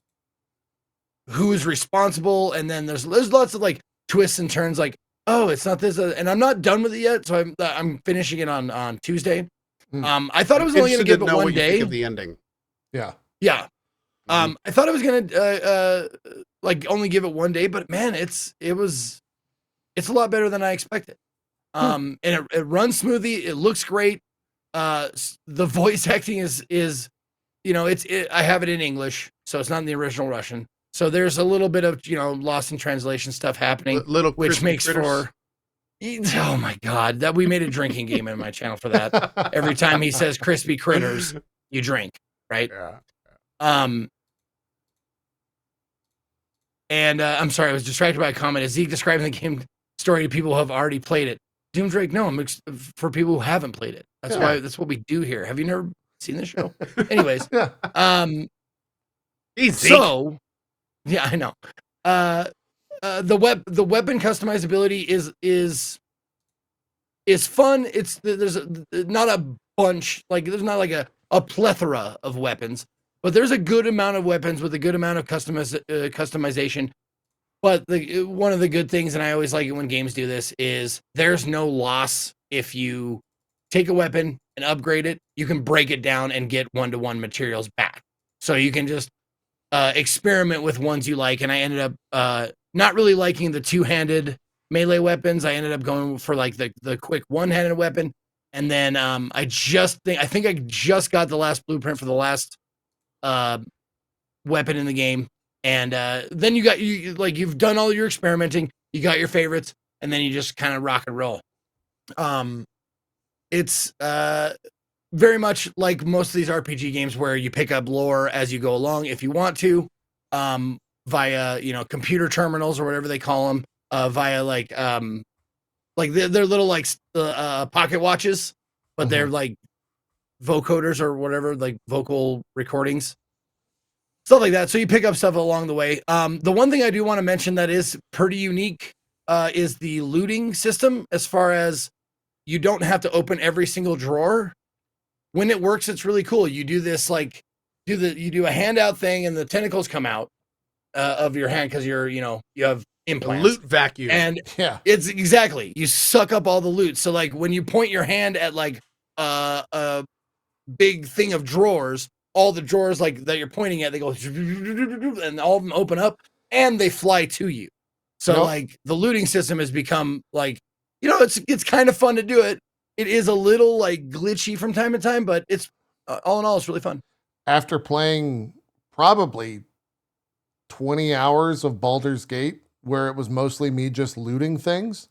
who's responsible. And then there's lots of like twists and turns, like, oh, it's not this, and I'm not done with it yet, so I'm finishing it on Tuesday. I thought it was only going to give it one day. Of the ending. Yeah. I thought I was gonna like only give it 1 day, but man, it's a lot better than I expected. And it runs smoothly. It looks great. The voice acting is I have it in English, so it's not in the original Russian. So there's a little bit of lost in translation stuff happening, Little which crispy makes critters. for oh my god, that we made a drinking game in my channel for that. Every time he says crispy critters, you drink, right? Yeah. And I'm sorry, I was distracted by a comment. Is Zeke describing the game story to people who have already played it? Doomdrake, no, for people who haven't played it. That's what we do here. Have you never seen this show? Anyways, Yeah. Easy. so yeah, I know. The weapon customizability is fun. There's not a bunch, like there's not like a plethora of weapons, but there's a good amount of weapons with a good amount of customization. But one of the good things, and I always like it when games do this, is there's no loss if you take a weapon and upgrade it. You can break it down and get 1-to-1 materials back. So you can just experiment with ones you like. And I ended up not really liking the two-handed melee weapons. I ended up going for like the quick one-handed weapon. And then I think I just got the last blueprint for the last weapon in the game. And then you've done all your experimenting, you got your favorites, and then you just kind of rock and roll. It's very much like most of these RPG games where you pick up lore as you go along if you want to, via computer terminals or whatever they call them, via like they're little like pocket watches, but they're like vocoders or whatever, like vocal recordings. Stuff like that. So you pick up stuff along the way. The one thing I do want to mention that is pretty unique is the looting system, as far as you don't have to open every single drawer. When it works, it's really cool. You do this you do a handout thing and the tentacles come out of your hand because you have implants. Loot vacuum. And Yeah. it's exactly, you suck up all the loot. So like when you point your hand at like a big thing of drawers, all the drawers like that you're pointing at, they go and all of them open up and they fly to you. So like the looting system has become like, it's kind of fun to do it. It is a little like glitchy from time to time, but it's all in all, it's really fun. After playing probably 20 hours of Baldur's Gate, where it was mostly me just looting things,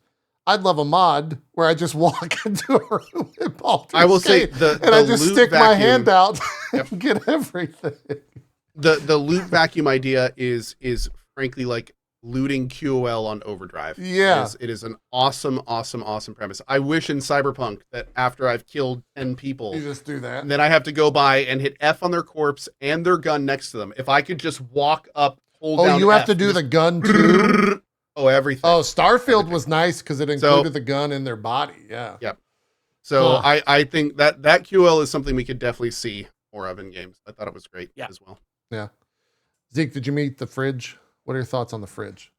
I'd love a mod where I just walk into a room in Baldur's I will say Gate the I just loot stick my vacuum- hand out and get everything. The loot vacuum idea is frankly like looting QOL on overdrive. Yeah. It is an awesome premise. I wish in Cyberpunk that after I've killed 10 people, You just do that. and then I have to go by and hit F on their corpse and their gun next to them. If I could just walk up, hold down Oh, you have F, to do just- the gun too? Oh, everything. Oh, Starfield was nice because it included the gun in their body. Yeah. So Huh. I think that QL is something we could definitely see more of in games. I thought it was great as well. Yeah. Zeke, did you meet the fridge? What are your thoughts on the fridge?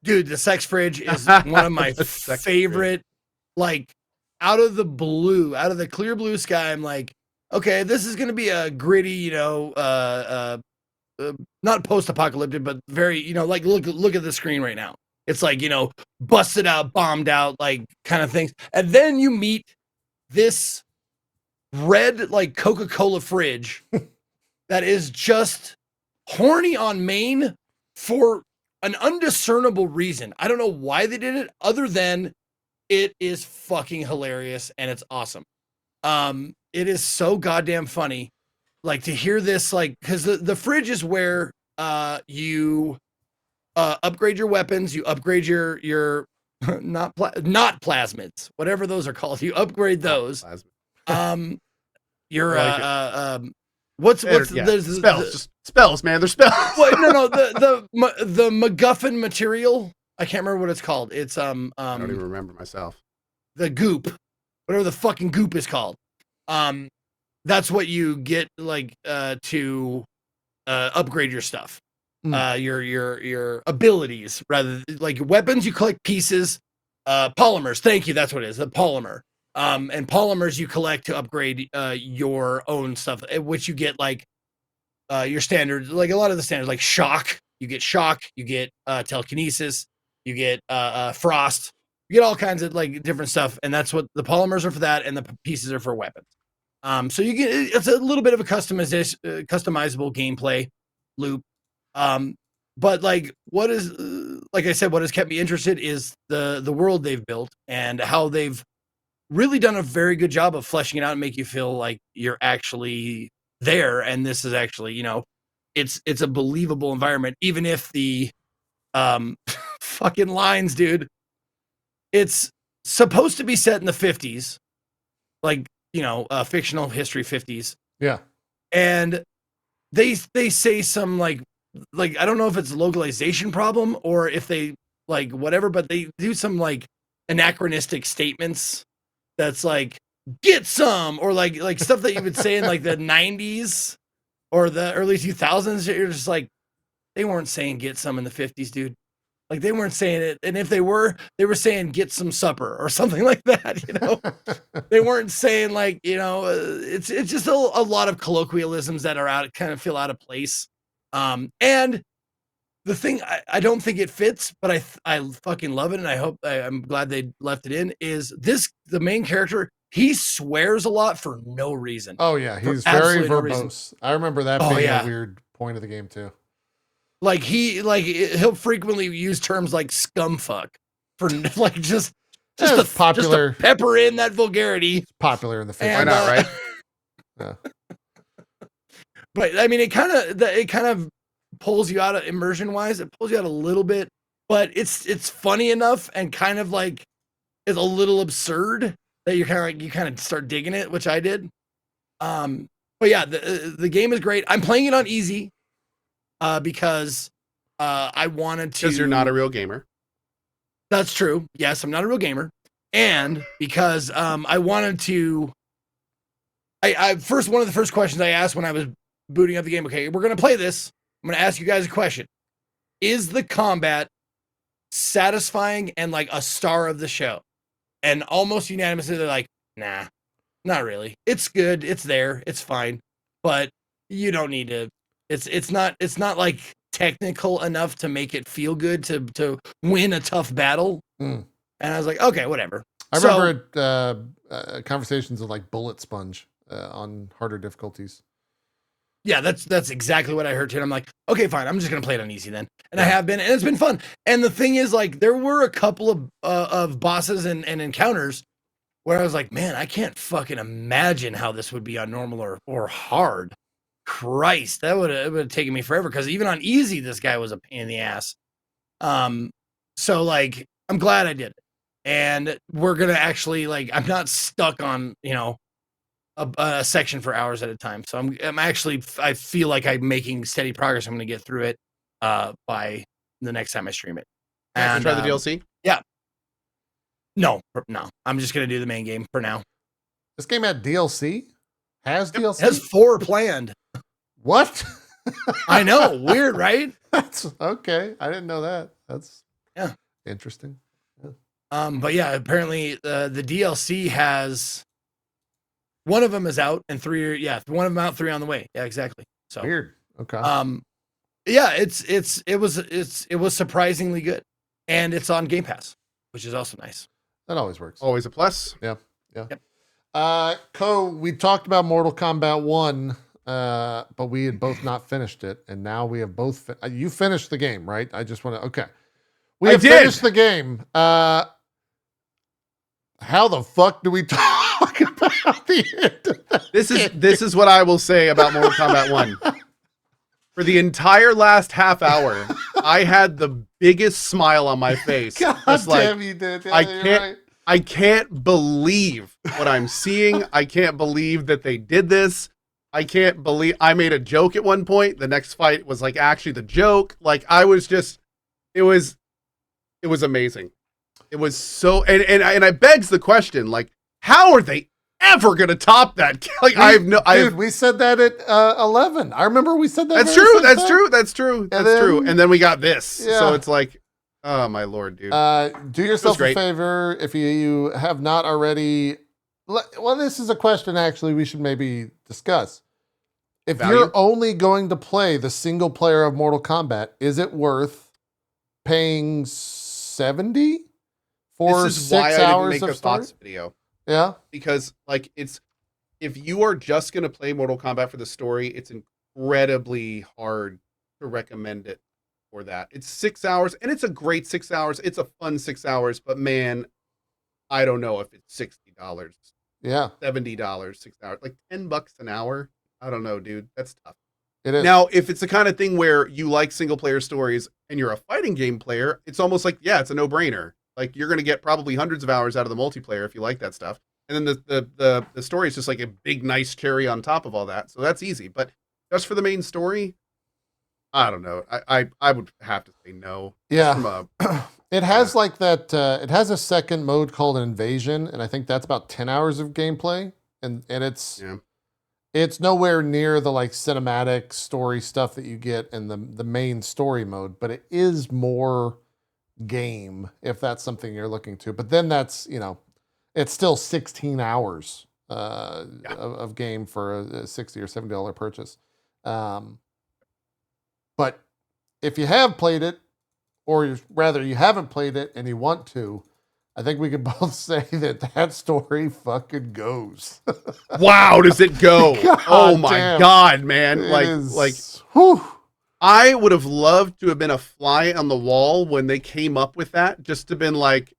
Dude, the sex fridge is one of my The sex favorite, like out of the clear blue sky. I'm like, okay, this is going to be a gritty, not post-apocalyptic, but very, like look at the screen right now. It's like, busted out, bombed out, like kind of things. And then you meet this red, like Coca-Cola fridge that is just horny on main for an undiscernible reason. I don't know why they did it, other than it is fucking hilarious and it's awesome. It is so goddamn funny, like to hear this, like, because the fridge is where you upgrade your weapons, you upgrade your not plasmids, whatever those are called. You upgrade those. Your what's spells? Just spells, man. They're spells. Well, no, the MacGuffin material. I can't remember what it's called. It's I don't even remember myself. the goop, whatever the fucking goop is called. That's what you get like to upgrade your stuff. Your abilities, rather, like weapons, you collect pieces. Polymers, thank you, that's what it is, a polymer. And polymers you collect to upgrade your own stuff, which you get like your standard, like a lot of the standards, like shock. You get shock. You get telekinesis. You get frost. You get all kinds of like different stuff, and that's what the polymers are for that, and the pieces are for weapons. So you get it's a little bit of a customizable gameplay loop. But like what is like I said, what has kept me interested is the world they've built and how they've really done a very good job of fleshing it out and make you feel like you're actually there. And this is actually, it's a believable environment, even if the fucking lines, dude. It's supposed to be set in the 50s, like, fictional history 50s. Yeah. And they say some like I don't know if it's a localization problem or if they like whatever, but they do some like anachronistic statements that's like get some or like stuff that you would say in like the 90s or the early 2000s. You're just like, they weren't saying get some in the 50s, dude. Like they weren't saying it, and if they were saying get some supper or something like that. They weren't saying like it's just a lot of colloquialisms that are kind of feel out of place. And the thing I don't think it fits, but I fucking love it, and I'm glad they left it in. Is the main character? He swears a lot for no reason. Oh yeah, he's very verbose. I remember that being a weird point of the game too. Like he'll frequently use terms like scumfuck for like just popular, just to pepper in that vulgarity. It's popular in the 50s. Why not, right? Yeah. But I mean, it kind of pulls you out of immersion wise. It pulls you out a little bit, but it's funny enough and kind of like it's a little absurd that you kind of start digging it, which I did. But yeah, the game is great. I'm playing it on easy. Because I wanted to. Because you're not a real gamer. That's true. Yes, I'm not a real gamer, and because I wanted to. One of the first questions I asked when I was booting up the game. Okay, we're gonna play this. I'm gonna ask you guys a question: is the combat satisfying and like a star of the show? And almost unanimously, they're like, nah, not really. It's good. It's there. It's fine, but you don't need to. It's not like technical enough to make it feel good to win a tough battle. And I was like, okay, whatever. I remember conversations of like Bullet Sponge on harder difficulties. Yeah, that's exactly what I heard too. And I'm like, okay, fine. I'm just gonna play it on easy then. And I have been, and it's been fun. And the thing is, like, there were a couple of bosses and encounters where I was like, man, I can't fucking imagine how this would be on normal or hard. Christ, it would have taken me forever because even on easy, this guy was a pain in the ass. So like, I'm glad I did it, and we're gonna actually like, I'm not stuck on a section for hours at a time. So I'm actually, I feel like I'm making steady progress. I'm gonna get through it by the next time I stream it. And try the DLC. Yeah. No, I'm just gonna do the main game for now. This game had DLC. Has DLC? It has 4 planned. What? I know. Weird, right? That's okay. I didn't know that. That's interesting. Yeah. But yeah, apparently the DLC has one of them is out and 3. Yeah, one of them out, 3 on the way. Yeah, exactly. So weird. Okay. Yeah, it was surprisingly good, and it's on Game Pass, which is also nice. That always works. Always a plus. Yeah. Yep. We talked about Mortal Kombat 1, but we had both not finished it, and now we have both. You finished the game, right? I just want to. Okay, we have finished the game. How the fuck do we talk about the end of that This is what I will say about Mortal Kombat 1. For the entire last half hour, I had the biggest smile on my face. God damn, you did. Yeah, I can't believe what I'm seeing. I can't believe that they did this. I can't believe I made a joke at one point. The next fight was like actually the joke. Like I was just, it was amazing. It was so, and I begs the question, like, how are they ever going to top that? Like, we said that at 11. I remember we said that. That's true. And then we got this. Yeah. So it's like, oh my Lord, dude. Do yourself a favor if you have not already. Well, this is a question actually we should maybe discuss. if value. you're only going to play the single player of Mortal Kombat, is it worth paying 70 for This is 6 why I didn't hours make of a story? thoughts video. Yeah. Because like if you are just going to play Mortal Kombat for the story, it's incredibly hard to recommend it for that. It's 6 hours, and it's a great 6 hours. It's a fun 6 hours, but man, I don't know if it's $60, Yeah. $70, 6 hours, like $10 an hour. I don't know, dude. That's tough. It is. Now, if it's the kind of thing where you like single player stories and you're a fighting game player, it's almost like, yeah, it's a no brainer. Like you're going to get probably hundreds of hours out of the multiplayer if you like that stuff. And then the story is just like a big, nice cherry on top of all that. So that's easy. But just for the main story, I don't know. I would have to say no. Yeah. From a, it has like that. It has a second mode called an invasion, and I think that's about 10 hours of gameplay. And it's yeah. it's nowhere near the like cinematic story stuff that you get in the main story mode, but it is more game if that's something you're looking to. But then that's, you know, it's still 16 hours of game for a $60 or $70 purchase. But if you have played it, or rather you haven't played it and you want to, I think we could both say that story fucking goes. Wow, does it go? God oh my damn. God, man. It Like whew. I would have loved to have been a fly on the wall when they came up with that, just to been like,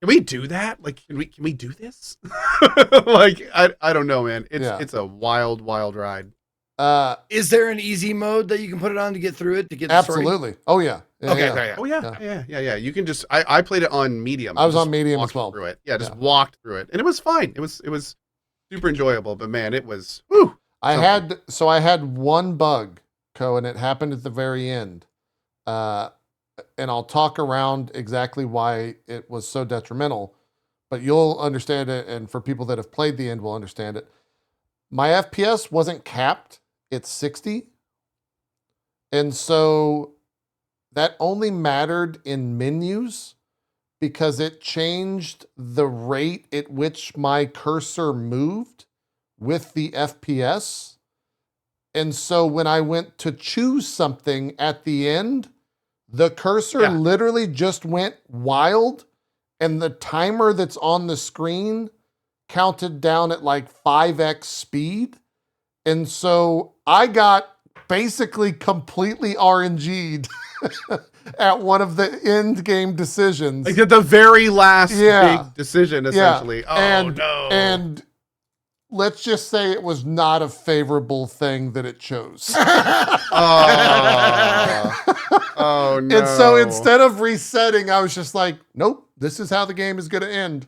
can we do that? Like, can we do this? Like, I don't know, man. It's a wild, wild ride. Is there an easy mode that you can put it on to get through it to get the story? Absolutely. Oh yeah. Okay. Oh yeah. You can just I played it on medium. I was Just on medium walked as well. Through it. Yeah, just walked through it, and it was fine. It was super enjoyable. But man, it was. Whew, I had one bug, and it happened at the very end. And I'll talk around exactly why it was so detrimental, but you'll understand it, and for people that have played the end will understand it. My FPS wasn't capped. It's 60. And so that only mattered in menus because it changed the rate at which my cursor moved with the FPS. And so when I went to choose something at the end, the cursor literally just went wild, and the timer that's on the screen counted down at like 5x speed. And so I got basically completely RNG'd at one of the end game decisions. Like at the very last big decision, essentially. Yeah. Oh no. And let's just say it was not a favorable thing that it chose. Oh no. And so instead of resetting, I was just like, nope, this is how the game is going to end.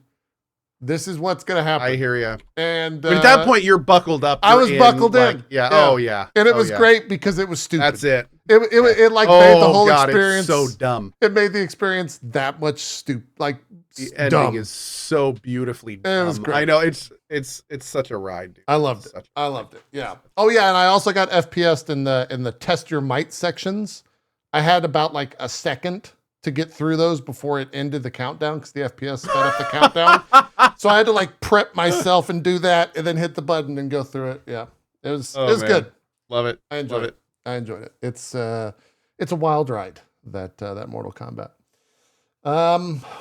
This is what's going to happen. I hear you. And but at that point, you're buckled up. I was buckled in. Yeah. Oh yeah. And it was great because it was stupid. That's it. It like made the whole experience it's so dumb. It made the experience that much stupid. Like the ending dumb. is so beautifully dumb. It was great. I know it's such a ride, dude. I loved it. I loved it. Yeah. Oh yeah, and I also got FPS'd in the test your might sections. I had about like a second to get through those before it ended the countdown because the FPS sped up the countdown. So I had to like prep myself and do that and then hit the button and go through it. Yeah. It was good. Love it. I enjoyed it. I enjoyed it. It's a wild ride, that Mortal Kombat.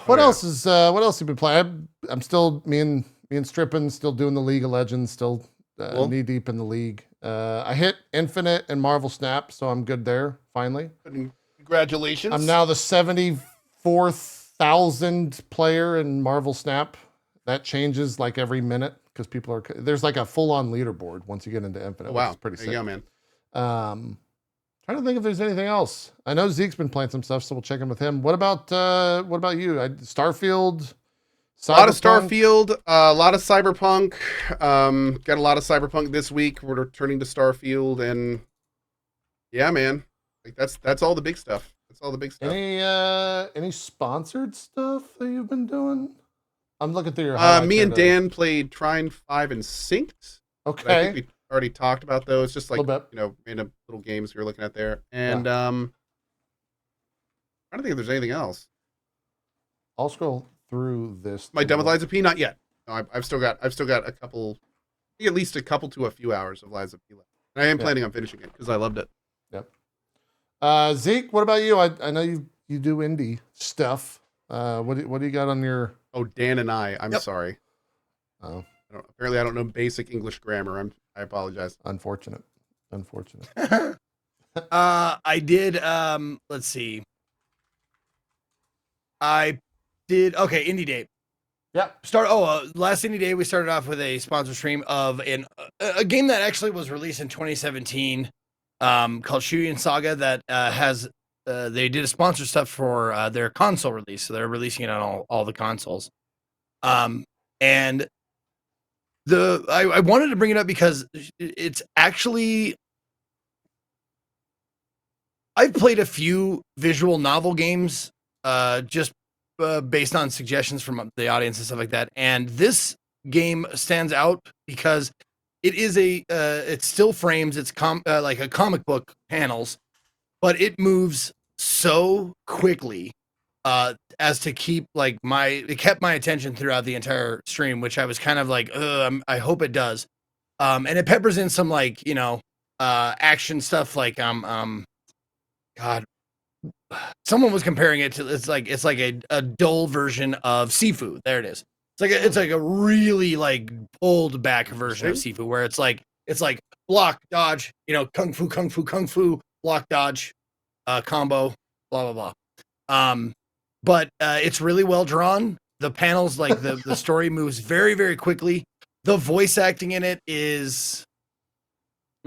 What else have you been playing? I'm still me and Strippin still doing the League of Legends, still knee deep in the league. I hit Infinite and Marvel Snap, so I'm good there finally. Congratulations. I'm now the 74,000 player in Marvel Snap. That changes like every minute because there's like a full on leaderboard once you get into Infinite. Oh, wow. Which is pretty sick. There you go, man. Trying to think if there's anything else. I know Zeke's been playing some stuff, so we'll check in with him. What about you? Starfield? A lot of Starfield, a lot of Cyberpunk. Got a lot of Cyberpunk this week. We're returning to Starfield, and yeah, man, like that's all the big stuff. That's all the big stuff. Any sponsored stuff that you've been doing? I'm looking through your. Me and Dan played Trine 5 and Synced. Okay. I think we already talked about those. Just like random little games we were looking at there, and I don't think there's anything else. I'll scroll through this. Am I done with Lies of P? Not yet. No, I've still got a couple, at least a couple to a few hours of Lies of P left. I am Yeah. planning on finishing it because I loved it. Zeke, what about you? I know you do indie stuff. What do you got on your? Oh, Dan and I'm Yep. sorry. Oh, Apparently, I don't know basic English grammar. I apologize. unfortunate. I did. Let's see. I did. Okay, Indie Day. Yep. Last Indie Day we started off with a sponsor stream of a game that actually was released in 2017, called Shuyan Saga. That they did a sponsor stuff for their console release, so they're releasing it on all the consoles. And I wanted to bring it up because it's actually, I've played a few visual novel games, just based on suggestions from the audience and stuff like that. And this game stands out because it is it's still frames. It's like a comic book panels, but it moves so quickly, as to keep it kept my attention throughout the entire stream, which I was kind of like, I hope it does. And it peppers in some action stuff God, someone was comparing it to it's like a dull version of Sifu. There it is. It's like a really pulled back version of Sifu where it's like block, dodge, kung fu, block, dodge, combo, blah blah blah. But it's really well drawn. The panels, the story moves very very quickly. The voice acting in it is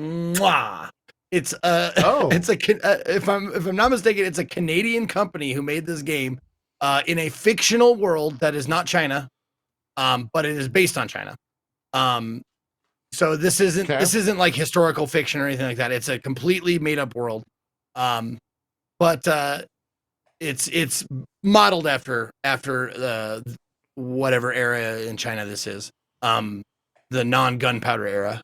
mwah. It's if I'm not mistaken, it's a Canadian company who made this game in a fictional world that is not China, but it is based on China. So this isn't like historical fiction or anything like that. It's a completely made up world. But it's modeled after whatever era in China this is. The non-gunpowder era,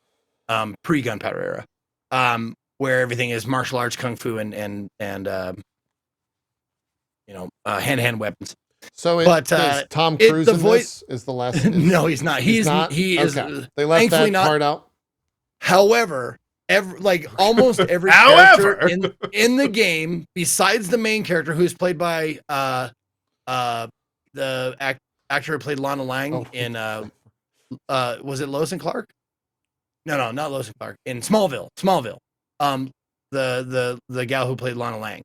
pre-gunpowder era. Where everything is martial arts, kung fu, and hand-to-hand weapons. So, is Tom Cruise in this? Is the last? No, he's not. He is. Okay. They left that part out. However, almost every character in the game, besides the main character, who's played by the actor who played Lana Lang in was it Lois and Clark? No, not Lois and Clark. In Smallville. The gal who played Lana Lang.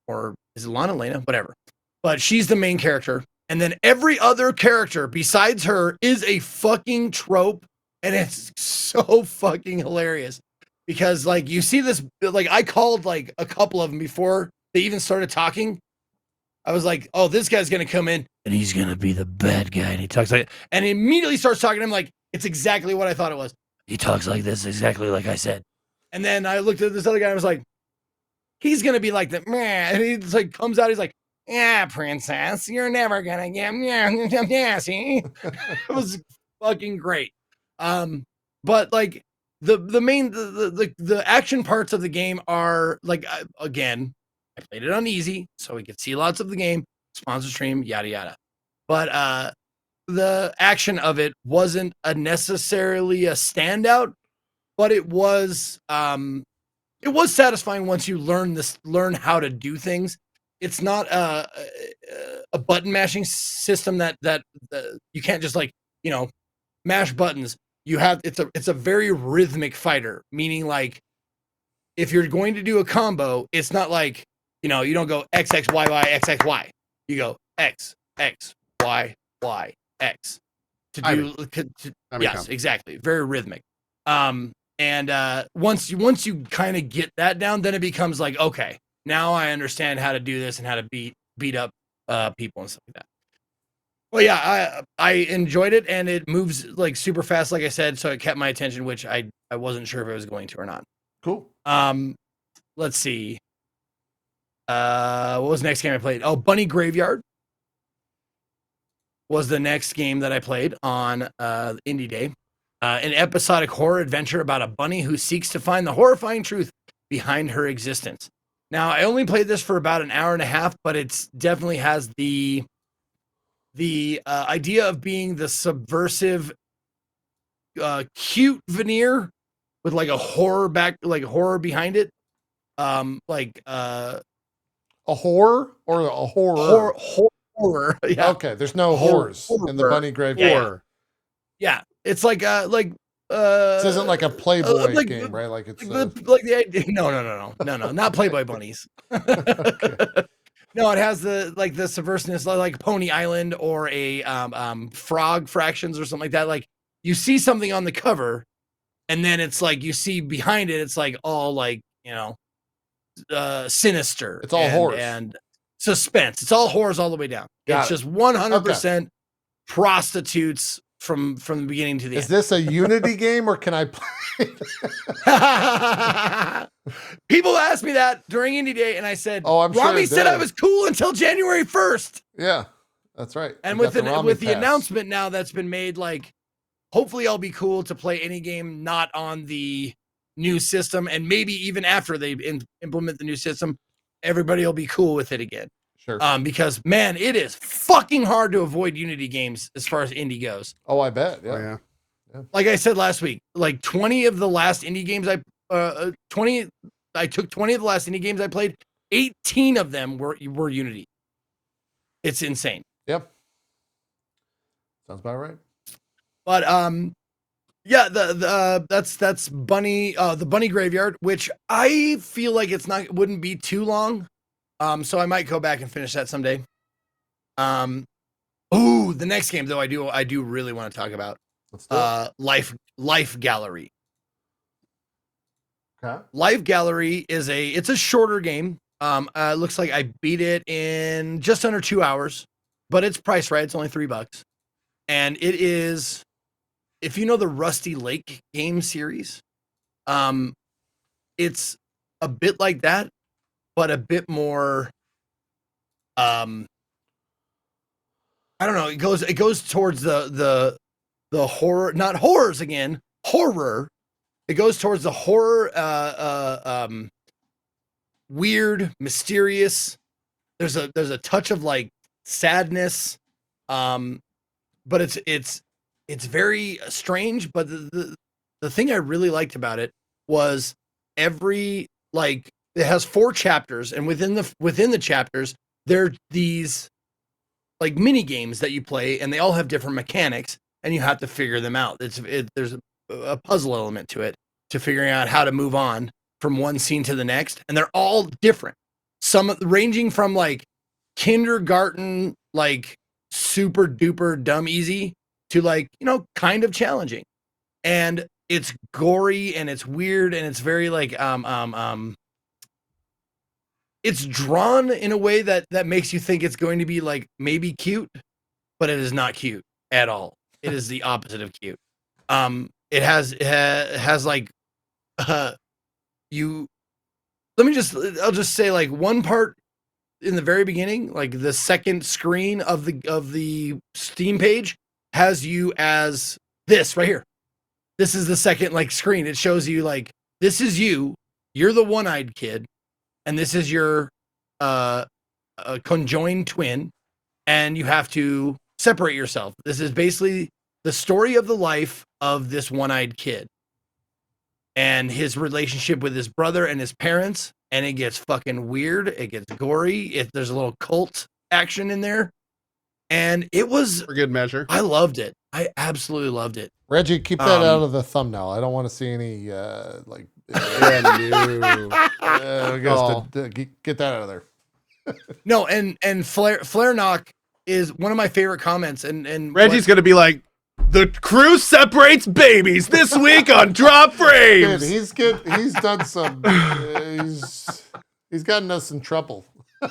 Or is it Lana Lena? Whatever. But she's the main character. And then every other character besides her is a fucking trope. And it's so fucking hilarious. Because you see this, I called a couple of them before they even started talking. I was like, oh, this guy's gonna come in and he's gonna be the bad guy. And he talks and he immediately starts talking to him it's exactly what I thought it was. He talks like this, exactly like I said. And then I looked at this other guy and I was like, he's gonna be like that, and he comes out, he's like, yeah, princess, you're never gonna get, yeah, see? It was fucking great. But the main the action parts of the game are again, I played it on easy, so we could see lots of the game, sponsor stream, yada yada. But the action of it wasn't necessarily a standout, but it was satisfying once you learn how to do things. It's not a button mashing system that you can't just mash buttons. It's a very rhythmic fighter, meaning if you're going to do a combo, it's not you don't go X X Y Y X X Y. You go X X Y Y X to do. Yes, exactly. Very rhythmic. And once you kind of get that down, then it becomes okay, now I understand how to do this and how to beat up people and stuff like that. Well, yeah, I enjoyed it, and it moves super fast, like I said, so it kept my attention, which I wasn't sure if it was going to or not. Cool. Let's see. What was the next game I played? Oh, Bunny Graveyard was the next game that I played on Indie Day. An episodic horror adventure about a bunny who seeks to find the horrifying truth behind her existence. Now, I only played this for about an hour and a half, but it definitely has the idea of being the subversive, cute veneer with like a horror behind it. A horror or a horror? Horror. Yeah. Okay, there's no horrors in the bunny graveyard. Yeah. It's like This isn't like a Playboy like game, right? Like it's the idea. No, not Playboy bunnies. okay. No, it has the subversiveness, like Pony Island or a Frog Fractions or something like that. Like you see something on the cover, and then it's like you see behind it, it's like all like sinister. It's all horrors and suspense. It's all horrors all the way down. It's just 100% prostitutes from the beginning to the end. Is this a Unity game or can I play? People asked me that during Indie Day, and I said, "Oh, I'm sure." Rami said I was cool until January 1st. Yeah, that's right. And with the announcement now that's been made, like, hopefully I'll be cool to play any game not on the new system, and maybe even after they implement the new system, everybody will be cool with it again. Sure. Because man, it is fucking hard to avoid Unity games as far as indie goes. Oh, I bet. Yeah. Oh, yeah. Like I said last week, like 20 of the last indie games I took 20 of the last indie games I played, 18 of them were Unity. It's insane. Yep. Sounds about right. But yeah, that's Bunny, the Bunny Graveyard, which I feel like wouldn't be too long. So I might go back and finish that someday. The next game though I do really want to talk about. Let's do it. Life Gallery. Okay. Life Gallery it's a shorter game. It looks like I beat it in just under 2 hours, but it's priced right. It's only $3. And it is, if you know the Rusty Lake game series, it's a bit like that, but a bit more, I don't know. It goes towards the horror, not horrors again, horror. It goes towards the horror, weird, mysterious. There's a touch of like sadness, but it's very strange. But the thing I really liked about it was it has 4 chapters, and within the chapters there are these like mini games that you play, and they all have different mechanics, and you have to figure them out. There's a puzzle element to it, to figuring out how to move on from one scene to the next, and they're all different. Some ranging from like kindergarten, like super duper dumb easy, to like kind of challenging, and it's gory and it's weird and it's very like it's drawn in a way that makes you think it's going to be like maybe cute, but it is not cute at all. It is the opposite of cute. It has like I'll just say like one part in the very beginning, like the second screen of the Steam page has you as this right here. This is the second like screen. It shows you like, this is you're the one-eyed kid, and this is your conjoined twin, and you have to separate yourself. This is basically the story of the life of this one-eyed kid and his relationship with his brother and his parents, and it gets fucking weird. It gets gory. There's a little cult action in there, and it was For good measure. I loved it. I absolutely loved it. Reggie, keep that out of the thumbnail. I don't want to see any like. We got to get that out of there. No, and Flare Knock is one of my favorite comments, and Reggie's gonna be like, the crew separates babies this week on Drop Frames. Dude, he's good. He's done some. He's gotten us in trouble. Or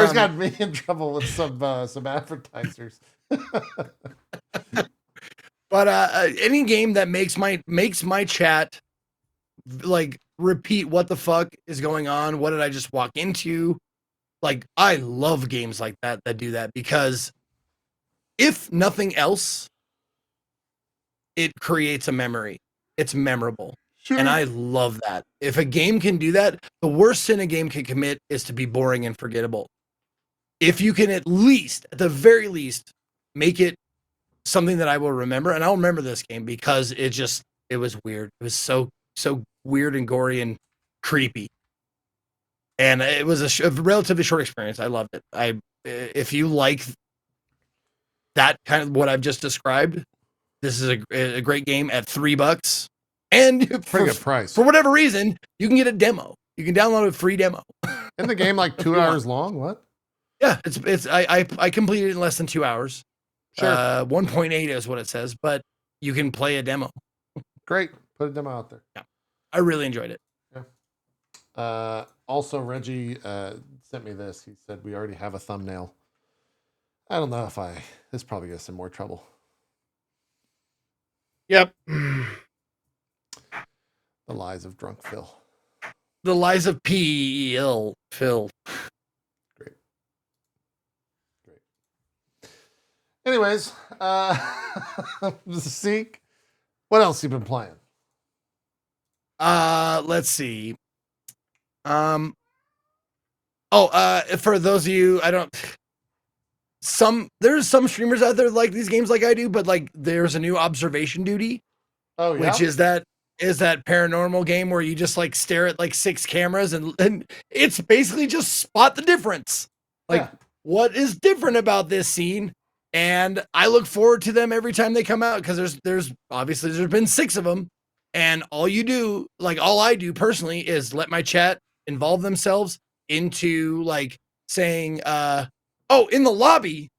he's got me in trouble with some advertisers. But any game that makes my chat like repeat what the fuck is going on, what did I just walk into? Like, I love games like that do that, because if nothing else, it creates a memory. It's memorable. Sure. And I love that. If a game can do that, the worst sin a game can commit is to be boring and forgettable. If you can at the very least, make it something that I will remember, and I'll remember this game because it just It was weird. It was so weird and gory and creepy. And it was a relatively short experience. I loved it. If you like that kind of what I've just described, this is a great game at $3. And Pretty good price. for whatever reason, you can get a demo. You can download a free demo. Isn't the game like 2 hours long? What? Yeah, I completed it in less than 2 hours. Sure. 1.8 is what it says, but you can play a demo. Great. Put a demo out there. Yeah. I really enjoyed it. Yeah. Also, Reggie sent me this. He said we already have a thumbnail. I don't know if this probably gets in more trouble. Yep. The Lies of Drunk Phil. The Lies of Phil. Great. Anyways, Zeke, what else you been playing? Let's see. For those of you, there's some streamers out there like these games like I do, but like there's a new Observation Duty. Oh, yeah. Which is that paranormal game where you just like stare at like 6 cameras and it's basically just spot the difference. Like what is different about this scene? And I look forward to them every time they come out because there's been 6 of them. And all I do personally is let my chat involve themselves into like saying, in the lobby,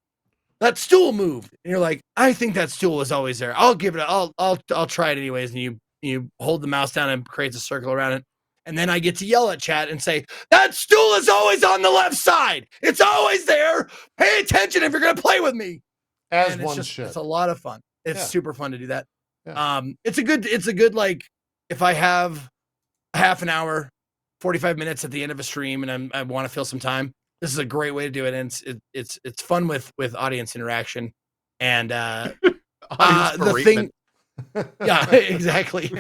that stool moved. And you're like, I think that stool was always there. I'll give it, I'll try it anyways. And you hold the mouse down and creates a circle around it. And then I get to yell at chat and say, that stool is always on the left side. It's always there. Pay attention if you're going to play with me. As one should. It's a lot of fun. It's super fun to do that. Yeah. It's a good, like, if I have half an hour, 45 minutes at the end of a stream and I want to fill some time, this is a great way to do it. And it's fun with audience interaction and, the thing. Yeah, exactly.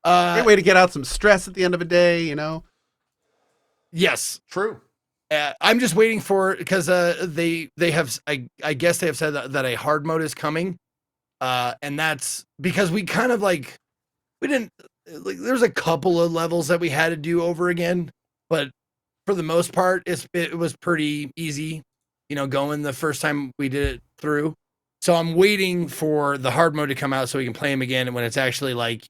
Great way to get out some stress at the end of a day, you know? Yes. True. I'm just waiting for, because they have, I guess they have said that a hard mode is coming. And that's because we kind of like, we didn't, like, there's a couple of levels that we had to do over again, but for the most part, it was pretty easy, going the first time we did it through. So I'm waiting for the hard mode to come out so we can play them again. And when it's actually like,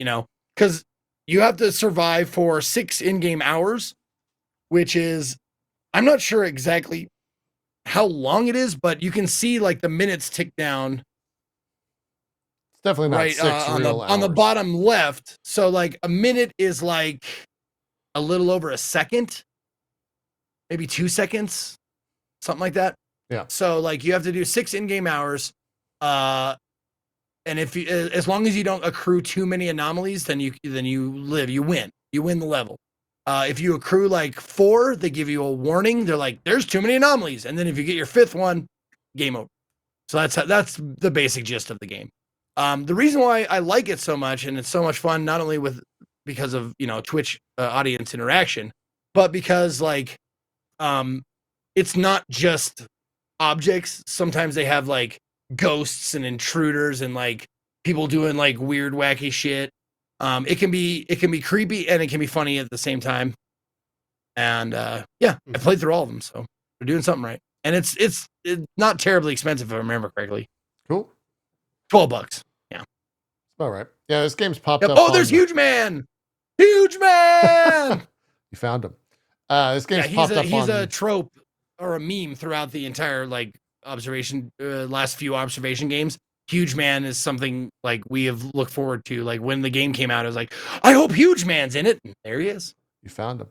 because you have to survive for 6 in-game hours, which is, I'm not sure exactly how long it is, but you can see like the minutes tick down. It's definitely not right 6 real on the hours. bottom left. So like a minute is like a little over a second, maybe 2 seconds, something like that. Yeah. So like you have to do 6 in-game hours. And if you, as long as you don't accrue too many anomalies, then you live, you win the level. If you accrue like 4, they give you a warning. They're like, there's too many anomalies. And then if you get your 5th one, game over. So that's the basic gist of the game. The reason why I like it so much and it's so much fun, not only because of, Twitch audience interaction, but because like, it's not just objects. Sometimes they have like ghosts and intruders and like people doing like weird, wacky shit. It can be creepy and it can be funny at the same time. And I played through all of them, so they're doing something right. And it's not terribly expensive if I remember correctly. Cool. $12. Yeah. All right. Yeah, this game's popped up. Oh, there's Huge Man. Huge Man. You found him. This game's popped up. He's a trope or a meme throughout the entire like last few observation games. Huge Man is something like we have looked forward to. Like when the game came out, I was like, I hope Huge Man's in it. And there he is. You found him.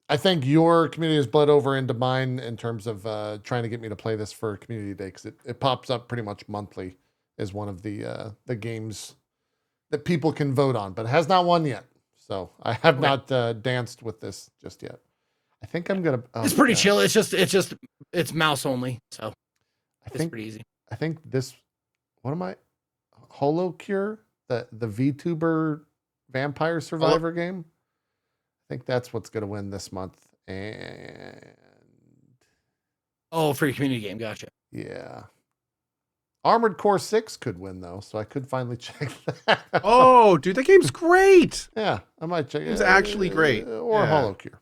I think your community has bled over into mine in terms of trying to get me to play this for Community Day because it pops up pretty much monthly as one of the games that people can vote on, but it has not won yet. So I have not danced with this just yet. I think I'm gonna. It's pretty chill. It's mouse only, so it's pretty easy. I think this. What am I? Holo Cure, the VTuber Vampire Survivor game. I think that's what's gonna win this month. And for your community game, gotcha. Yeah. Armored Core 6 could win though, so I could finally check that. Oh, dude, that game's great. Yeah, I might check it. It's actually great. Or Yeah. HoloCure.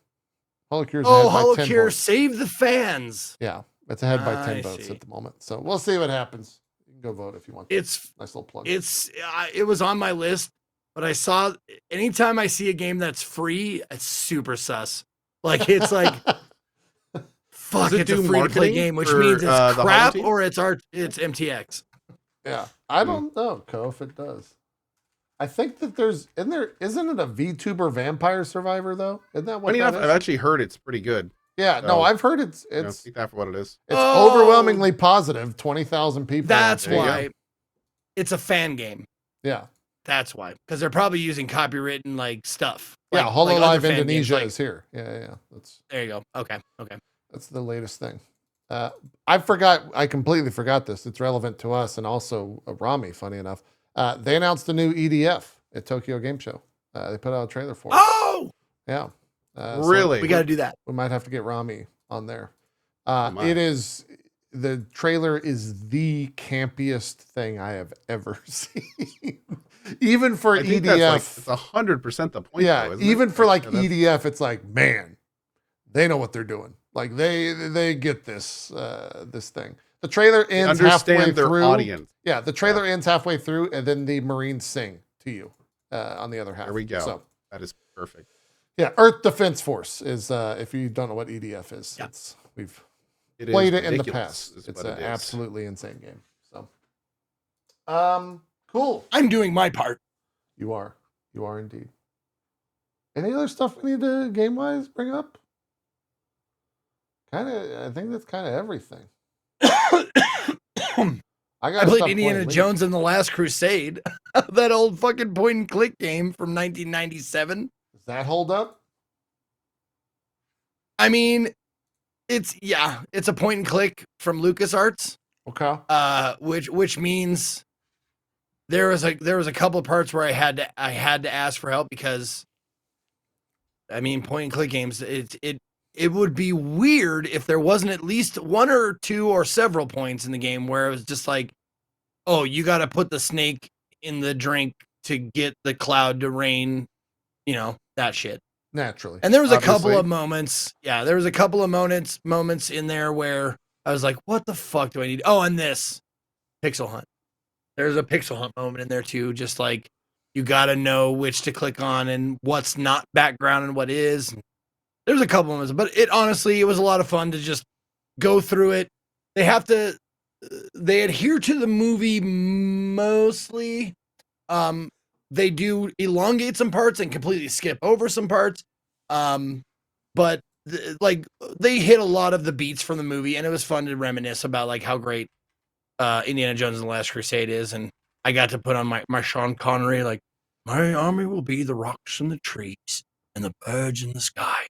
HoloCure's Oh, ahead by 10 HoloCure, votes. save the fans. Yeah, it's ahead by 10 I votes see. at the moment. So we'll see what happens. You can go vote if you want. It's Nice little plug. it was on my list, but I saw anytime I see a game that's free, it's super sus. Like it's like fuck, Does it it's a do free to play marketing game, which for, means it's the crap Hollow team? or it's MTX. Yeah, I don't know, Co, if it does. I think that isn't it a VTuber Vampire Survivor though? Isn't that what Funny that enough, is? I've actually heard it's pretty good. Yeah, no, so, I've heard it's You know, take that for what it is. Oh! overwhelmingly positive. 20,000 people. That's There you go. why it's a fan game. Yeah, That's why, because they're probably using copywritten like stuff. yeah. Like HoloLive other fan games, Indonesia like- is here. Yeah. There you go. Okay. That's the latest thing. I completely forgot this. It's relevant to us and also Rami, funny enough. They announced a new EDF at Tokyo Game Show. They put out a trailer for it. Oh, Yeah. So Really? we got to do that. we might have to get Rami on there. my. The trailer is the campiest thing I have ever seen. Even for I think EDF. that's like, it's 100% the point. Yeah, though, isn't it? even for like Yeah, that's- EDF, it's like, man, they know what they're doing. Like they get this this thing. The trailer they ends halfway understand their through. audience. Yeah, the trailer ends halfway through, and then the Marines sing to you on the other half. There we go. So That is perfect. yeah, Earth Defense Force is if you don't know what EDF is, Yeah. we've It played is it in the ridiculous, past. is It's what an it is. absolutely insane game. So, cool. I'm doing my part. You are indeed. Any other stuff we need to game wise bring up? I think that's kind of everything. I I played Indiana Jones and the Last Crusade, that old fucking point and click game from 1997. Does that hold up? I mean, it's a point and click from LucasArts, Okay. which means there was a couple of parts where I had to ask for help because, I mean, point and click games, it would be weird if there wasn't at least one or two or several points in the game where it was just like, oh, you got to put the snake in the drink to get the cloud to rain, that shit. Naturally. And there was a couple Obviously. of moments. Yeah, there was a couple of moments in there where I was like, what the fuck do I need? Oh, and this pixel hunt. There's a pixel hunt moment in there too. Just like you got to know which to click on and what's not background and what is. There's a couple of moments, but it was a lot of fun to just go through it. They adhere to the movie mostly. They do elongate some parts and completely skip over some parts. But they hit a lot of the beats from the movie, and it was fun to reminisce about like how great Indiana Jones and the Last Crusade is. And I got to put on my Sean Connery, like, my army will be the rocks and the trees and the birds in the sky.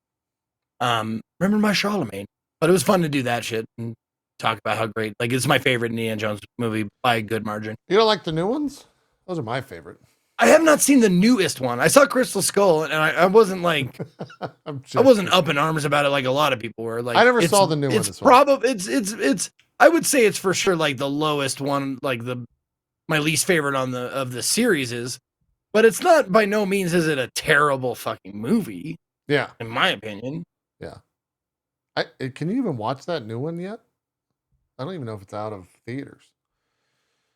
Remember my Charlemagne? But it was fun to do that shit and talk about how great, like, it's my favorite Indiana Jones movie by a good margin. You don't like the new ones? Those are my favorite. I have not seen the newest one. I saw Crystal Skull, and I wasn't like, I wasn't up in arms about it like a lot of people were. Like, I never saw the new one It's as well. probably it's. I would say it's for sure like the lowest one, like my least favorite of the series is, but it's not by no means is it a terrible fucking movie, Yeah. in my opinion. Can you even watch that new one yet? I don't even know if it's out of theaters.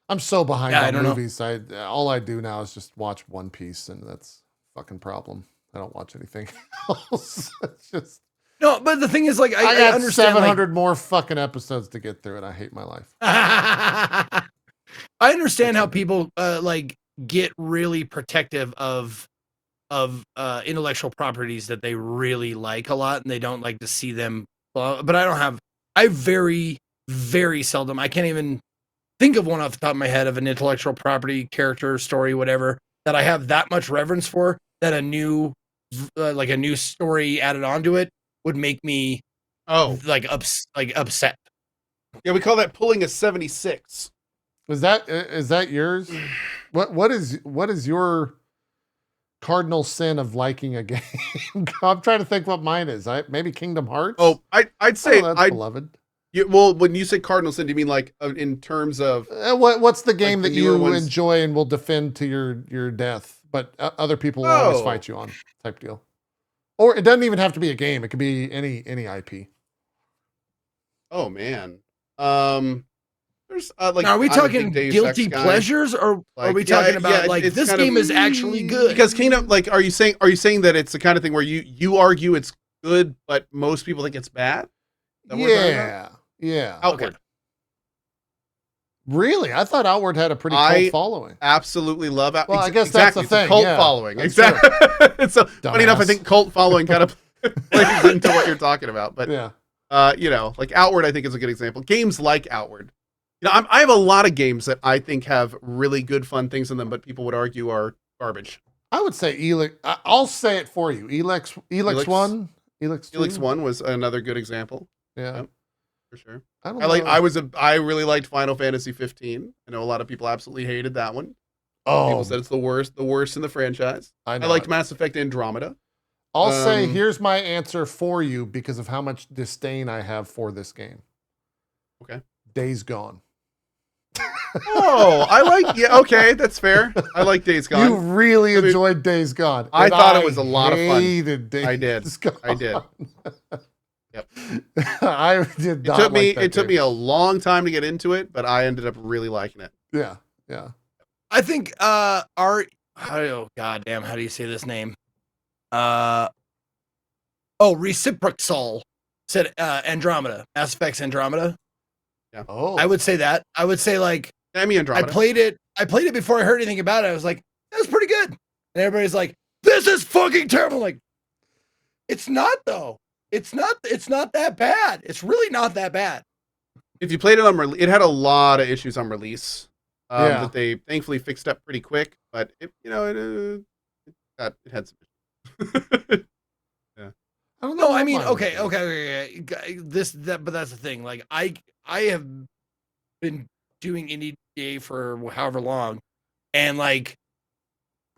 I'm so behind Yeah, I on don't know. movies. All I do now is just watch One Piece, and that's a fucking problem. I don't watch anything else. It's just No, but the thing is, like, I I got understand. 700 more fucking episodes to get through, and I hate my life. I understand how people like get really protective of intellectual properties that they really like a lot, and they don't like to see them. But I very, very seldom. I can't even think of one off the top of my head of an intellectual property, character, story, whatever, that I have that much reverence for, that a new story added onto it would make me like upset. Yeah, we call that pulling a 76. Is that yours? What is your cardinal sin of liking a game? I'm trying to think what mine is. Maybe Kingdom Hearts. Oh, I'd say that's I'd beloved. Well, when you say cardinal sin, do you mean like in terms of What's the game like that the newer you ones? enjoy and will defend to your death, but other people will always fight you on type deal? Or it doesn't even have to be a game. It could be any IP. Oh man. There's like Now, are we I'm a big talking Deus guilty Ex guy. pleasures, or are we talking about like it's this kind game of, is actually good? Because Kingdom, like, are you saying that it's the kind of thing where you argue it's good, but most people think it's bad? Is that what we're talking about? Yeah. Outward. Really? I thought Outward had a pretty cult following. Absolutely love Outward. Well, I guess that's the It's a thing. cult yeah, following. that's Exactly. So funny enough, I Dumbass. think cult following kind of plays into what you're talking about. But Yeah. you know, like Outward, I think is a good example. Games like Outward. You know, I have a lot of games that I think have really good, fun things in them, but people would argue are garbage. I would say Elix. I'll say it for you. Elix 1. Elix 2. Elix 1 was another good example. Yeah. Yep, for sure. I don't know. I really liked Final Fantasy 15. I know a lot of people absolutely hated that one. Oh, People said it's the worst in the franchise. I know liked it. Mass Effect Andromeda. I'll say here's my answer for you because of how much disdain I have for this game. Okay. Days Gone. Oh, okay, that's fair. I like Days Gone. You really enjoyed Days Gone. I thought it was a lot of fun. Days I did. Gone. I did. Yep. I did not. It took me a long time to get into it, but I ended up really liking it. Yeah. I think how do you say this name? Reciprocal said Andromeda, Mass Effect's Andromeda. Yeah. Oh, I would say that. I would say like Andromeda. I played it before I heard anything about it. I was like, that was pretty good. And everybody's like, this is fucking terrible. Like, it's not though. It's not that bad. It's really not that bad. If you played it on it had a lot of issues on release. Yeah. That they thankfully fixed up pretty quick, but it had some issues. I don't know. No, I mean, okay. But that's the thing. Like, I have been doing indie day for however long, and like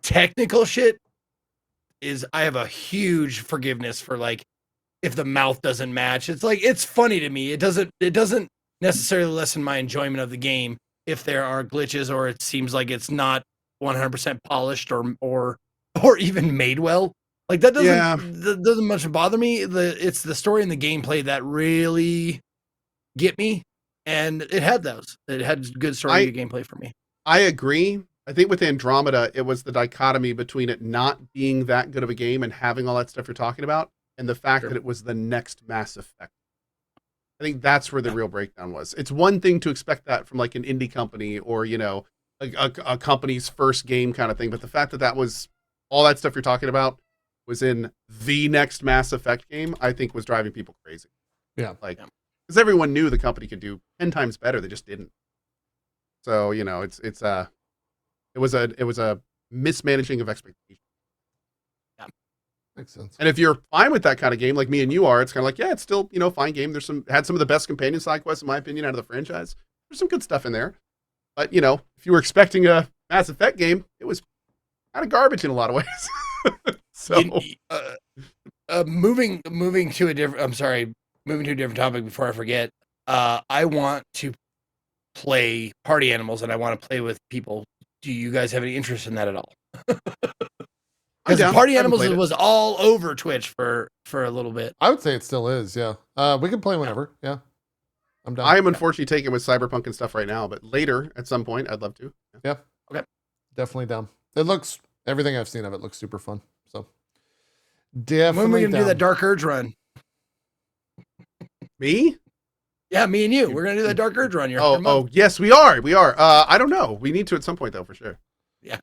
technical shit is I have a huge forgiveness for like if the mouth doesn't match. It's like it's funny to me. It doesn't necessarily lessen my enjoyment of the game if there are glitches or it seems like it's not 100% polished or even made well. Like that doesn't much bother me. It's the story and the gameplay that really get me, and it had those. It had good story and gameplay for me. I agree. I think with Andromeda, it was the dichotomy between it not being that good of a game and having all that stuff you're talking about, and the fact that it was the next Mass Effect. I think that's where the real breakdown was. It's one thing to expect that from like an indie company or, you know, a company's first game kind of thing, but the fact that was all that stuff you're talking about was in the next Mass Effect game, I think was driving people crazy. Yeah. Like, because everyone knew the company could do 10 times better. They just didn't. So, you know, it was a mismanaging of expectations. Yeah. Makes sense. And if you're fine with that kind of game, like me and you are, it's kind of like, yeah, it's still, you know, fine game. Had some of the best companion side quests, in my opinion, out of the franchise. There's some good stuff in there. But, you know, if you were expecting a Mass Effect game, it was kind of garbage in a lot of ways. So moving to a different topic before I forget. I want to play Party Animals and I want to play with people. Do you guys have any interest in that at all? Because Party Animals was all over Twitch for a little bit. I would say it still is. Yeah. We can play whenever. Yeah. I'm done. I am unfortunately taken with Cyberpunk and stuff right now, but later at some point I'd love to. Yeah. Okay. Definitely down. Everything I've seen of it looks super fun. So definitely. When are we gonna do that Dark Urge run? Me? Yeah, me and you. We're gonna do that Dark Urge run. Oh, yes, we are. I don't know. We need to at some point though, for sure. Yeah.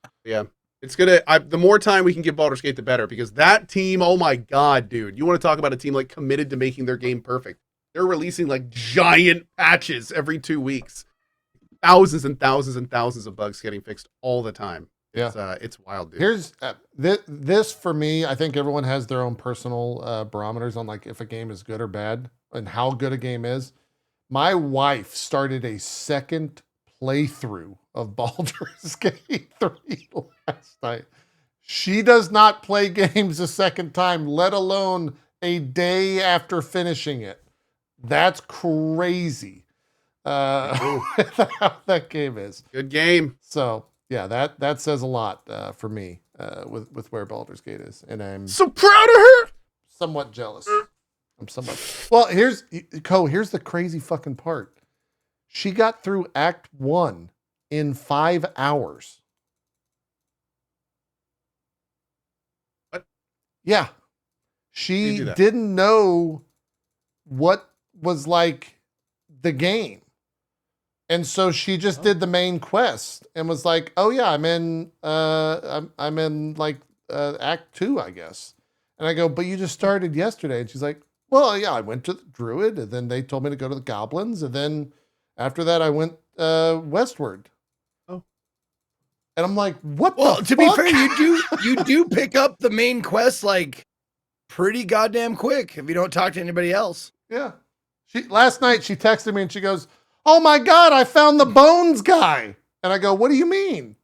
It's gonna. The more time we can give Baldur's Gate, the better. Because that team, oh my god, dude! You want to talk about a team like committed to making their game perfect? They're releasing like giant patches every 2 weeks, thousands and thousands and thousands of bugs getting fixed all the time. It's wild, dude. Here's this for me. I think everyone has their own personal barometers on like if a game is good or bad and how good a game is. My wife started a second playthrough of Baldur's Gate 3 last night. She does not play games a second time, let alone a day after finishing it. That's crazy. How that game is. Good game. So yeah, that says a lot for me with where Baldur's Gate is, and I'm So proud of her. somewhat jealous. I'm somewhat. Well, here's the crazy fucking part. She got through Act 1 in 5 hours. What? Yeah. She didn't know what was like the game. And so she just did the main quest and was like, "Oh yeah, I'm in like Act 2, I guess." And I go, "But you just started yesterday." And she's like, "Well, yeah, I went to the Druid, and then they told me to go to the Goblins, and then after that I went westward." Oh. And I'm like, "What Well, the to fuck?" be fair, you do pick up the main quest like pretty goddamn quick if you don't talk to anybody else. Yeah. Last night she texted me and she goes, "Oh my God, I found the Bones guy." And I go, "What do you mean?"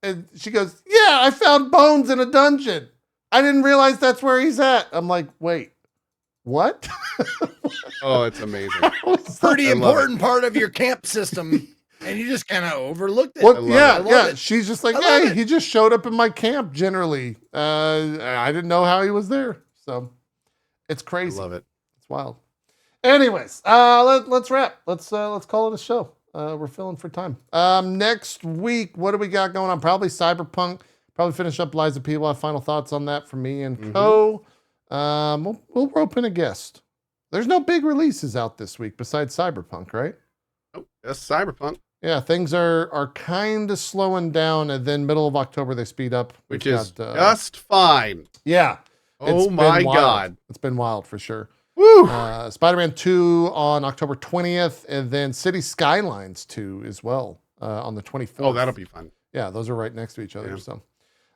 And she goes, "Yeah, I found Bones in a dungeon. I didn't realize that's where he's at." I'm like, "Wait, what?" Oh, it's amazing. Pretty important part of your camp system. And you just kind of overlooked it. Well, yeah. it. She's just like, "Hey, he just showed up in my camp generally. I didn't know how he was there." So it's crazy. I love it. It's wild. Anyways, let's wrap. Let's call it a show. We're filling for time. Next week, what do we got going on? Probably Cyberpunk. Probably finish up Lies of P. We'll have final thoughts on that from me and Co. We'll rope in a guest. There's no big releases out this week besides Cyberpunk, right? Oh, that's Cyberpunk. Yeah, things are kind of slowing down, and then middle of October they speed up, Which is just fine. Yeah. Oh my God. It's been wild for sure. Woo! Spider-Man 2 on October 20th, and then City Skylines 2 as well on the 24th. Oh, that'll be fun. Yeah, those are right next to each other. Yeah. So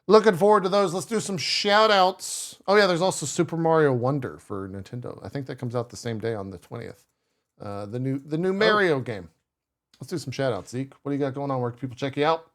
looking forward to those. Let's do some shout outs. Oh yeah, there's also Super Mario Wonder for Nintendo. I think that comes out the same day on the 20th. The new Mario game. Let's do some shout outs. Zeke, what do you got going on? Where can people check you out?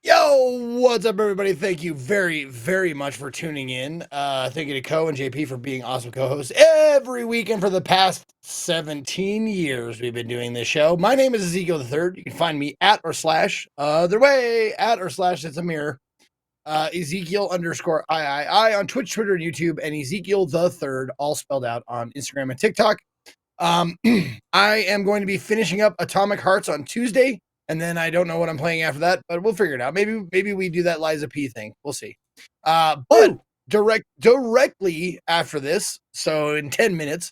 Yo, what's up, everybody? Thank you very, very much for tuning in. Thank you to Co and JP for being awesome co-hosts every weekend for the past 17 years we've been doing this show. My name is Ezekiel III. You can find me at or slash, other way, at or slash, it's a mirror. Ezekiel _ III on Twitch, Twitter, and YouTube, and Ezekiel the Third, all spelled out on Instagram and TikTok. I am going to be finishing up Atomic Hearts on Tuesday. And then I don't know what I'm playing after that, but we'll figure it out. Maybe we do that Liza P thing. We'll see. But directly after this, so in 10 minutes,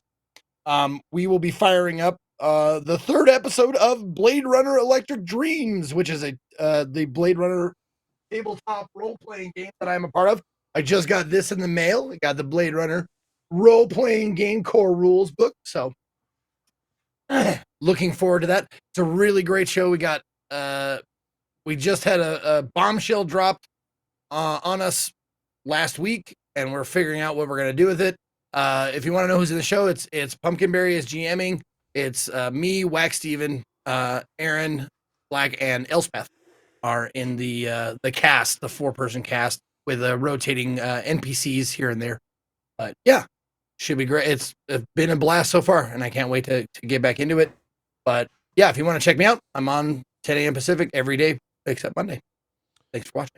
we will be firing up the 3rd episode of Blade Runner Electric Dreams, which is the Blade Runner tabletop role-playing game that I'm a part of. I just got this in the mail. I got the Blade Runner role-playing game core rules book. So looking forward to that. It's a really great show. We just had a bombshell dropped on us last week, and we're figuring out what we're going to do with it. If you want to know who's in the show, it's Pumpkinberry is GMing. It's me, Wax Steven, Aaron, Black, and Elspeth are in the cast, the 4-person cast with rotating NPCs here and there. But yeah, should be great. It's been a blast so far, and I can't wait to get back into it. But yeah, if you want to check me out, I'm on 10 a.m. Pacific every day except Monday. Thanks for watching.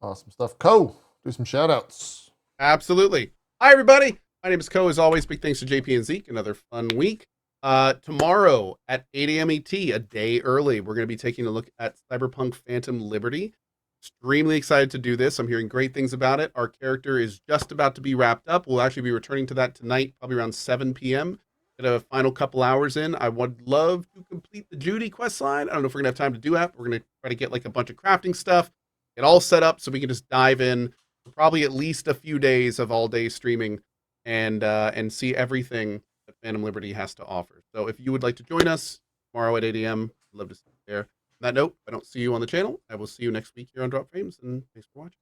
Awesome stuff. Co, do some shout outs. Absolutely. Hi, everybody. My name is Co. As always, big thanks to JP and Zeke. Another fun week. Tomorrow at 8 a.m. ET, a day early, we're going to be taking a look at Cyberpunk Phantom Liberty. Extremely excited to do this. I'm hearing great things about it. Our character is just about to be wrapped up. We'll actually be returning to that tonight, probably around 7 p.m. Get a final couple hours in. I would love to complete the Judy quest line. I don't know if we're going to have time to do that. We're going to try to get like a bunch of crafting stuff, get all set up so we can just dive in for probably at least a few days of all day streaming and see everything that Phantom Liberty has to offer. So if you would like to join us tomorrow at 8 a.m., I'd love to see you there. On that note, if I don't see you on the channel, I will see you next week here on Drop Frames, and thanks for watching.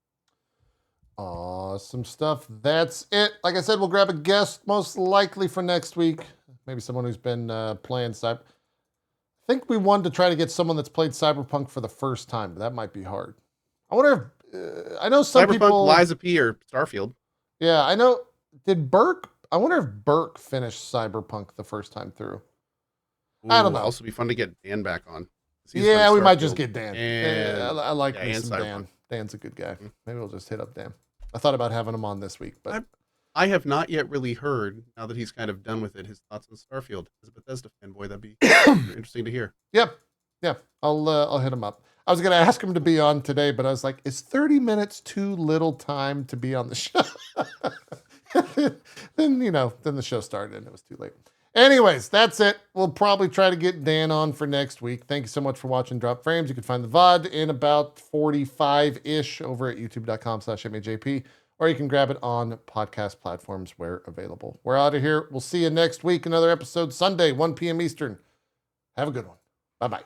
Awesome stuff. That's it. Like I said, we'll grab a guest most likely for next week. Maybe someone who's been playing Cyber. I think we wanted to try to get someone that's played Cyberpunk for the first time, but that might be hard. I wonder if I know some Cyberpunk, people. Liza P or Starfield. Yeah, I know. Did Burke I wonder if Burke finished Cyberpunk the first time through. I don't know. Also, be fun to get Dan back on. Yeah, we might just get Dan. And, I like yeah, me and some Cyberpunk. Dan. Dan's a good guy. Mhm. Maybe we'll just hit up Dan. I thought about having him on this week, but I have not yet really heard, now that he's kind of done with it, his thoughts on Starfield. As a Bethesda fanboy, that'd be interesting to hear. yeah, I'll hit him up. I was going to ask him to be on today, but I was like, is 30 minutes too little time to be on the show? then the show started and it was too late. Anyways, that's it. We'll probably try to get Dan on for next week. Thank you so much for watching Drop Frames. You can find the VOD in about 45-ish over at youtube.com/itmeJP, or you can grab it on podcast platforms where available. We're out of here. We'll see you next week. Another episode Sunday, 1 p.m. Eastern. Have a good one. Bye-bye.